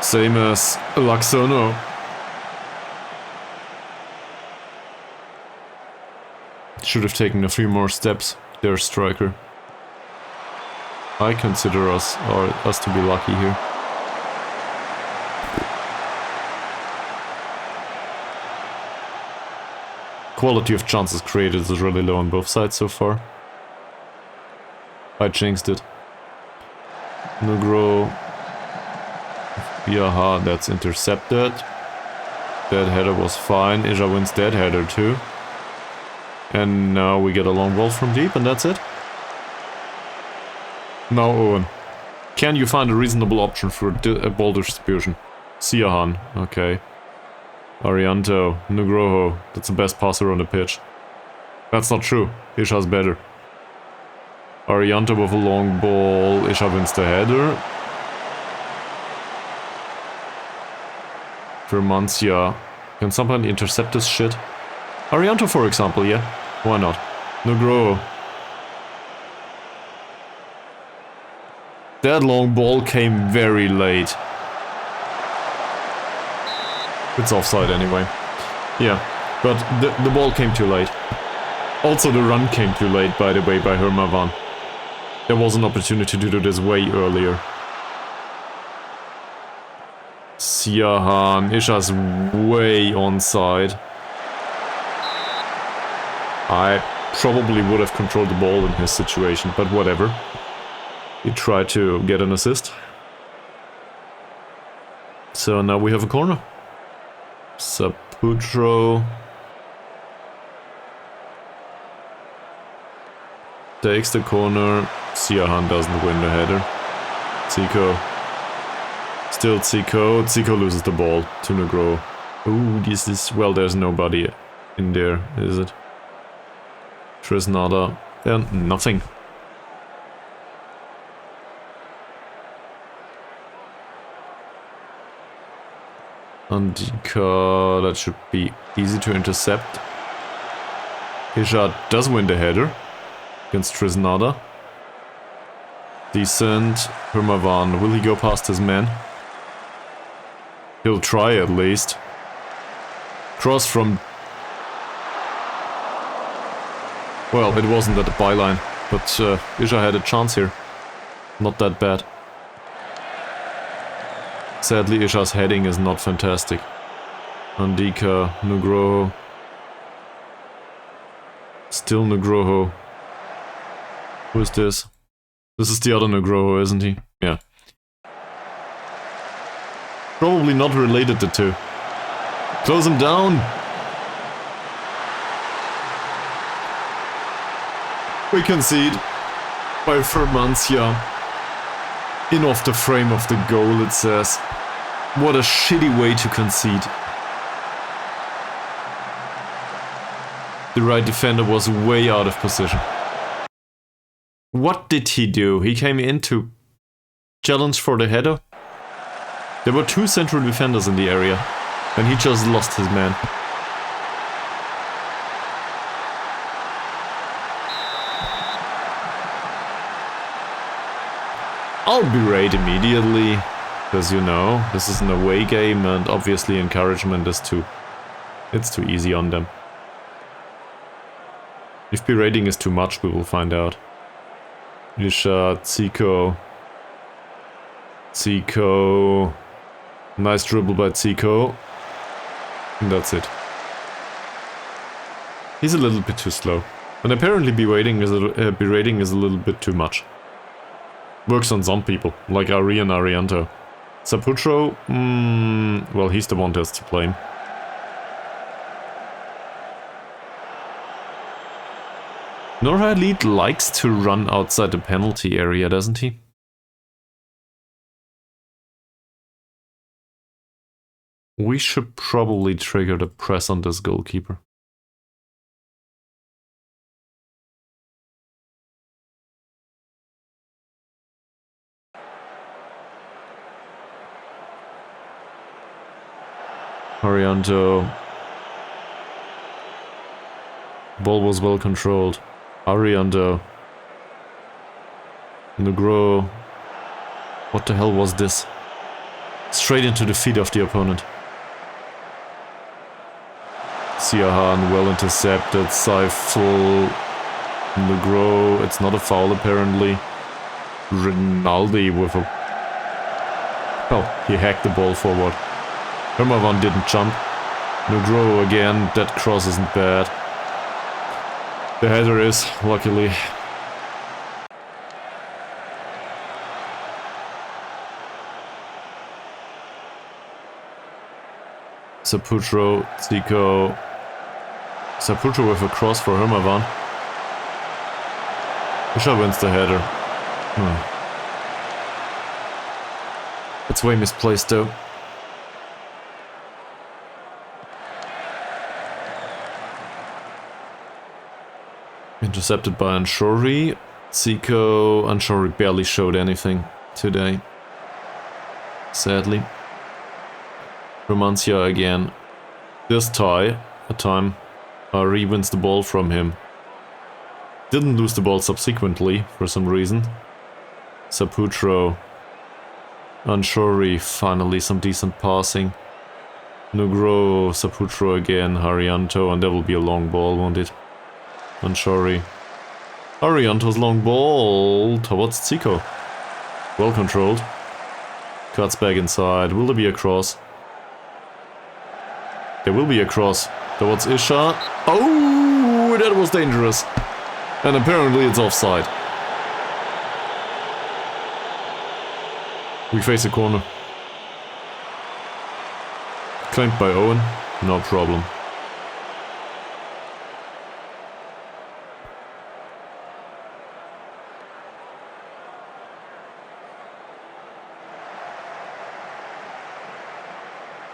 Same as Laksono. Should have taken a few more steps, their striker. I consider us to be lucky here. Quality of chances created is really low on both sides so far. I jinxed it. Nugro. Yaha, that's intercepted. That header was fine. Ija wins that header too. And now we get a long ball from deep, and that's it. Now Owen. Can you find a reasonable option for a ball distribution? Siahan, okay. Arianto, Nugroho, that's the best passer on the pitch. That's not true, Isha's better. Arianto with a long ball, Isha wins the header. Vermancia, can somebody intercept this shit? Arianto, for example, yeah? Why not? Nugroho. That long ball came very late. It's offside anyway. Yeah, but the ball came too late. Also the run came too late, by the way, by Hermavan. There was an opportunity to do this way earlier. Siahan, Isha's way onside. I probably would have controlled the ball in his situation, but whatever. He tried to get an assist. So now we have a corner. Saputro takes the corner. Siahan doesn't win the header. Zico. Still Zico. Zico loses the ball to Negro. Ooh, this is... Well, there's nobody in there, is it? Trisnada. And nothing. Andika, that should be easy to intercept. Isha does win the header against Trisnada. Decent. Hermavan, will he go past his man? He'll try at least. Cross from... Well, it wasn't at the byline, but Isha had a chance here. Not that bad. Sadly, Isha's heading is not fantastic. Andika, Nugroho. Still Nugroho. Who is this? This is the other Nugroho, isn't he? Yeah. Probably not related, the two. Close him down! We concede by Fermancia. In off the frame of the goal, it says. What a shitty way to concede. The right defender was way out of position. What did he do? He came in to challenge for the header. There were two central defenders in the area, and he just lost his man. I'll berate immediately, because you know, this is an away game and obviously encouragement is it's too easy on them. If berating is too much, we will find out. Isha, Zico. Zico. Nice dribble by Zico. And that's it. He's a little bit too slow. And apparently berating is a little bit too much. Works on some people, like Ari and Arianto. Saputro, well, he's the one that's to blame. Norha Elite likes to run outside the penalty area, doesn't he? We should probably trigger the press on this goalkeeper. Arianto. Ball was well controlled. Arianto. Negro. What the hell was this? Straight into the feet of the opponent. Siahan well intercepted. Saiful. Negro. It's not a foul apparently. Rinaldi with a... Oh, he hacked the ball forward. Hermavan didn't jump. Negro again. That cross isn't bad. The header is, luckily. Saputro, Zico. Saputro with a cross for Hermavan. Fischer wins the header. It's way misplaced though. Intercepted by Anshori. Zico. Anshori barely showed anything today. Sadly. Romancia again. This time, Ari wins the ball from him. Didn't lose the ball subsequently, for some reason. Saputro. Anshori, finally some decent passing. Nugro, Saputro again, Harianto, and there will be a long ball, won't it? Anshori. Harianto's long ball towards Zico. Well controlled. Cuts back inside. Will there be a cross? There will be a cross towards Isha. Oh, that was dangerous. And apparently it's offside. We face a corner. Claimed by Owen. No problem.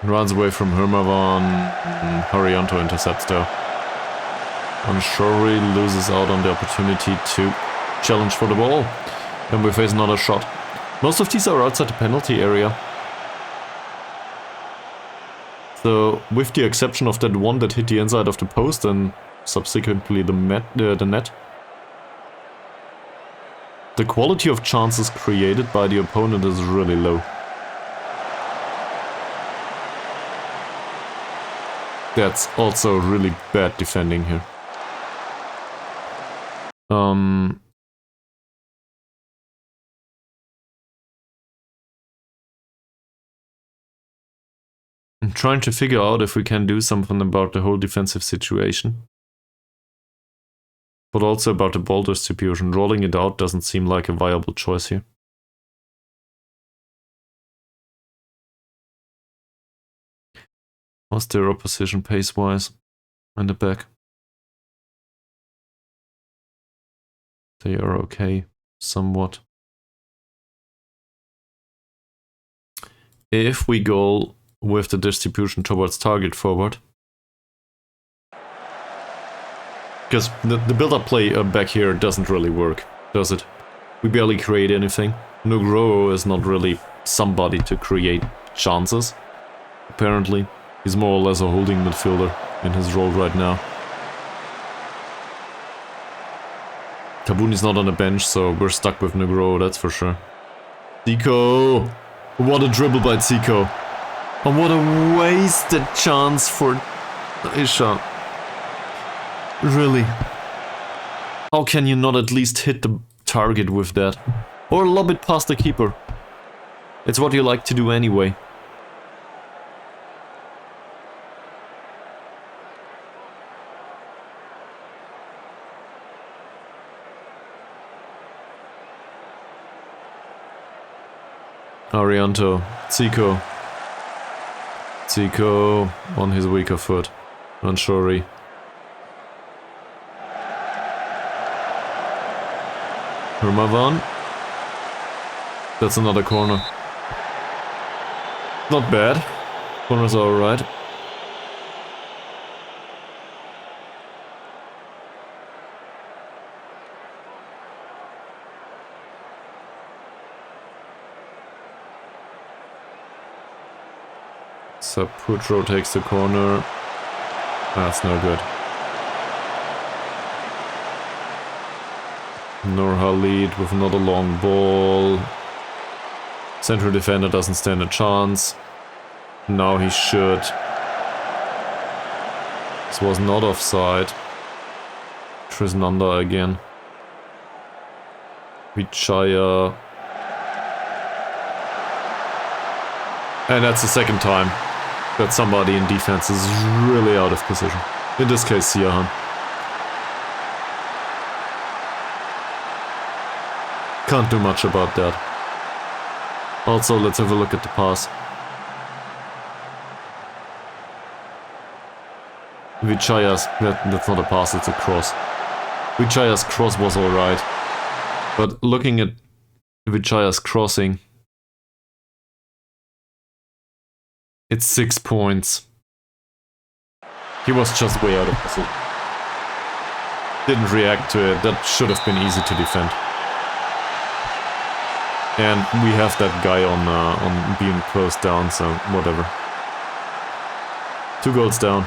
Runs away from Hermavan. Harianto intercepts though. Anshori loses out on the opportunity to challenge for the ball. And we face another shot. Most of these are outside the penalty area. So, with the exception of that one that hit the inside of the post and subsequently the net, the quality of chances created by the opponent is really low. That's also really bad defending here. I'm trying to figure out if we can do something about the whole defensive situation. But also about the ball distribution. Rolling it out doesn't seem like a viable choice here. What's their opposition pace-wise in the back? They are okay, somewhat. If we go with the distribution towards target forward, because the build-up play back here doesn't really work, does it? We barely create anything. Nugro is not really somebody to create chances, apparently. He's more or less a holding midfielder in his role right now. Tabuni's not on the bench, so we're stuck with Nugro, that's for sure. Zico! What a dribble by Zico! And what a wasted chance for Isha. Really? How can you not at least hit the target with that? Or lob it past the keeper? It's what you like to do anyway. Arianto, Zico. Zico on his weaker foot. Anshori. Hermavan. That's another corner. Not bad. Corners are alright. Saputro takes the corner. That's no good. Nur Khalid with another long ball. Central defender doesn't stand a chance. Now he should. This was not offside. Trisnanda again. Vichaya. And that's the second time that somebody in defense is really out of position. In this case, Siahan. Can't do much about that. Also, let's have a look at the pass. Vichaya's... that's not a pass, it's a cross. Vichaya's cross was alright. But looking at Vichaya's crossing... it's 6 points. He was just way out of position. Didn't react to it, that should have been easy to defend. And we have that guy on being closed down, so whatever. 2 goals down.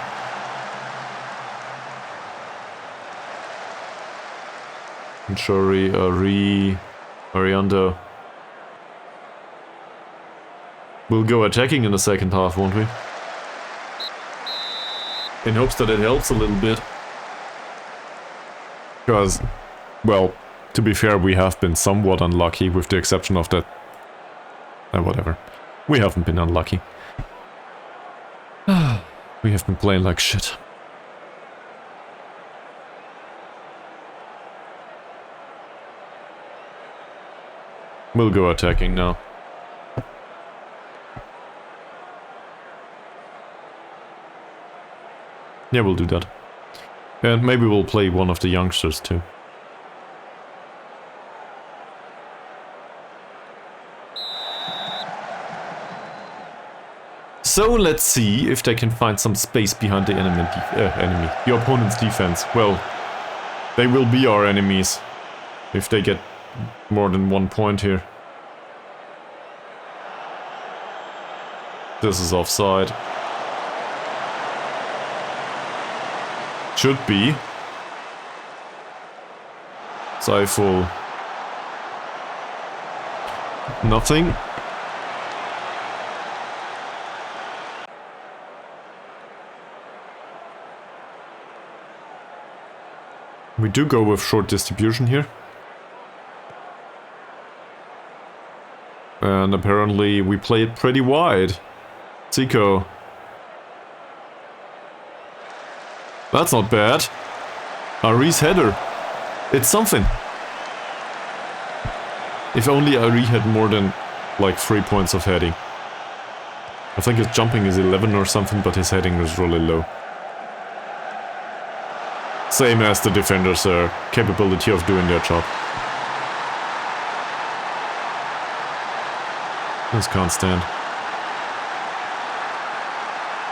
Chori, Ariando. We'll go attacking in the second half, won't we? In hopes that it helps a little bit. Because, well, to be fair, we have been somewhat unlucky, with the exception of that... whatever. We haven't been unlucky. We have been playing like shit. We'll go attacking now. Yeah, we'll do that. And maybe we'll play one of the youngsters too. So let's see if they can find some space behind the enemy, the opponent's defense. Well, they will be our enemies if they get more than 1 point here. This is offside. Should be. Saiful. Nothing. We do go with short distribution here. And apparently we play it pretty wide. Zico. That's not bad. Ari's header. It's something. If only Ari had more than like 3 points of heading. I think his jumping is 11 or something, but his heading is really low. Same as the defenders' capability of doing their job. This can't stand.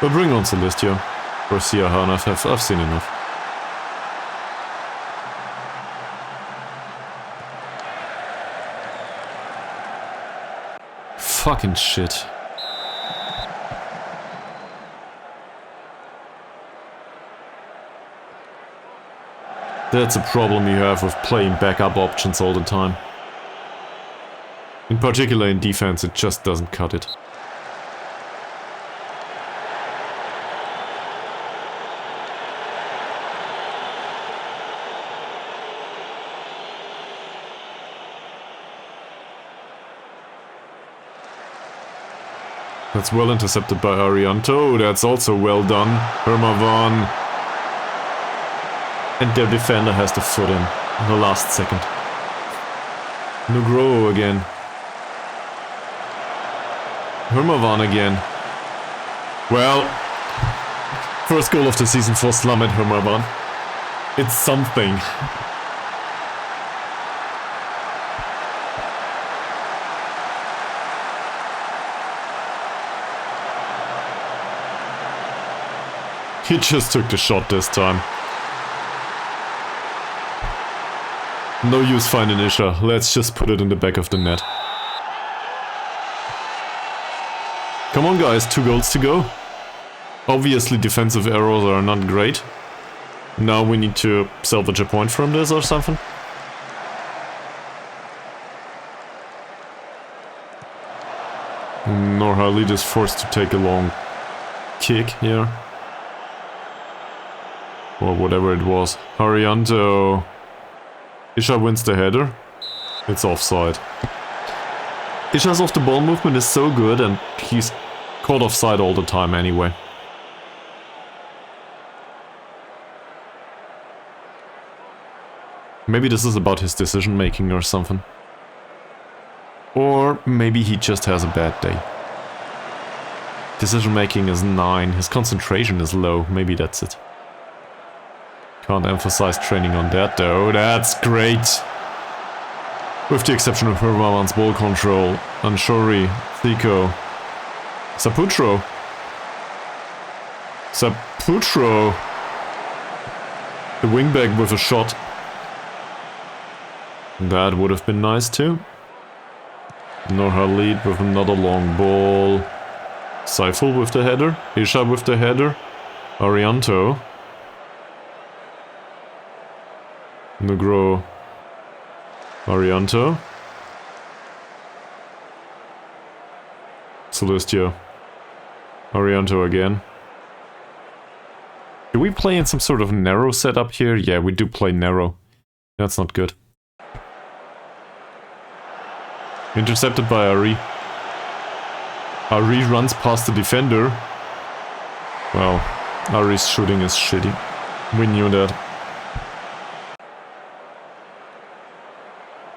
But bring on Celestio. Or Siahan, I've seen enough. Fucking shit. That's a problem you have with playing backup options all the time. In particular in defense, it just doesn't cut it. That's well intercepted by Arianto. That's also well done. Hermavan. And their defender has the foot in the last second. Nugro again. Hermavan again. Well, first goal of the season for Slamet Hermavan. It's something. He just took the shot this time. No use finding Isha. Let's just put it in the back of the net. Come on guys, 2 goals to go. Obviously defensive errors are not great. Now we need to salvage a point from this or something. Norhalid is forced to take a long kick here. Or whatever it was. Harianto. Isha wins the header. It's offside. Isha's off the ball movement is so good and he's caught offside all the time anyway. Maybe this is about his decision making or something. Or maybe he just has a bad day. Decision making is 9, his concentration is low, maybe that's it. Can't emphasize training on that though, that's great! With the exception of Herman's ball control, Anshori, Thiko, Saputro. Saputro! The wingback with a shot. That would have been nice too. Norhalid with another long ball. Seifel with the header. Isha with the header. Arianto. Nugro. Arianto. Celestia. Arianto again. Do we play in some sort of narrow setup here? Yeah, we do play narrow. That's not good. Intercepted by Ari. Ari runs past the defender. Well, Ari's shooting is shitty. We knew that.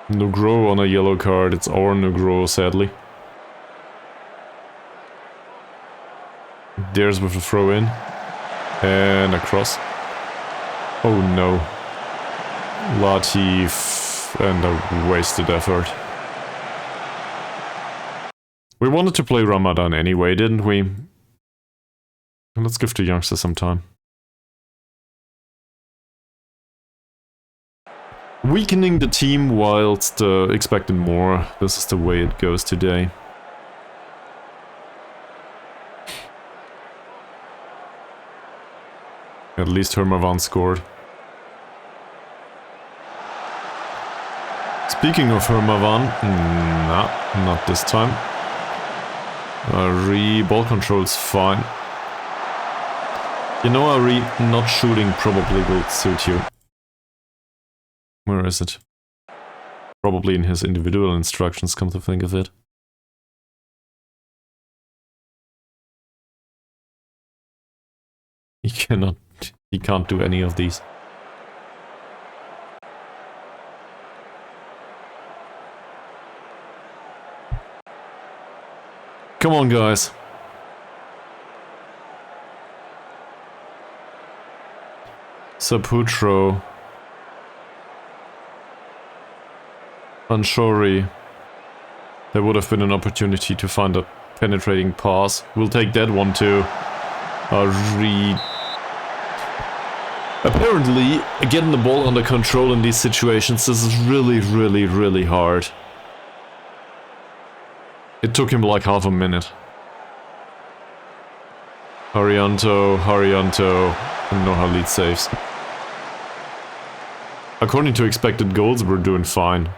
Nugro on a yellow card. It's our Nugro, sadly. Dares with a throw in. And a cross. Oh no. Latif and a wasted effort. We wanted to play Ramadan anyway, didn't we? Let's give the youngsters some time. Weakening the team whilst expecting more. This is the way it goes today. At least Hermavan scored. Speaking of Hermavan, nah, not this time. Ari, ball control's fine. You know, Ari, not shooting probably will suit you. Where is it? Probably in his individual instructions, come to think of it. He can't do any of these. Come on, guys. Saputro. Anshori. There would have been an opportunity to find a penetrating pass. We'll take that one too. Apparently, getting the ball under control in these situations is really hard. It took him like half a minute. Harianto, and Norhalid saves. According to expected goals, we're doing fine.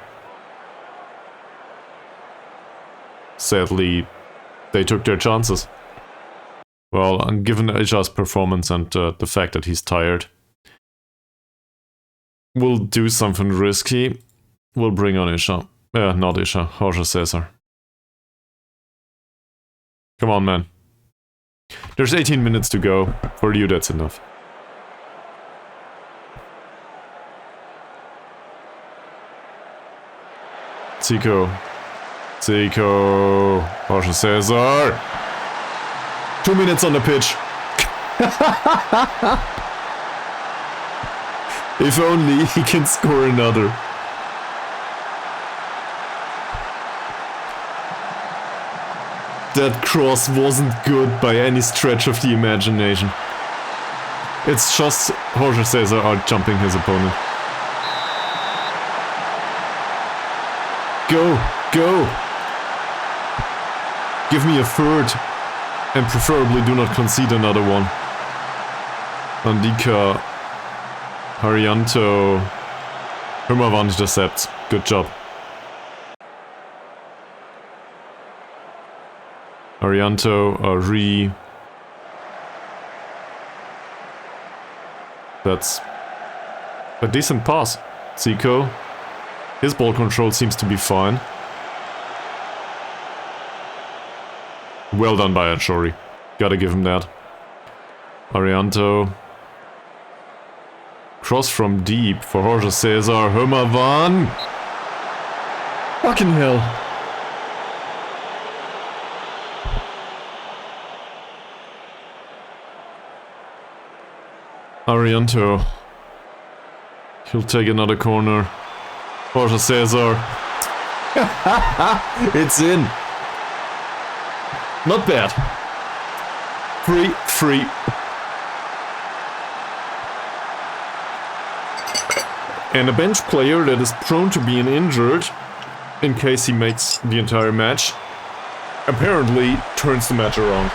Sadly, they took their chances. Well, and given Isha's performance and the fact that he's tired, we'll do something risky. We'll bring on Isha. Not Isha, Jorge Cesar. Come on, man. There's 18 minutes to go. For you, that's enough. Zico. Jorge Cesar. 2 minutes on the pitch. If only he can score another. That cross wasn't good by any stretch of the imagination. It's just Jorge Cesar out-jumping his opponent. Go! Give me a third. And preferably do not concede another one. Andika, Haryanto, Himavan intercepts. Good job. Haryanto, Ari. That's a decent pass. Zico. His ball control seems to be fine. Well done by Anshori. Gotta give him that. Arianto. Cross from deep for Jorge Cesar. Himavan. Fucking hell. Arianto. He'll take another corner. Jorge Cesar. It's in. Not bad. Free. And a bench player that is prone to being injured, in case he makes the entire match, apparently turns the match around.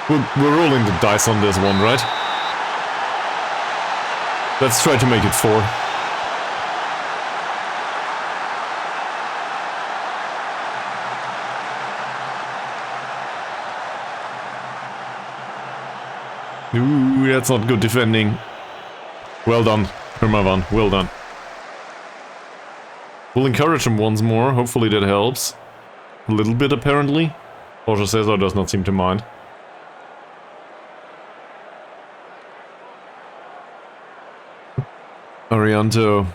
We're rolling the dice on this one, right? Let's try to make it 4. Ooh, that's not good defending. Well done, Himavan, well done. We'll encourage him once more, hopefully that helps. A little bit, apparently. Jorge Cesar does not seem to mind. Arianto.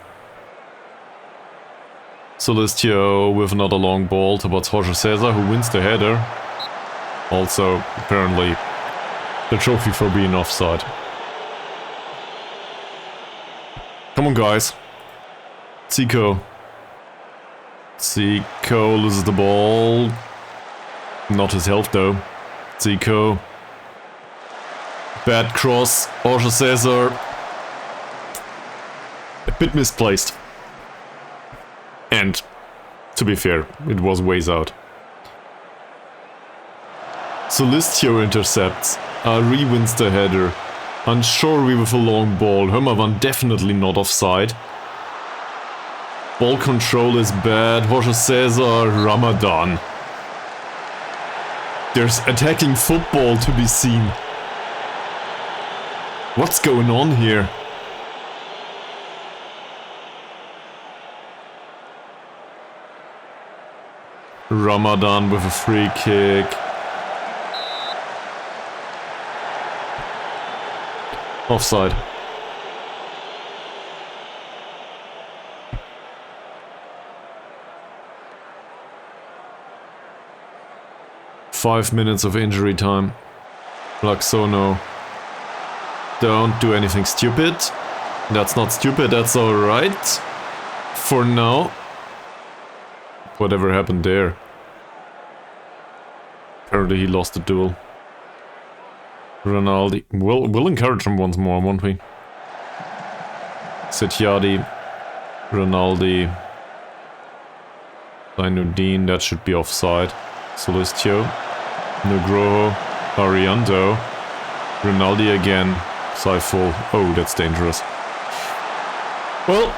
Celestio with another long ball towards Jorge Cesar, who wins the header. Also, apparently, the trophy for being offside. Come on, guys. Zico. Zico loses the ball. Not his health, though. Zico. Bad cross. Jorge Cesar. A bit misplaced. And, to be fair, it was ways out. Celestio intercepts. Ari wins the header. Anshori with a long ball. Himavan definitely not offside. Ball control is bad. Jorge Cesar, Ramadan. There's attacking football to be seen. What's going on here? Ramadan with a free kick. Offside. Five minutes of injury time. Laxono. Don't do anything stupid. That's not stupid, that's alright. For now. Whatever happened there. Apparently he lost the duel. Ronaldo. We'll encourage him once more, won't we? Setiadi. Ronaldo. Zainuddin, that should be offside. Celestio. Nugroho. Ariando. Ronaldo again. Saiful. Oh, that's dangerous. Well,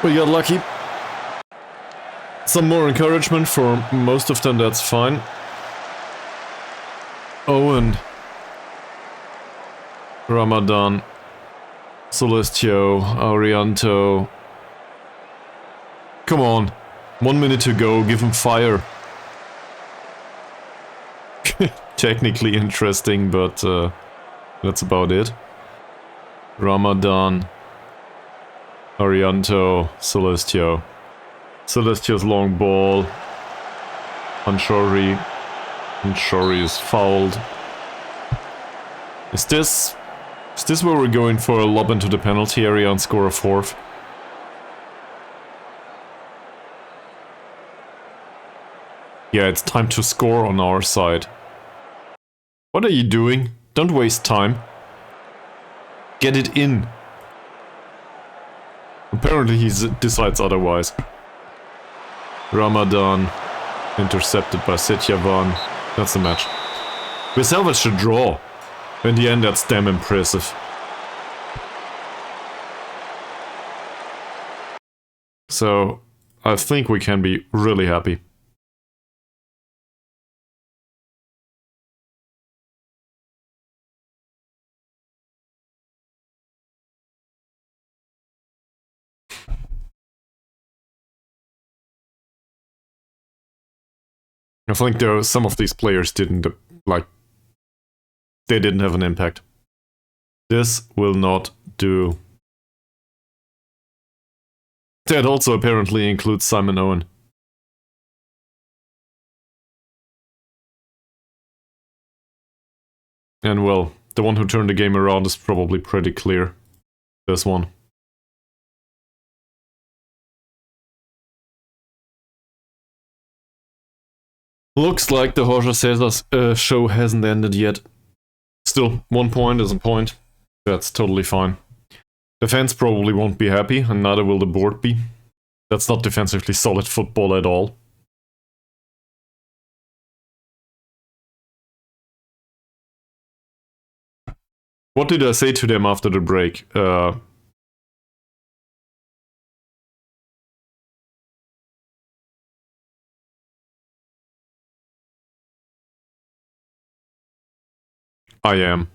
we got lucky. Some more encouragement for most of them, that's fine. Owen. Ramadan. Celestio. Arianto. Come on. 1 minute to go, give him fire. Technically interesting, but that's about it. Ramadan. Arianto. Celestio. Celestio's long ball. Anshori. Anshori is fouled. Is this where we're going for a lob into the penalty area and score a fourth? Yeah, it's time to score on our side. What are you doing? Don't waste time. Get it in. Apparently he decides otherwise. Ramadan. Intercepted by Setyavan. That's the match. We salvaged a draw. In the end, that's damn impressive. So, I think we can be really happy. I think there some of these players didn't, like, they didn't have an impact. This will not do. That also apparently includes Simon Owen. And well, the one who turned the game around is probably pretty clear. This one. Looks like the Jorge Cesar show hasn't ended yet. Still, 1 point is a point. That's totally fine. The fans probably won't be happy, and neither will the board be. That's not defensively solid football at all. What did I say to them after the break? I am.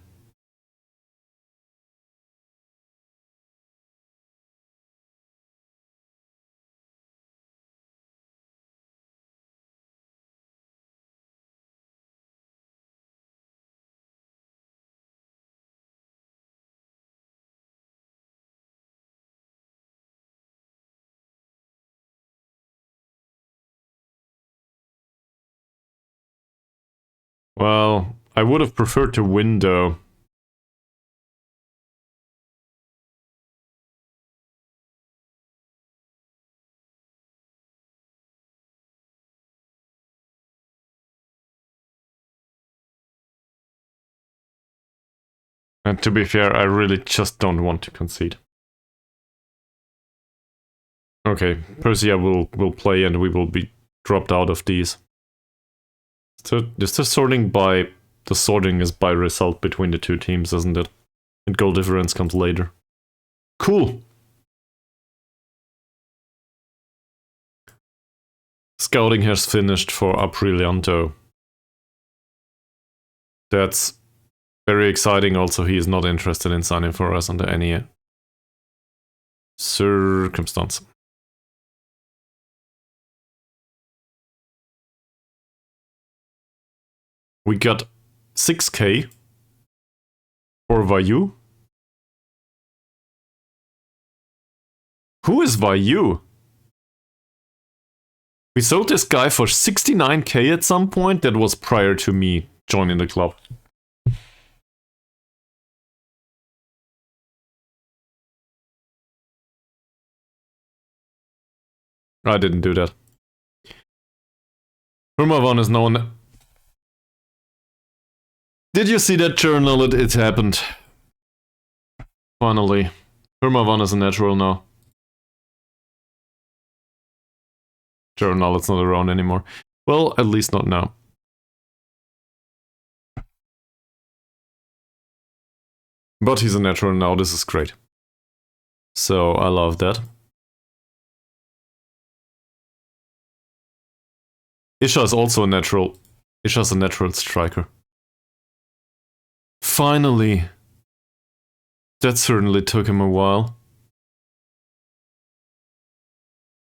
Well, I would have preferred to win though. And to be fair, I really just don't want to concede. Okay, Persela will play and we will be dropped out of these. So is the sorting by... The sorting is by result between the two teams, isn't it? And goal difference comes later. Cool! Scouting has finished for Aprilianto. That's very exciting. Also, he is not interested in signing for us under any circumstance. We got 6k for Vayu. Who is Vayu? We sold this guy for 69k at some point. That was prior to me joining the club. I didn't do that. Hermavan is known. Did you see that journal? It happened. Finally. Hermavan is a natural now. Journal, it's not around anymore. Well, at least not now. But he's a natural now, this is great. So, I love that. Isha is also a natural. Isha's a natural striker. Finally! That certainly took him a while.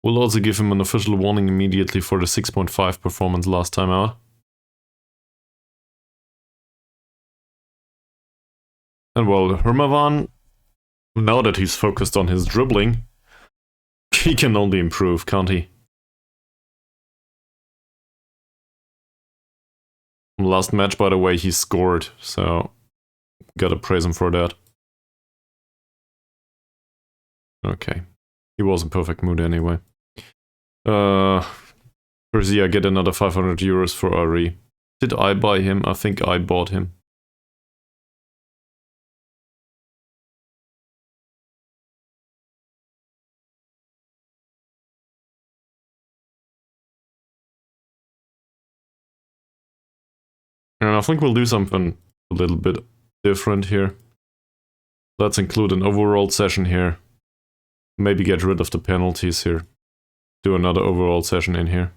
We'll also give him an official warning immediately for the 6.5 performance last time out. And well, Hermavan, now that he's focused on his dribbling, he can only improve, can't he? Last match, by the way, he scored, so gotta praise him for that. Okay. He was in perfect mood anyway. Persea, get another 500 euros for Ari. Did I buy him? I think I bought him. And I think we'll do something a little bit different here. Let's include an overall session here. Maybe get rid of the penalties here. Do another overall session in here.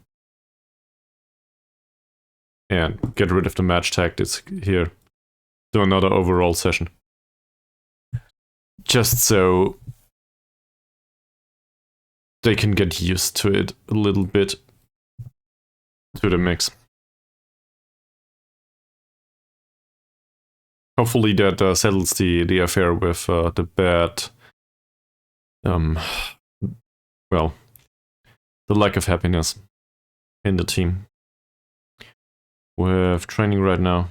And get rid of the match tactics here. Do another overall session. Just so they can get used to it a little bit. To the mix. Hopefully that settles the affair with the bad, well, the lack of happiness in the team. With training right now.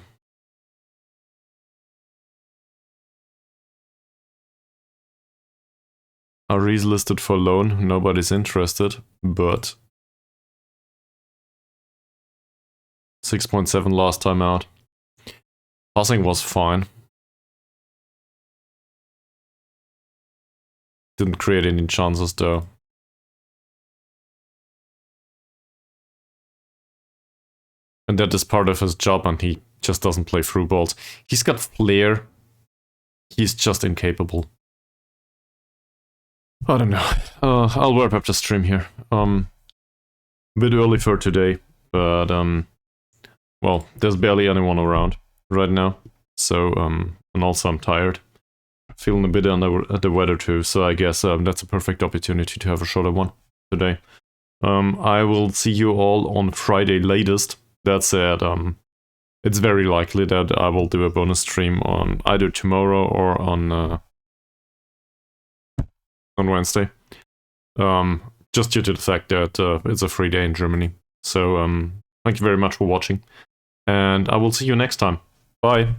Ari's listed for loan, nobody's interested, but 6.7 last time out. Passing was fine. Didn't create any chances though. And that is part of his job, and he just doesn't play through balls. He's got flair. He's just incapable. I don't know. I'll wrap up the stream here. A bit early for today, but well, there's barely anyone around right now. So and also I'm tired. Feeling a bit under the weather too, so I guess that's a perfect opportunity to have a shorter one today. I will see you all on Friday latest. That said, it's very likely that I will do a bonus stream on either tomorrow or on Wednesday. Just due to the fact that it's a free day in Germany. So thank you very much for watching, and I will see you next time. Bye.